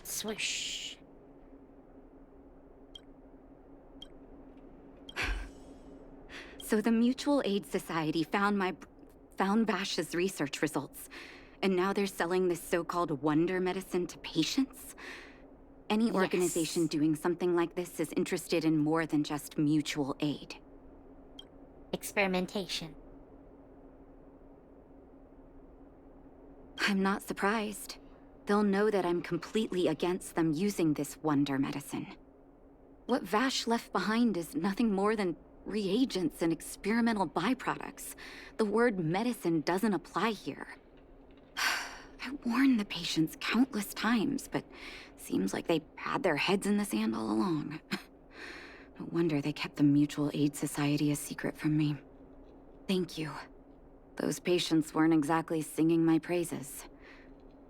Swoosh. So the Mutual Aid Society found Vash's research results, and now they're selling this so-called wonder medicine to patients? Any organization doing something like this is interested in more than just mutual aid. Experimentation. I'm not surprised. They'll know that I'm completely against them using this wonder medicine. What Vash left behind is nothing more than reagents and experimental byproducts. The word medicine doesn't apply here. I warned the patients countless times, but seems like they had their heads in the sand all along. No wonder they kept the Mutual Aid Society a secret from me. Thank you. Those patients weren't exactly singing my praises.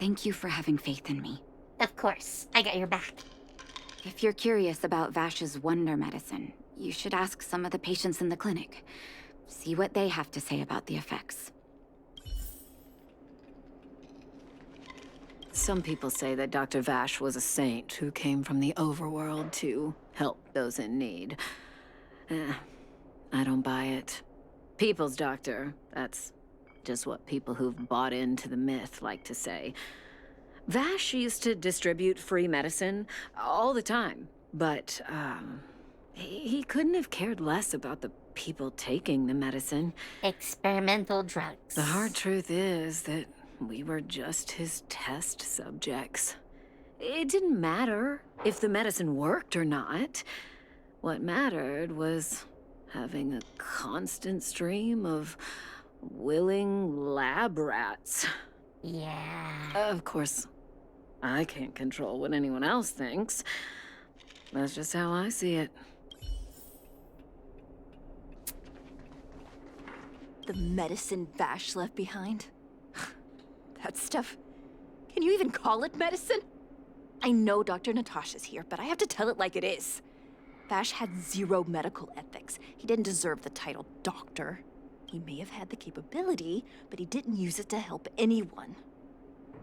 Thank you for having faith in me. Of course, I got your back. If you're curious about Vash's wonder medicine, you should ask some of the patients in the clinic. See what they have to say about the effects. Some people say that Dr. Vash was a saint who came from the overworld to help those in need. I don't buy it. People's doctor, that's just what people who've bought into the myth like to say. Vash used to distribute free medicine all the time, but he couldn't have cared less about the people taking the medicine. Experimental drugs. The hard truth is that we were just his test subjects. It didn't matter if the medicine worked or not. What mattered was having a constant stream of willing lab rats. Yeah. Of course, I can't control what anyone else thinks. That's just how I see it. The medicine Vash left behind? That stuff... Can you even call it medicine? I know Dr. Natasha's here, but I have to tell it like it is. Vash had zero medical ethics. He didn't deserve the title doctor. He may have had the capability, but he didn't use it to help anyone.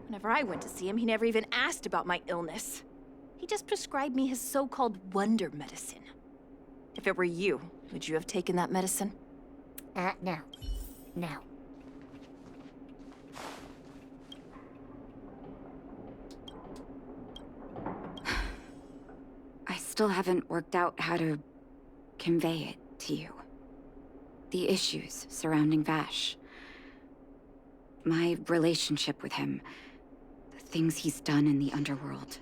Whenever I went to see him, he never even asked about my illness. He just prescribed me his so-called wonder medicine. If it were you, would you have taken that medicine? No. No. I still haven't worked out how to convey it to you. The issues surrounding Vash. My relationship with him. The things he's done in the underworld.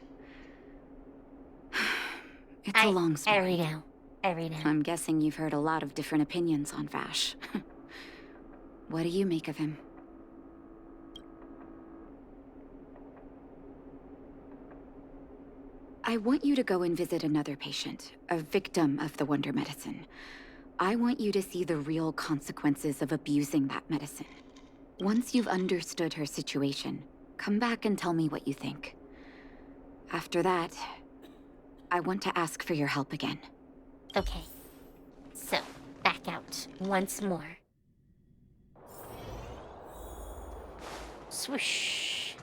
It's a long story. I read it. I'm guessing you've heard a lot of different opinions on Vash. What do you make of him? I want you to go and visit another patient, a victim of the wonder medicine. I want you to see the real consequences of abusing that medicine. Once you've understood her situation, come back and tell me what you think. After that, I want to ask for your help again. Okay. So, back out once more. Swoosh.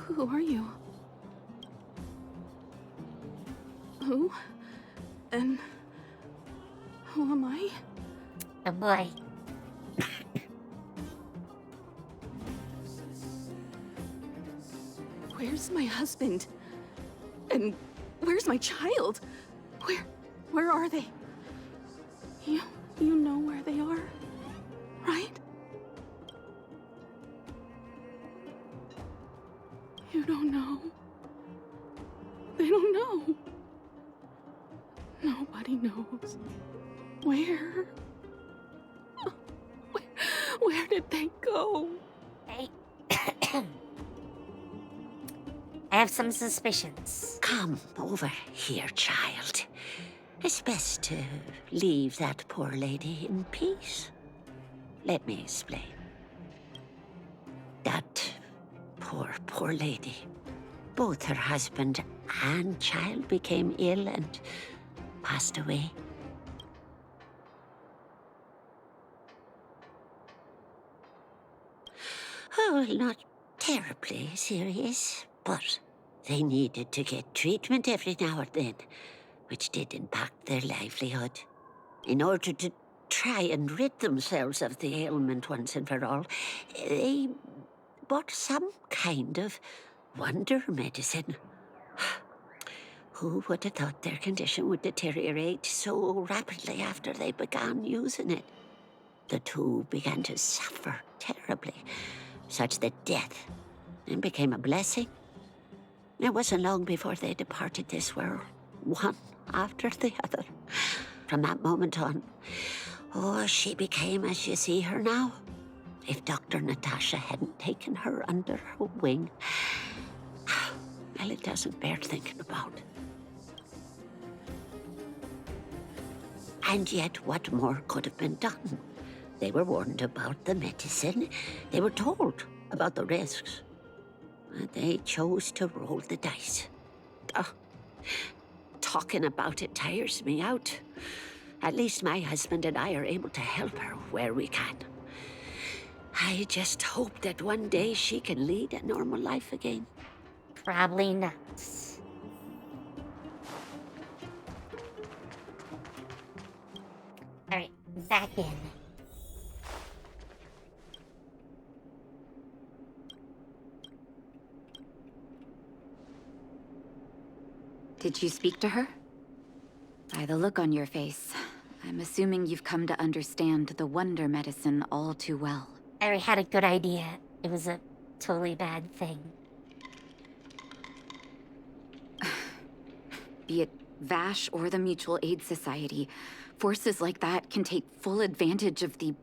Who are you? Who? And who am I? Oh boy. Where's my husband? And where's my child? Where are they? You know where they are, right? You don't know. They don't know. Nobody knows. Where? Where did they go? Hey. I have some suspicions. Come over here, child. It's best to leave that poor lady in peace. Let me explain. That poor lady. Both her husband and child became ill and passed away. Oh, well, not terribly serious, but they needed to get treatment every now and then, which did impact their livelihood. In order to try and rid themselves of the ailment once and for all, they bought some kind of wonder medicine. Who would have thought their condition would deteriorate so rapidly after they began using it? The two began to suffer terribly, such that death then became a blessing. It wasn't long before they departed this world, one after the other. From that moment on, she became as you see her now. If Dr. Natasha hadn't taken her under her wing, well, it doesn't bear thinking about. And yet, what more could have been done? They were warned about the medicine. They were told about the risks. And they chose to roll the dice. Talking about it tires me out. At least my husband and I are able to help her where we can. I just hope that one day she can lead a normal life again. Probably not. Alright, back in. Did you speak to her? By the look on your face, I'm assuming you've come to understand the wonder medicine all too well. I already had a good idea. It was a totally bad thing. Be it Vash or the Mutual Aid Society, forces like that can take full advantage of the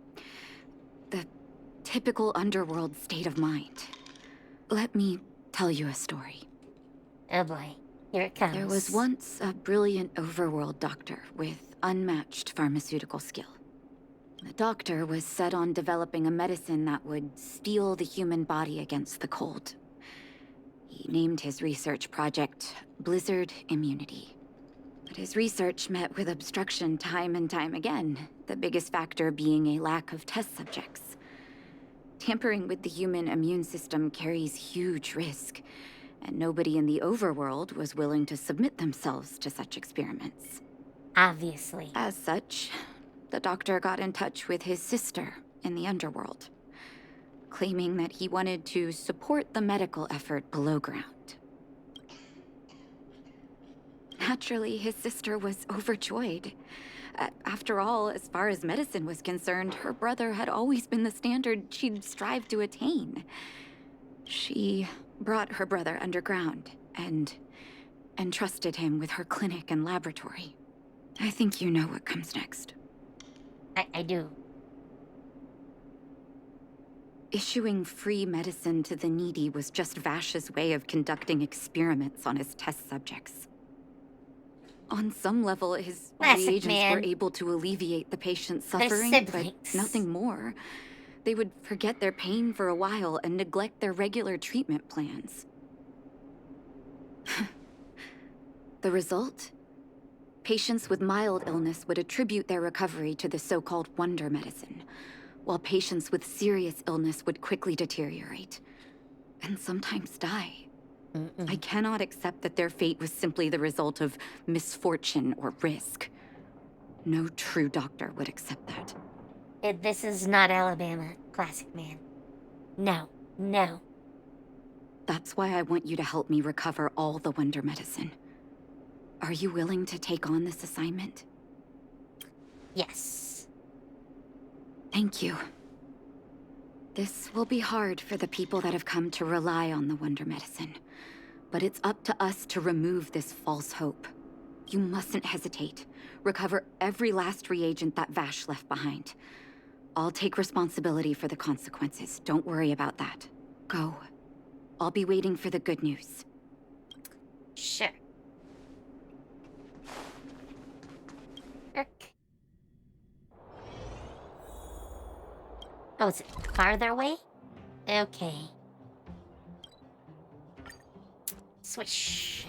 typical underworld state of mind. Let me tell you a story. Oh boy, here it comes. There was once a brilliant overworld doctor with unmatched pharmaceutical skill. The doctor was set on developing a medicine that would steel the human body against the cold. He named his research project Blizzard Immunity. But his research met with obstruction time and time again, the biggest factor being a lack of test subjects. Tampering with the human immune system carries huge risk, and nobody in the overworld was willing to submit themselves to such experiments. Obviously. As such, the doctor got in touch with his sister in the underworld, claiming that he wanted to support the medical effort below ground. Naturally, his sister was overjoyed. After all, as far as medicine was concerned, her brother had always been the standard she'd strived to attain. She brought her brother underground and entrusted him with her clinic and laboratory. I think you know what comes next. I do. Issuing free medicine to the needy was just Vash's way of conducting experiments on his test subjects. On some level, his reagents were able to alleviate the patient's suffering, but nothing more. They would forget their pain for a while and neglect their regular treatment plans. The result? Patients with mild illness would attribute their recovery to the so-called wonder medicine, while patients with serious illness would quickly deteriorate, and sometimes die. I cannot accept that their fate was simply the result of misfortune or risk. No true doctor would accept that. This is not Alabama, classic man. No, no. That's why I want you to help me recover all the Wonder Medicine. Are you willing to take on this assignment? Yes. Thank you. This will be hard for the people that have come to rely on the Wonder Medicine. But it's up to us to remove this false hope. You mustn't hesitate. Recover every last reagent that Vash left behind. I'll take responsibility for the consequences. Don't worry about that. Go. I'll be waiting for the good news. Sure. Oh, is it farther away? Okay. Switch.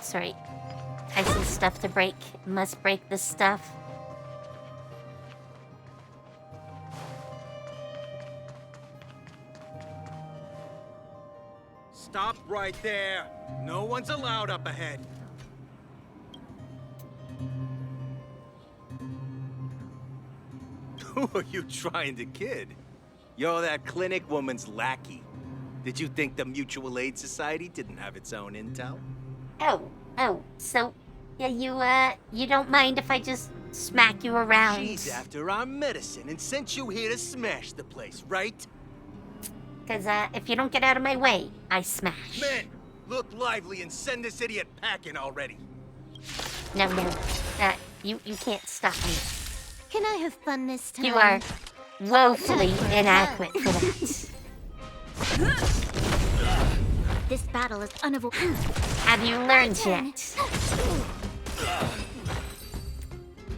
Sorry. I see stuff to break. Must break this stuff. Stop right there. No one's allowed up ahead. Who are you trying to kid? You're that clinic woman's lackey. Did you think the Mutual Aid Society didn't have its own intel? Oh, so, yeah, you don't mind if I just smack you around? She's after our medicine and sent you here to smash the place, right? Because, if you don't get out of my way, I smash. Men, look lively and send this idiot packing already. No, you can't stop me. Can I have fun this time? You are woefully inadequate for that. This battle is unavoidable. Have you learned yet?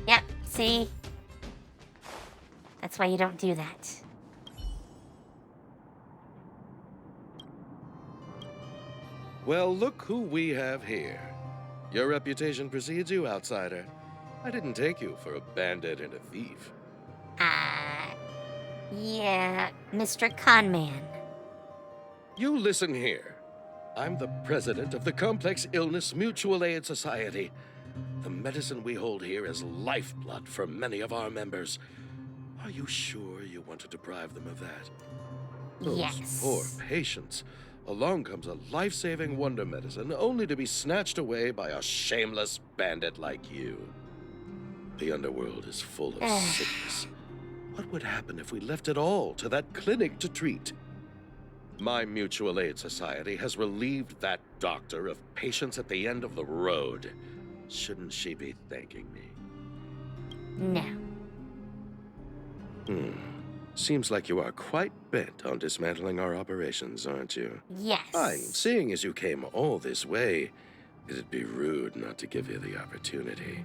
Yep, see? That's why you don't do that. Well, look who we have here. Your reputation precedes you, outsider. I didn't take you for a bandit and a thief. Yeah, Mr. Conman. You listen here. I'm the president of the Complex Illness Mutual Aid Society. The medicine we hold here is lifeblood for many of our members. Are you sure you want to deprive them of that? Those Yes. poor patients. Along comes a life-saving wonder medicine only to be snatched away by a shameless bandit like you. The underworld is full of sickness. What would happen if we left it all to that clinic to treat? My Mutual Aid Society has relieved that doctor of patients at the end of the road. Shouldn't she be thanking me? No. Seems like you are quite bent on dismantling our operations, aren't you? Yes. Fine. Seeing as you came all this way, it'd be rude not to give you the opportunity.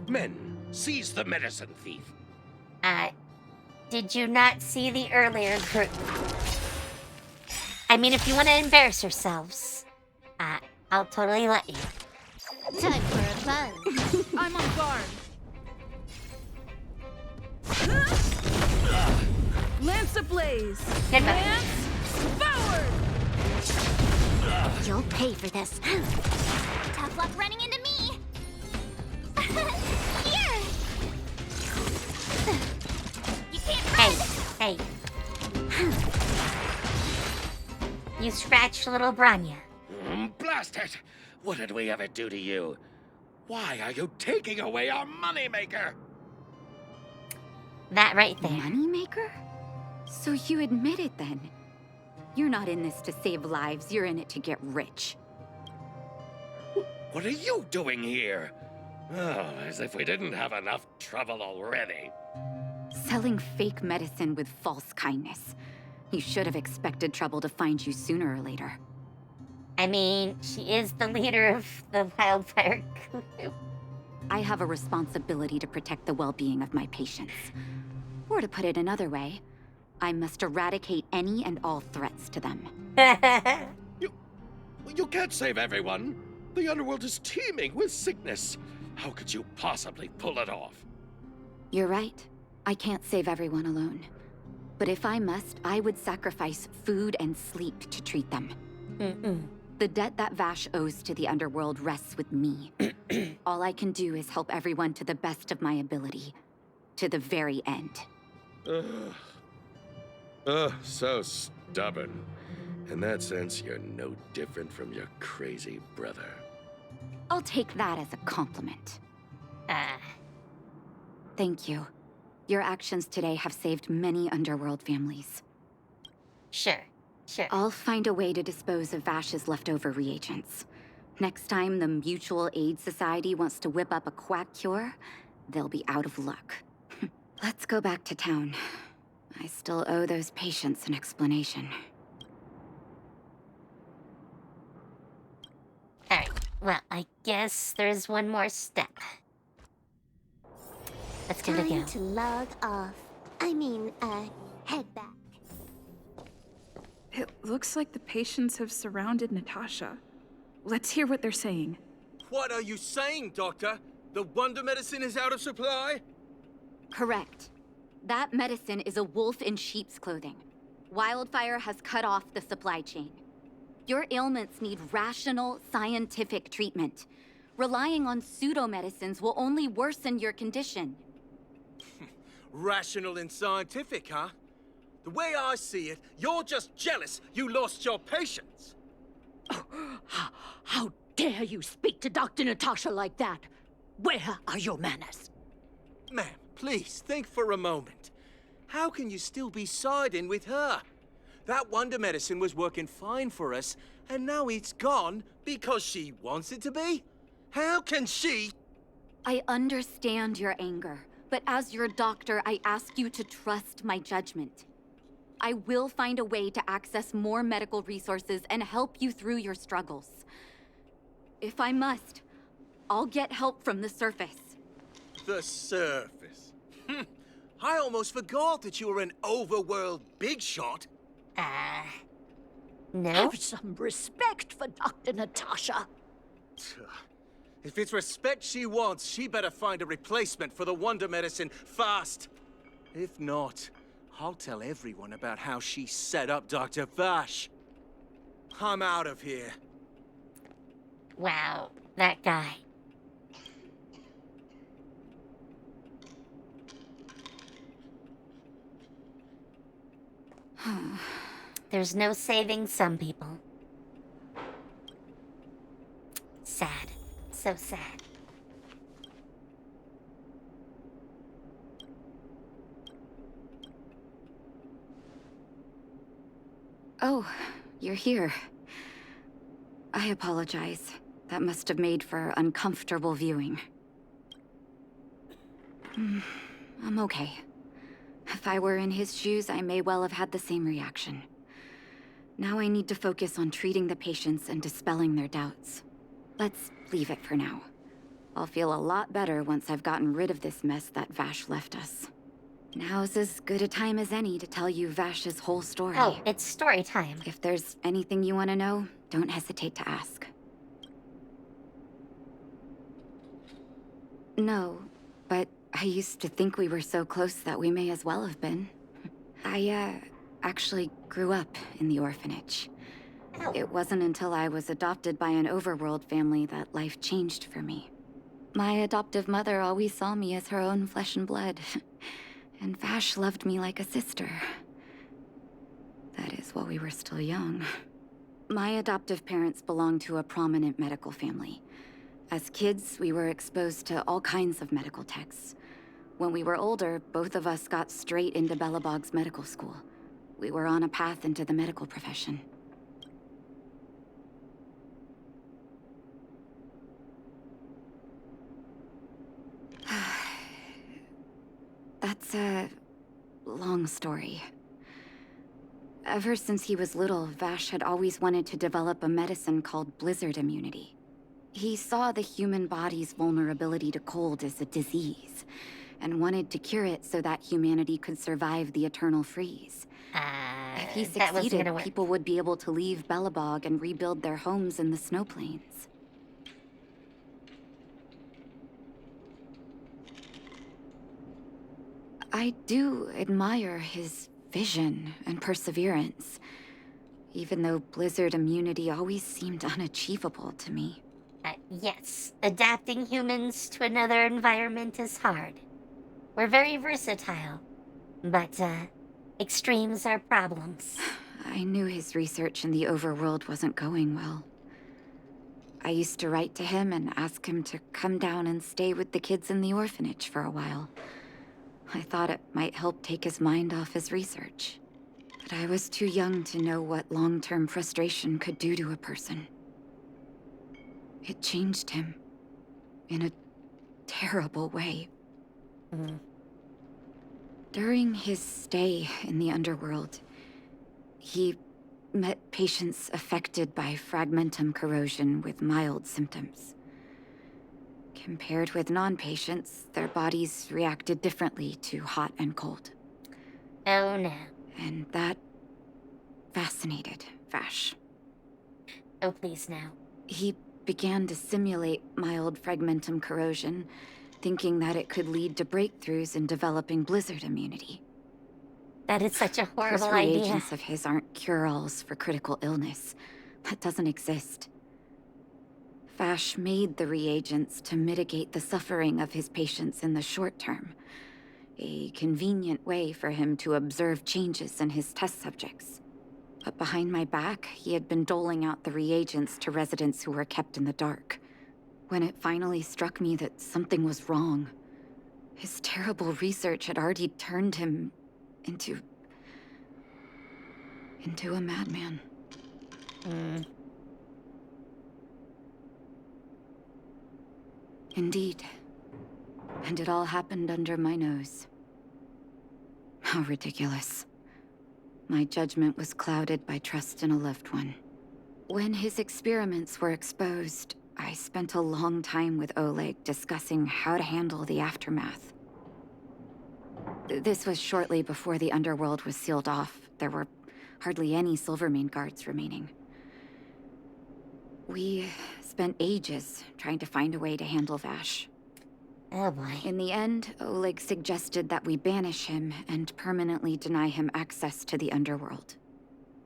Men, seize the medicine thief. Did you not see the earlier group? I mean, if you want to embarrass yourselves, I'll totally let you. Time for a buzz. I'm on guard. Lance ablaze. Lance forward. You'll pay for this. Tough luck running into me. Here. You can't run. Hey. You scratched little Branya. Blast it! What did we ever do to you? Why are you taking away our moneymaker? That right there. Moneymaker? So you admit it then? You're not in this to save lives, you're in it to get rich. What are you doing here? Oh, as if we didn't have enough trouble already. Selling fake medicine with false kindness. You should have expected trouble to find you sooner or later. I mean, she is the leader of the Wildfire Group. I have a responsibility to protect the well-being of my patients. Or to put it another way, I must eradicate any and all threats to them. You can't save everyone. The underworld is teeming with sickness. How could you possibly pull it off? You're right. I can't save everyone alone. But if I must, I would sacrifice food and sleep to treat them. The debt that Vash owes to the underworld rests with me. All I can do is help everyone to the best of my ability. To the very end. Ugh, so stubborn. In that sense, you're no different from your crazy brother. I'll take that as a compliment. Thank you. Your actions today have saved many underworld families. Sure. I'll find a way to dispose of Vash's leftover reagents. Next time the Mutual Aid Society wants to whip up a quack cure, they'll be out of luck. Let's go back to town. I still owe those patients an explanation. Alright, well, I guess there's one more step. Let's give it a go. Time to log off. Head back. It looks like the patients have surrounded Natasha. Let's hear what they're saying. What are you saying, Doctor? The wonder medicine is out of supply? Correct. That medicine is a wolf in sheep's clothing. Wildfire has cut off the supply chain. Your ailments need rational, scientific treatment. Relying on pseudo-medicines will only worsen your condition. Rational and scientific, huh? The way I see it, you're just jealous you lost your patients. How dare you speak to Dr. Natasha like that? Where are your manners? Ma'am, please think for a moment. How can you still be siding with her? That wonder medicine was working fine for us, and now it's gone because she wants it to be? How can she? I understand your anger, but as your doctor, I ask you to trust my judgment. I will find a way to access more medical resources and help you through your struggles. If I must, I'll get help from the surface. The surface. I almost forgot that you were an overworld big shot. No? Have some respect for Dr. Natasha. If it's respect she wants, she better find a replacement for the wonder medicine fast. If not, I'll tell everyone about how she set up Dr. Vash. I'm out of here. Wow, that guy. There's no saving some people. Sad. So sad. Oh, you're here. I apologize. That must have made for uncomfortable viewing. I'm okay. If I were in his shoes, I may well have had the same reaction. Now I need to focus on treating the patients and dispelling their doubts. Let's leave it for now. I'll feel a lot better once I've gotten rid of this mess that Vash left us. Now's as good a time as any to tell you Vash's whole story. Oh, it's story time. If there's anything you want to know, don't hesitate to ask. No, but I used to think we were so close that we may as well have been. I, actually grew up in the orphanage. It wasn't until I was adopted by an overworld family that life changed for me. My adoptive mother always saw me as her own flesh and blood. And Vash loved me like a sister. That is, while we were still young. My adoptive parents belonged to a prominent medical family. As kids, we were exposed to all kinds of medical texts. When we were older, both of us got straight into Belobog's medical school. We were on a path into the medical profession. That's a long story. Ever since he was little, Vash had always wanted to develop a medicine called blizzard immunity. He saw the human body's vulnerability to cold as a disease, and wanted to cure it so that humanity could survive the eternal freeze. If he succeeded, people would be able to leave Belobog and rebuild their homes in the snow plains. I do admire his vision and perseverance, even though blizzard immunity always seemed unachievable to me. Yes, adapting humans to another environment is hard. We're very versatile, but extremes are problems. I knew his research in the overworld wasn't going well. I used to write to him and ask him to come down and stay with the kids in the orphanage for a while. I thought it might help take his mind off his research. But I was too young to know what long-term frustration could do to a person. It changed him. In a terrible way. During his stay in the underworld, he met patients affected by fragmentum corrosion with mild symptoms. Compared with non-patients, their bodies reacted differently to hot and cold. Oh no. And that fascinated Vash. Oh, please now. He began to simulate mild fragmentum corrosion, thinking that it could lead to breakthroughs in developing blizzard immunity. That is such a horrible Those idea. reagents of his aren't cure-alls for critical illness. That doesn't exist. Vash made the reagents to mitigate the suffering of his patients in the short term. A convenient way for him to observe changes in his test subjects. But behind my back, he had been doling out the reagents to residents who were kept in the dark. When it finally struck me that something was wrong, his terrible research had already turned him into a madman. Indeed. And it all happened under my nose. How ridiculous. My judgment was clouded by trust in a loved one. When his experiments were exposed, I spent a long time with Oleg discussing how to handle the aftermath. This was shortly before the underworld was sealed off. There were hardly any Silvermane guards remaining. We spent ages trying to find a way to handle Vash. Oh boy. In the end, Oleg suggested that we banish him and permanently deny him access to the underworld.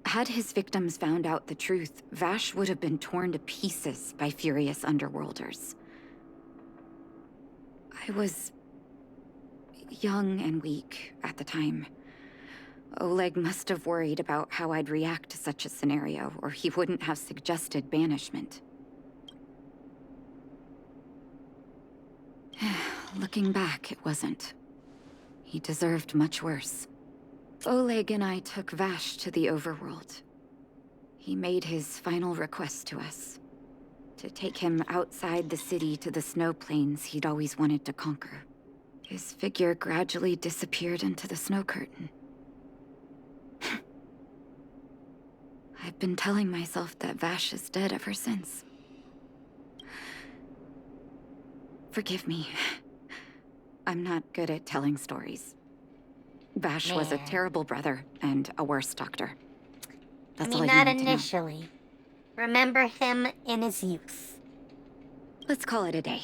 Had his victims found out the truth, Vash would have been torn to pieces by furious underworlders. I was young and weak at the time. Oleg must have worried about how I'd react to such a scenario, or he wouldn't have suggested banishment. Looking back, it wasn't. He deserved much worse. Oleg and I took Vash to the overworld. He made his final request to us. To take him outside the city to the snow plains he'd always wanted to conquer. His figure gradually disappeared into the snow curtain. I've been telling myself that Vash is dead ever since. Forgive me. I'm not good at telling stories. Vash was a terrible brother and a worse doctor. That's all you not need to know. initially. Remember him in his youth. Let's call it a day.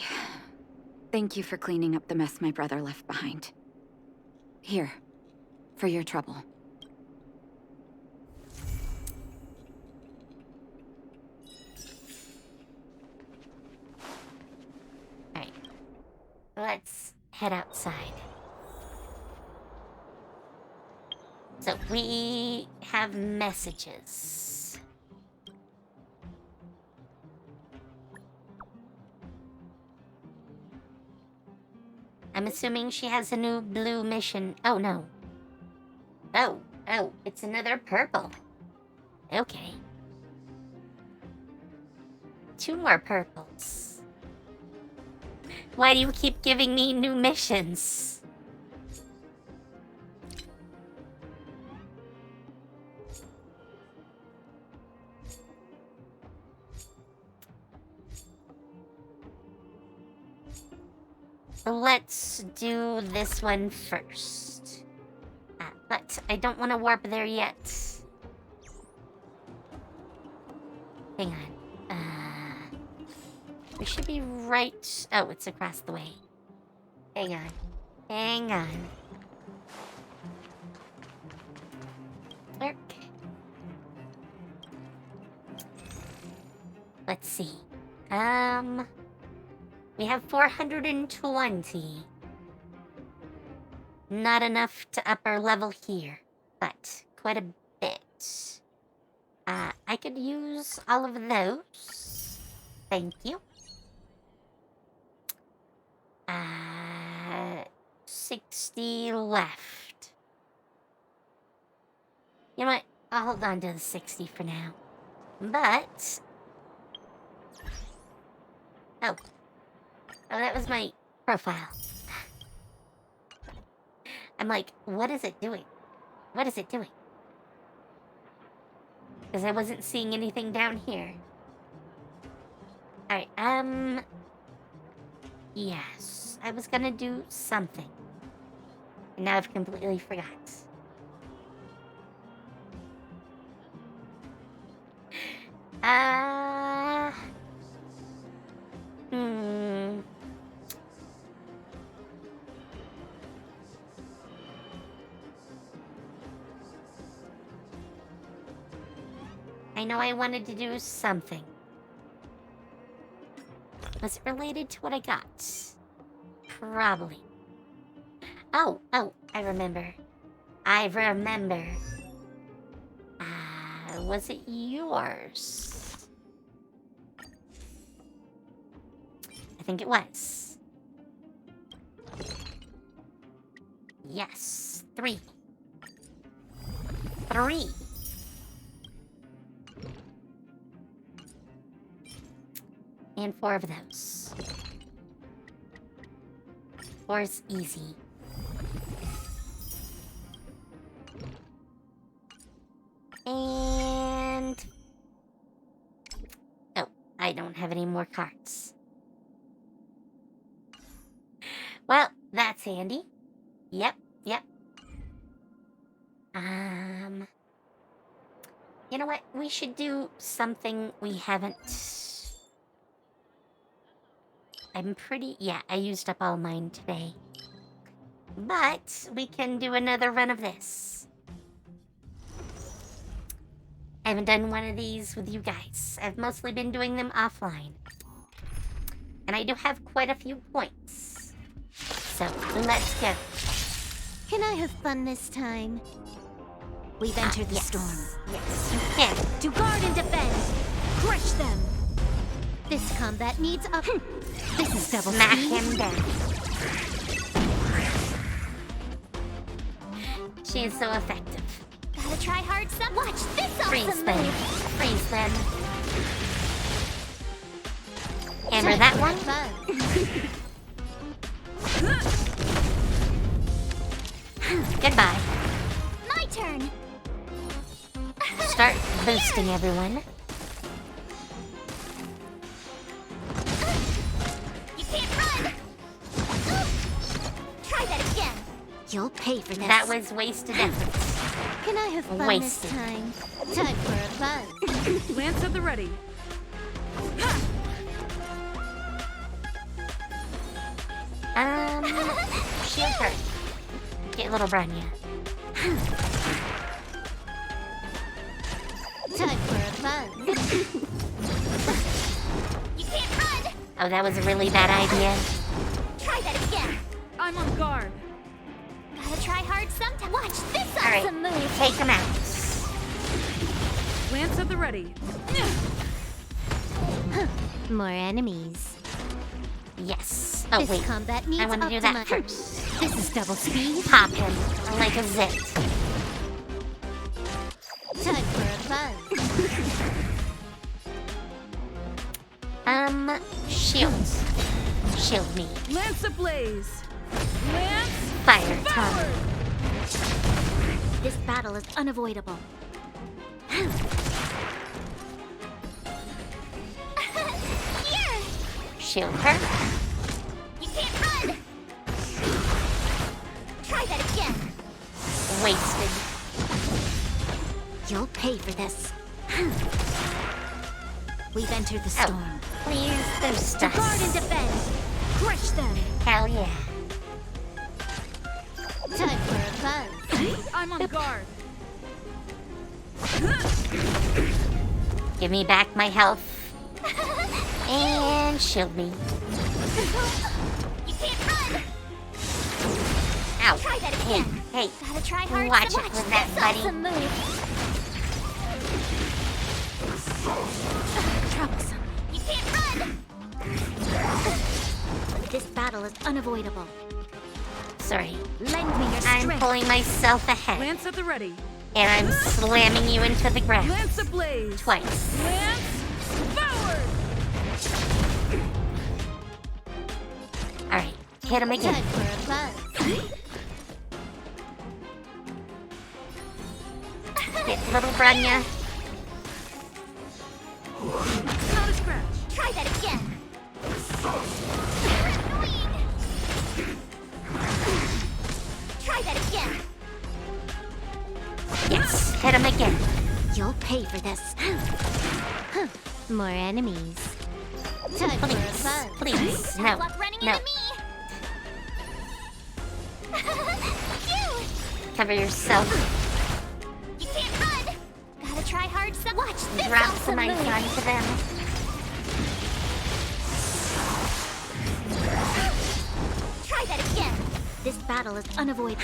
Thank you for cleaning up the mess my brother left behind. Here, for your trouble. Alright. Let's head outside. So we have messages. I'm assuming she has a new blue mission. Oh, no. Oh, it's another purple. Okay. 2 more purples. Why do you keep giving me new missions? Let's do this one first. But I don't want to warp there yet. Hang on. We should be right... Oh, it's across the way. Hang on. Let's see. We have 420. Not enough to up our level here, but quite a bit. I could use all of those. Thank you. 60 left. You know what? I'll hold on to the 60 for now. But... Oh, that was my profile. I'm like, what is it doing? What is it doing? Because I wasn't seeing anything down here. Alright, yes. I was gonna do something. And now I've completely forgot. I know I wanted to do something. Was it related to what I got? Probably. Oh, I remember. Was it yours? I think it was. Yes, 3. And 4 of those. 4's easy. And... oh, I don't have any more cards. Well, that's handy. Yep. You know what? We should do something we haven't... yeah, I used up all mine today. But we can do another run of this. I haven't done one of these with you guys. I've mostly been doing them offline. And I do have quite a few points. So, let's go. Can I have fun this time? We've entered the storm. Yes, you can. To guard and defend. Crush them. This combat needs up. This is double Smack speed. him down. She is so effective. Gotta try hard some. Watch this Freeze awesome them. move. Freeze them. Hammer that one. Goodbye. My turn. Start boosting everyone. You can't run. Try that again. You'll pay for this. That was wasted effort. Can I have fun Wasted. this time? Time for a buzz. Lance at the ready. Shield her. Get little Branya. Time for a buzz. You can't run. Oh, that was a really bad idea. Try that again. I'm on guard. Gotta try hard sometime. Watch this Alright, awesome move. take him out. Lance at the ready. More enemies. Yes. Oh, This wait. combat needs I want to do that first. This is double speed. Pop him like a zit. Time for a buzz. Shield. Shield me. Lance ablaze. Lance Fire tongue. This battle is unavoidable. Here. Shield her. You can't run. Try that again. Wasted. You'll pay for this. We've entered the storm. Please boost To us. guard and defend. Crush them. Hell yeah. Time for a buzz. I'm on guard. Give me back my health. And shield me. You can't run! Ow. Try that Hey, again. hey. Gotta try hard. Watch to it with that, this buddy. awesome move. Troublesome. You can't run! This battle is unavoidable. Sorry. Lend me your I'm strength. pulling myself ahead. Lance at the ready. And I'm slamming you into the ground. Lance ablaze. Twice. Lance forward. Alright, hit him again. Time for a buzz. Hit little Branya. Not a scratch. Try that again. Try that again. Yes, hit him again. You'll pay for this. More enemies. Time for a buzz. Please, no, Block running no. into me. Phew. Cover yourself. You can't run. Gotta try hard. Watch this Drop awesome some ice move. onto them. Try that again. This battle is unavoidable.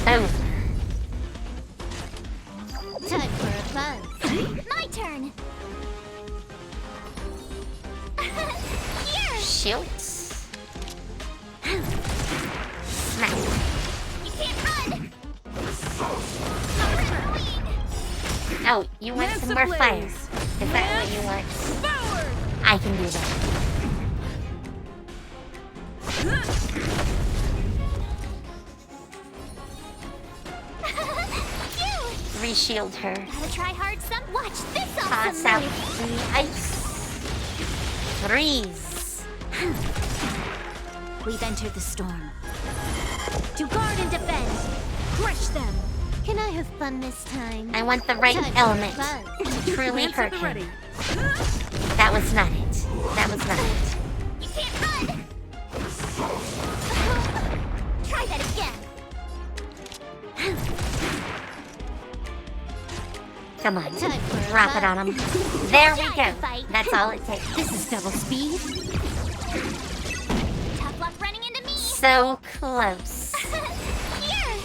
Oh, Time for a buzz. My turn. Here. shields. Smack. You can't run. Oh, you want some more fire? Is that what you want? I can do that. Reshield her. Gotta try hard. Watch this Toss awesome out move. the ice. Freeze. We've entered the storm. To guard and defend. Crush them. Can I have fun this time? I want the right Time for a element buzz. to truly Lance at hurt the him. ready. That was not it. That was not it. You can't run. Try that again. Come on, Time for a drop it buzz. on him. There we Giant go. fight. That's all it takes. This is double speed. Tough luck running into me. So close. Here.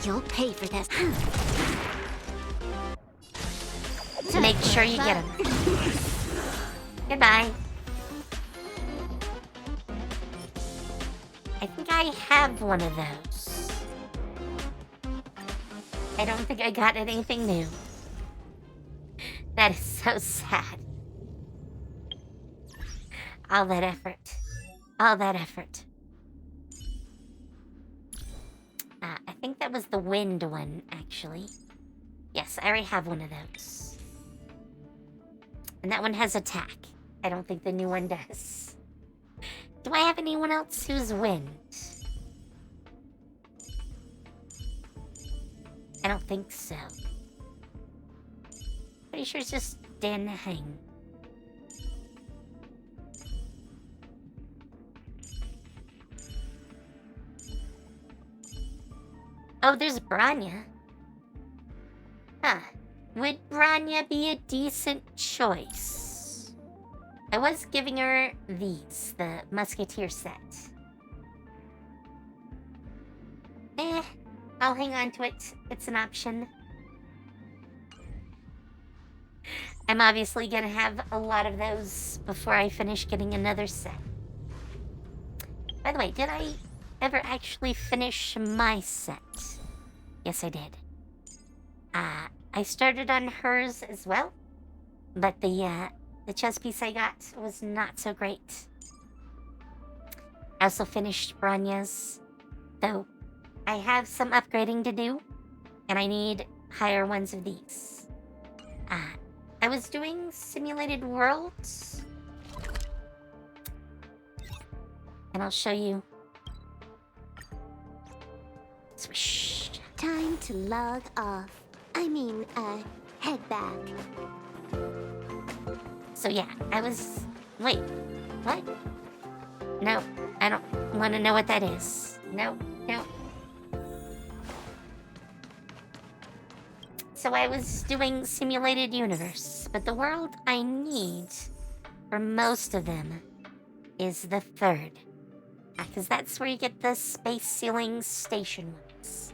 You'll pay for this. Make sure you get him. Goodbye. I think I have one of those. I don't think I got anything new. That is so sad. All that effort. All that effort. I think that was the wind one, actually. Yes, I already have one of those. And that one has attack. I don't think the new one does. Do I have anyone else who's wind? I don't think so. Pretty sure it's just Dan Hang. Oh, there's Branya. Huh. Would Branya be a decent choice? I was giving her these, the Musketeer set. I'll hang on to it. It's an option. I'm obviously gonna have a lot of those before I finish getting another set. By the way, did I ever actually finish my set? Yes, I did. I started on hers as well, but the chess piece I got was not so great. I also finished Branya's, though I have some upgrading to do, and I need higher ones of these. I was doing simulated worlds, and I'll show you. Swish. Time to log off. I mean, head back. So yeah, I was... Wait, what? No, I don't want to know what that is. No, no. So I was doing simulated universe, but the world I need for most of them is the third. Because that's where you get the space ceiling station ones.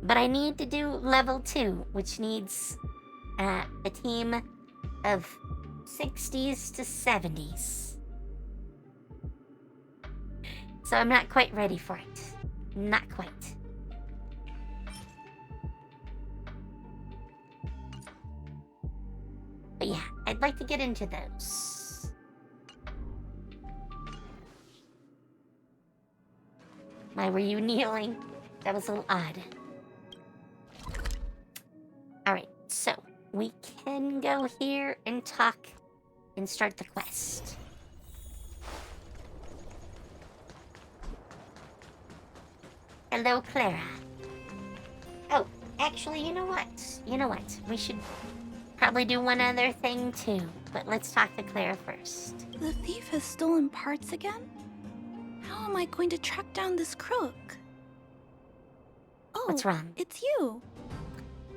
But I need to do level 2, which needs a team of 60s to 70s. So I'm not quite ready for it. Not quite. But yeah, I'd like to get into those. Why were you kneeling? That was a little odd. Alright, so we can go here and talk and start the quest. Hello, Clara. Oh, actually, you know what? We should probably do one other thing too, but let's talk to Clara first. The thief has stolen parts again? How am I going to track down this crook? Oh, What's wrong? It's you.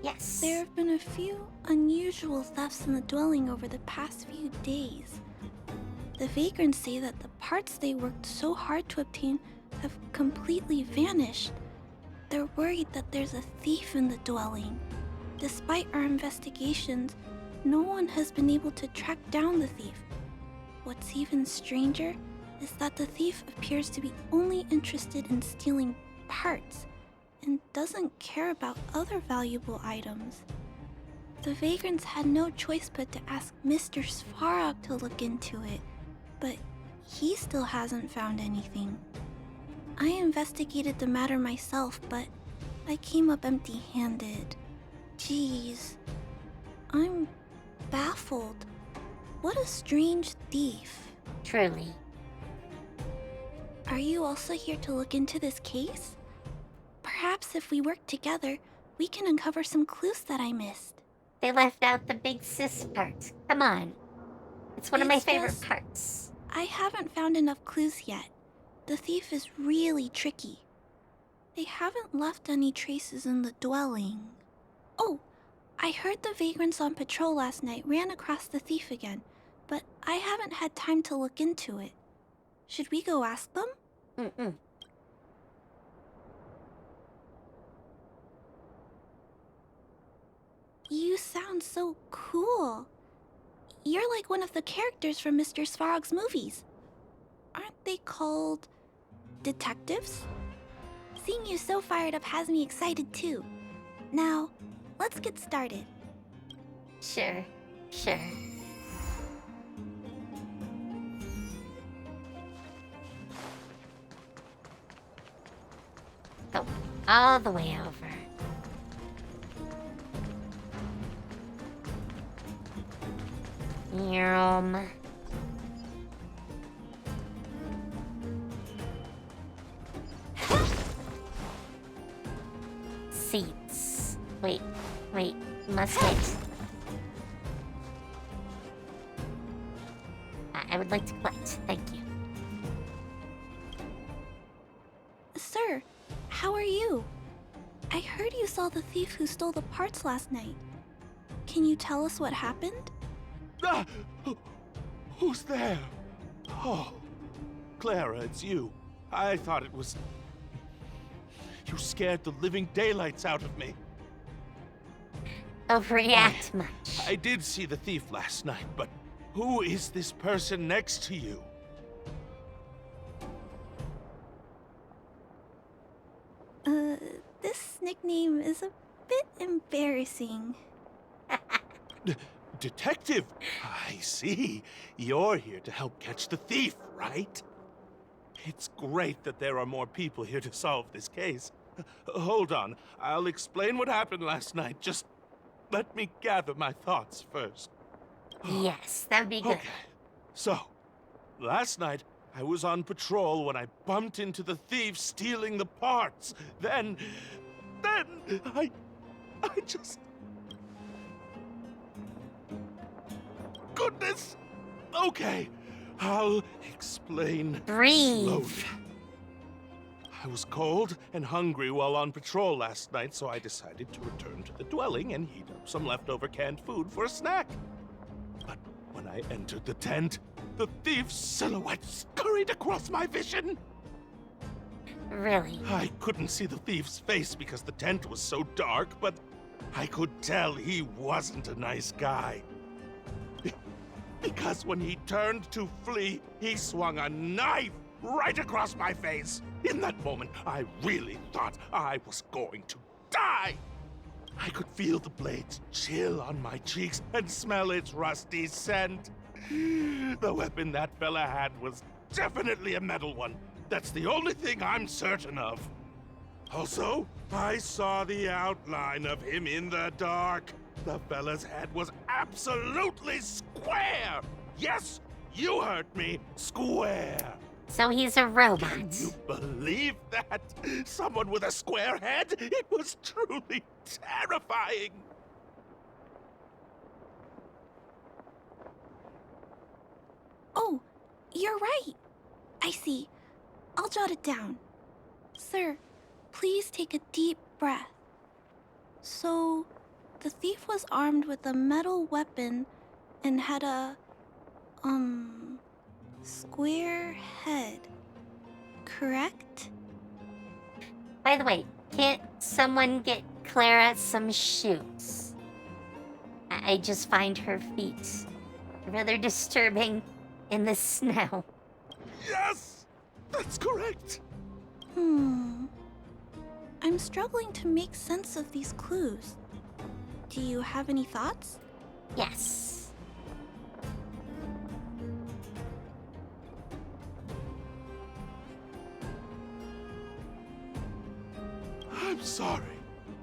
Yes. There have been a few unusual thefts in the dwelling over the past few days. The vagrants say that the parts they worked so hard to obtain have completely vanished. They're worried that there's a thief in the dwelling. Despite our investigations, no one has been able to track down the thief. What's even stranger is that the thief appears to be only interested in stealing parts and doesn't care about other valuable items. The vagrants had no choice but to ask Mr. Svarog to look into it, but he still hasn't found anything. I investigated the matter myself, but I came up empty-handed. Jeez, I'm baffled. What a strange thief. Truly. Are you also here to look into this case? Perhaps if we work together, we can uncover some clues that I missed. They left out the big sis part. Come on. It's one of my favorite just- parts. I haven't found enough clues yet. The thief is really tricky. They haven't left any traces in the dwelling. Oh, I heard the vagrants on patrol last night ran across the thief again, but I haven't had time to look into it. Should we go ask them? Mm-mm. You sound so cool. You're like one of the characters from Mr. Svarog's movies. Aren't they called detectives? Seeing you so fired up has me excited too. Now, let's get started. Sure. Go all the way over. Seats. Wait, musket. I would like to collect, thank you. Sir, how are you? I heard you saw the thief who stole the parts last night. Can you tell us what happened? Ah! Who's there? Oh, Clara, it's you. I thought it was... You scared the living daylights out of me. Overreact much. I did see the thief last night, but who is this person next to you? This nickname is a bit embarrassing. Detective? I see. You're here to help catch the thief, right? It's great that there are more people here to solve this case. Hold on. I'll explain what happened last night. Just let me gather my thoughts first. Yes, that'd be good. Okay. So, last night, I was on patrol when I bumped into the thief stealing the parts. Then I just... Goodness! Okay, I'll explain Breathe. slowly. I was cold and hungry while on patrol last night, so I decided to return to the dwelling and heat up some leftover canned food for a snack. But when I entered the tent, the thief's silhouette scurried across my vision. Really? I couldn't see the thief's face because the tent was so dark, but I could tell he wasn't a nice guy. Because when he turned to flee, he swung a knife right across my face. In that moment, I really thought I was going to die. I could feel the blades chill on my cheeks and smell its rusty scent. The weapon that fella had was definitely a metal one. That's the only thing I'm certain of. Also, I saw the outline of him in the dark. The fella's head was absolutely square! Yes, you heard me, square! So he's a robot. Can you believe that? Someone with a square head? It was truly terrifying! Oh, you're right. I see. I'll jot it down. Sir, please take a deep breath. So, the thief was armed with a metal weapon and had a, square head. Correct? By the way, can't someone get Clara some shoes? I just find her feet rather disturbing in the snow. Yes! That's correct! I'm struggling to make sense of these clues. Do you have any thoughts? Yes. I'm sorry.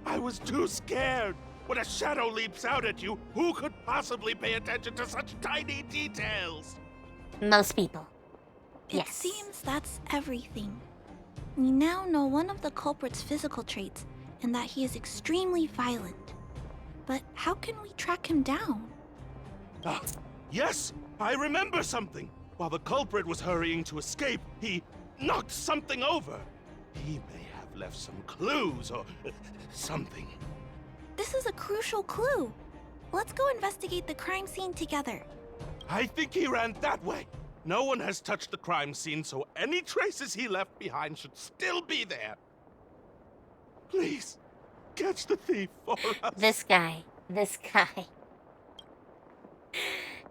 I was too scared. When a shadow leaps out at you, who could possibly pay attention to such tiny details? Most people. It seems that's everything. We now know one of the culprit's physical traits, and that he is extremely violent. But how can we track him down? Ah, yes! I remember something! While the culprit was hurrying to escape, he knocked something over. He may have left some clues or something. This is a crucial clue. Let's go investigate the crime scene together. I think he ran that way. No one has touched the crime scene, so any traces he left behind should still be there. Please, catch the thief for us. This guy.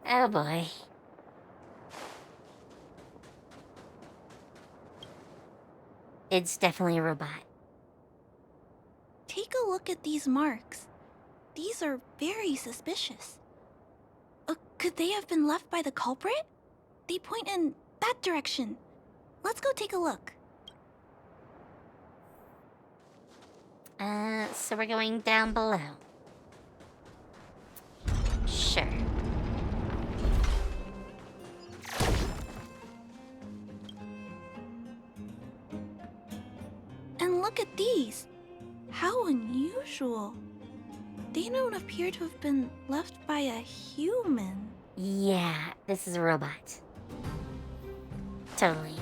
Oh boy. It's definitely a robot. Take a look at these marks. These are very suspicious. Could they have been left by the culprit? They point in that direction. Let's go take a look. So we're going down below. Sure. And look at these. How unusual. They don't appear to have been left by a human. Yeah, this is a robot. Totally.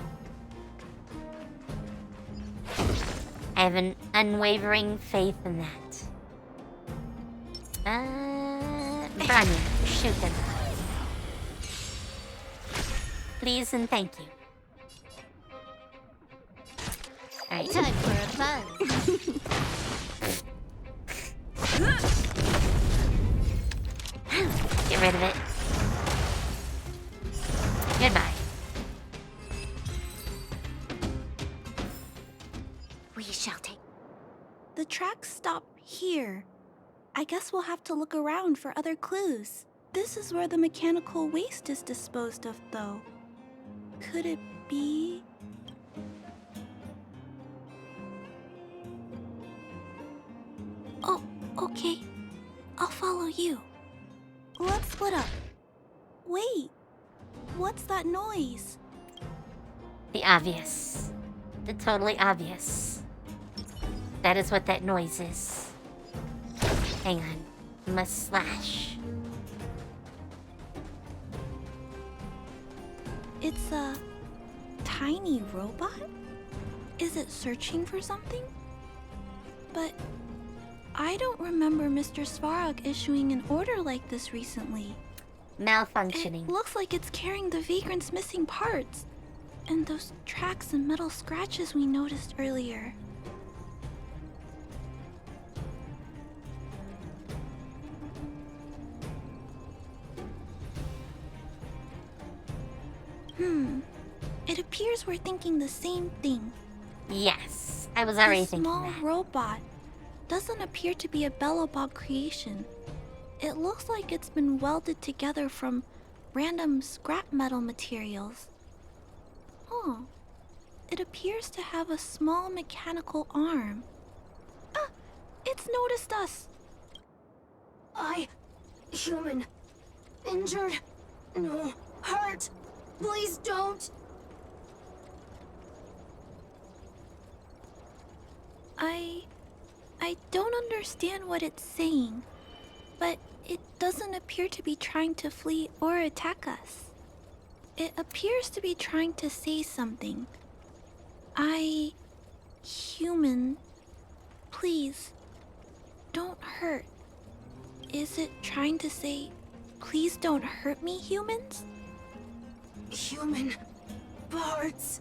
I have an unwavering faith in that. Branya, shoot them. Please and thank you. Alright. Time for a buzz. Get rid of it. Goodbye. We shall take. The tracks stop here. I guess we'll have to look around for other clues. This is where the mechanical waste is disposed of, though. Could it be... Oh, okay. I'll follow you. Let's split up. Wait. What's that noise? The obvious. The totally obvious. That is what that noise is. Hang on. Must slash. It's a tiny robot? Is it searching for something? But I don't remember Mr. Svarog issuing an order like this recently. Malfunctioning. It looks like it's carrying the vagrant's missing parts. And those tracks and metal scratches we noticed earlier. It appears we're thinking the same thing. Yes, I was already This thinking small that. robot doesn't appear to be a Belobog creation. It looks like it's been welded together from random scrap metal materials. Oh, it appears to have a small mechanical arm. Ah, it's noticed us. Human. Injured. No. Hurt. Please don't. I don't understand what it's saying, but it doesn't appear to be trying to flee or attack us. It appears to be trying to say something. Human, please, don't hurt. Is it trying to say, please don't hurt me, humans? Human. Parts.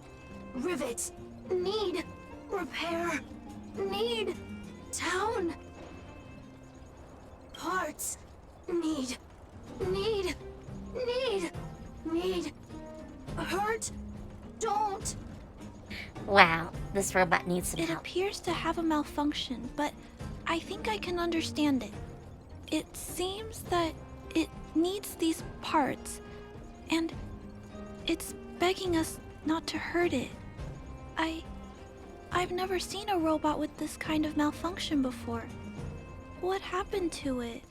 Rivet. Need. Repair. Need. Town. Parts. Need. Hurt. Don't. Wow, this robot needs some It help. appears to have a malfunction, but I think I can understand it. It seems that it needs these parts, and it's begging us not to hurt it. I've never seen a robot with this kind of malfunction before. What happened to it?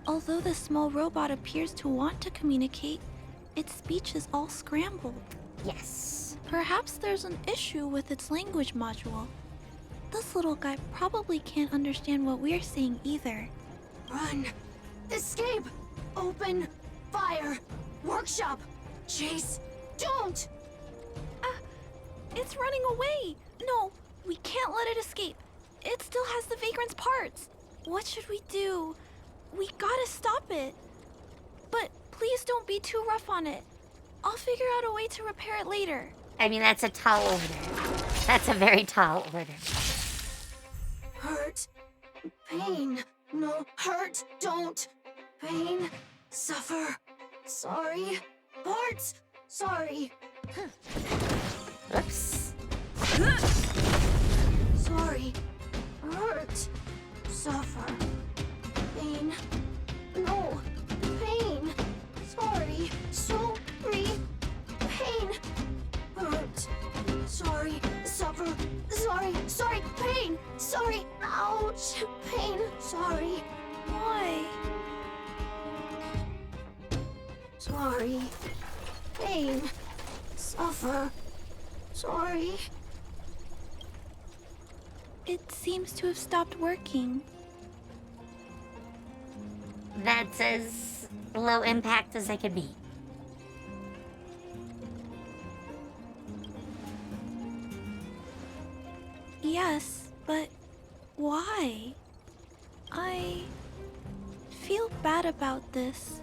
Although the small robot appears to want to communicate, its speech is all scrambled. Yes. Perhaps there's an issue with its language module. This little guy probably can't understand what we're saying either. Run. Escape. Open. Fire. Workshop. Chase. Don't. It's running away. No, we can't let it escape. It still has the vagrant's parts. What should we do? We gotta stop it. But please don't be too rough on it. I'll figure out a way to repair it later. I mean, that's a tall order. That's a very tall order. Hurt. Pain. No. Hurt. Don't. Pain. Suffer. Sorry. Parts. Sorry. Oops. Sorry. Hurt. Suffer. Pain. No. Pain. Sorry. Sorry. Pain. Hurt. Sorry. Suffer. Sorry. Sorry. Pain. Sorry. Ouch. Pain. Sorry. Why? Sorry. Pain. Suffer. Sorry. It seems to have stopped working. That's as low impact as I could be. Yes, but why? I feel bad about this.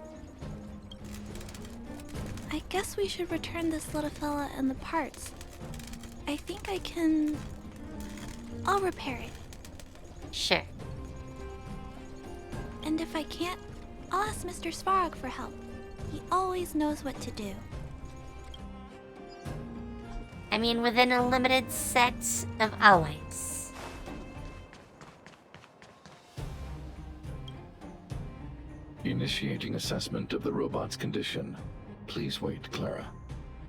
I guess we should return this little fella and the parts. I think I can... I'll repair it. Sure. And if I can't, I'll ask Mr. Svarog for help. He always knows what to do. I mean, within a limited set of always. Initiating assessment of the robot's condition. Please wait, Clara.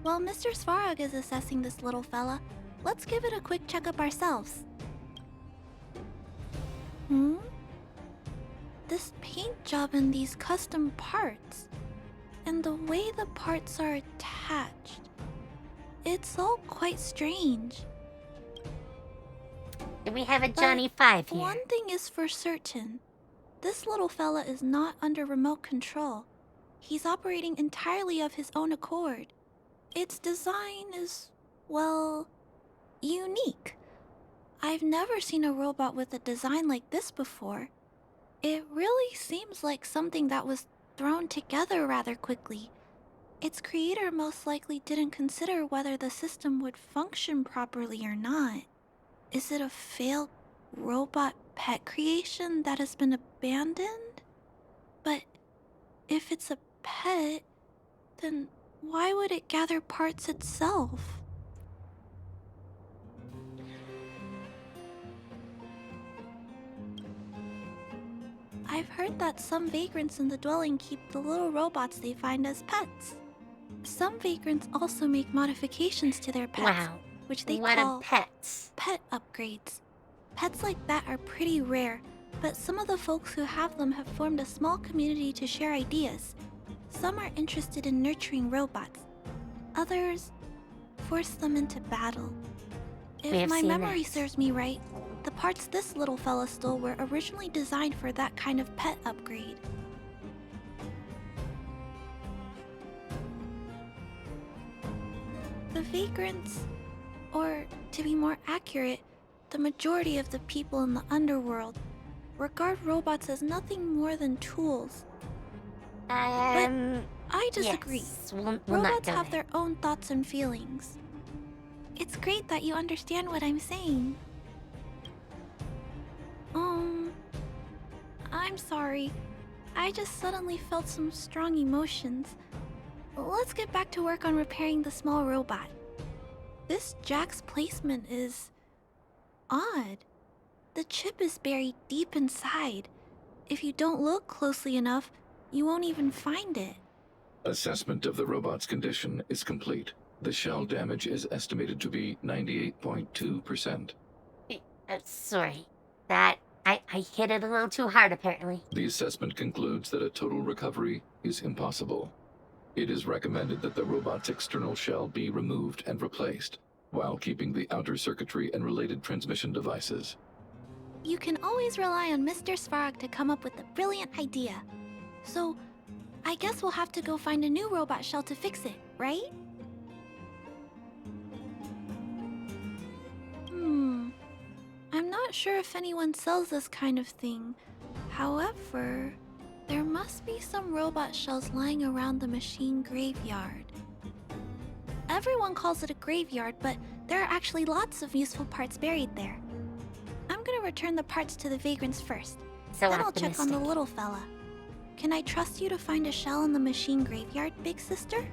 While Mr. Svarog is assessing this little fella, let's give it a quick checkup ourselves. This paint job and these custom parts, and the way the parts are attached, it's all quite strange. Do we have a Johnny 5 here? One thing is for certain. This little fella is not under remote control. He's operating entirely of his own accord. Its design is, well, unique. I've never seen a robot with a design like this before. It really seems like something that was thrown together rather quickly. Its creator most likely didn't consider whether the system would function properly or not. Is it a failed robot pet creation that has been abandoned? But if it's a pet, then why would it gather parts itself? I've heard that some vagrants in the dwelling keep the little robots they find as pets. Some vagrants also make modifications to their pets, Wow. which they What call a pets. pet upgrades. Pets like that are pretty rare, but some of the folks who have them have formed a small community to share ideas. Some are interested in nurturing robots. Others force them into battle. We If have my seen memory that. serves me right, the parts this little fella stole were originally designed for that kind of pet upgrade. The vagrants, or to be more accurate, the majority of the people in the underworld, regard robots as nothing more than tools. But I disagree. Yes, we'll not Robots go have there. their own thoughts and feelings. It's great that you understand what I'm saying. I'm sorry. I just suddenly felt some strong emotions. Let's get back to work on repairing the small robot. This jack's placement is odd. The chip is buried deep inside. If you don't look closely enough, you won't even find it. Assessment of the robot's condition is complete. The shell damage is estimated to be 98.2%. Sorry. That... I hit it a little too hard, apparently. The assessment concludes that a total recovery is impossible. It is recommended that the robot's external shell be removed and replaced, while keeping the outer circuitry and related transmission devices. You can always rely on Mr. Svarog to come up with a brilliant idea. So, I guess we'll have to go find a new robot shell to fix it, right? I'm not sure if anyone sells this kind of thing. However, there must be some robot shells lying around the machine graveyard. Everyone calls it a graveyard, but there are actually lots of useful parts buried there. I'm gonna return the parts to the vagrants first. So then I'll check on the optimistic. little fella. Can I trust you to find a shell in the machine graveyard, big sister?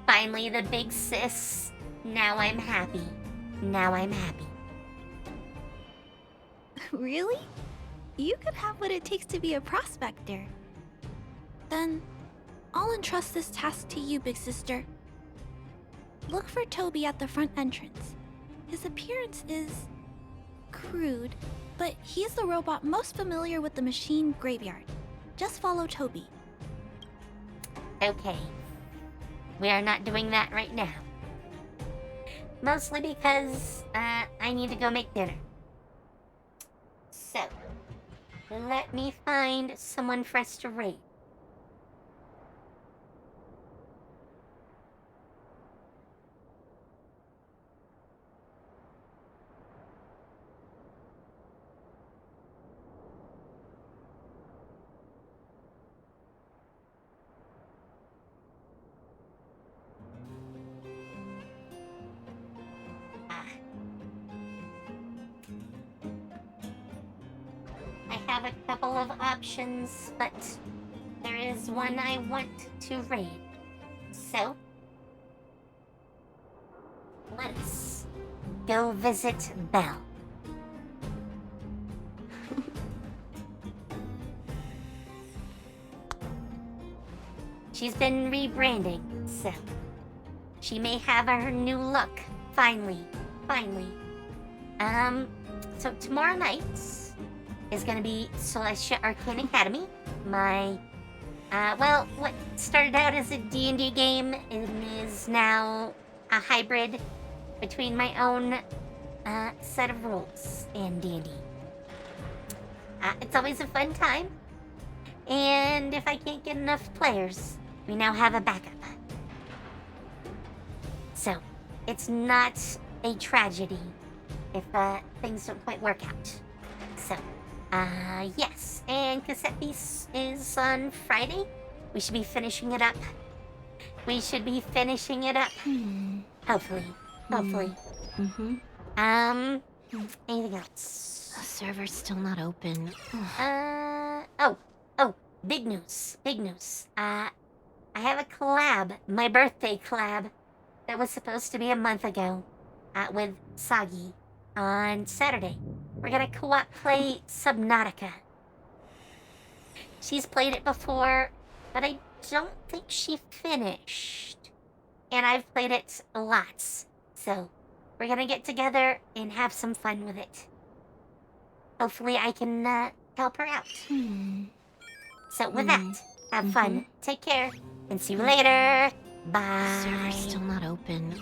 Finally, the big sis. Now I'm happy. Now I'm happy. Really? You could have what it takes to be a prospector. Then, I'll entrust this task to you, big sister. Look for Toby at the front entrance. His appearance is crude, but he's the robot most familiar with the machine graveyard. Just follow Toby. Okay. We are not doing that right now. Mostly because, I need to go make dinner. So, let me find someone for us to raid. I have a couple of options, but there is one I want to raid. So, let's go visit Belle. She's been rebranding, so she may have her new look. Finally. So tomorrow night is gonna be Celestia Arcane Academy. My, well, what started out as a D&D game is now a hybrid between my own set of rules and D&D. It's always a fun time. And if I can't get enough players, we now have a backup. So, it's not a tragedy if things don't quite work out. So, yes. And Cassette Piece is on Friday. We should be finishing it up. Hopefully. Hopefully. Anything else? The server's still not open. Big news. I have a collab, my birthday collab, that was supposed to be a month ago, with Sagi on Saturday. We're gonna co-op play Subnautica. She's played it before, but I don't think she finished. And I've played it lots, so we're gonna get together and have some fun with it. Hopefully I can help her out. So with that, have fun, take care, and see you later. Bye. The server's still not open.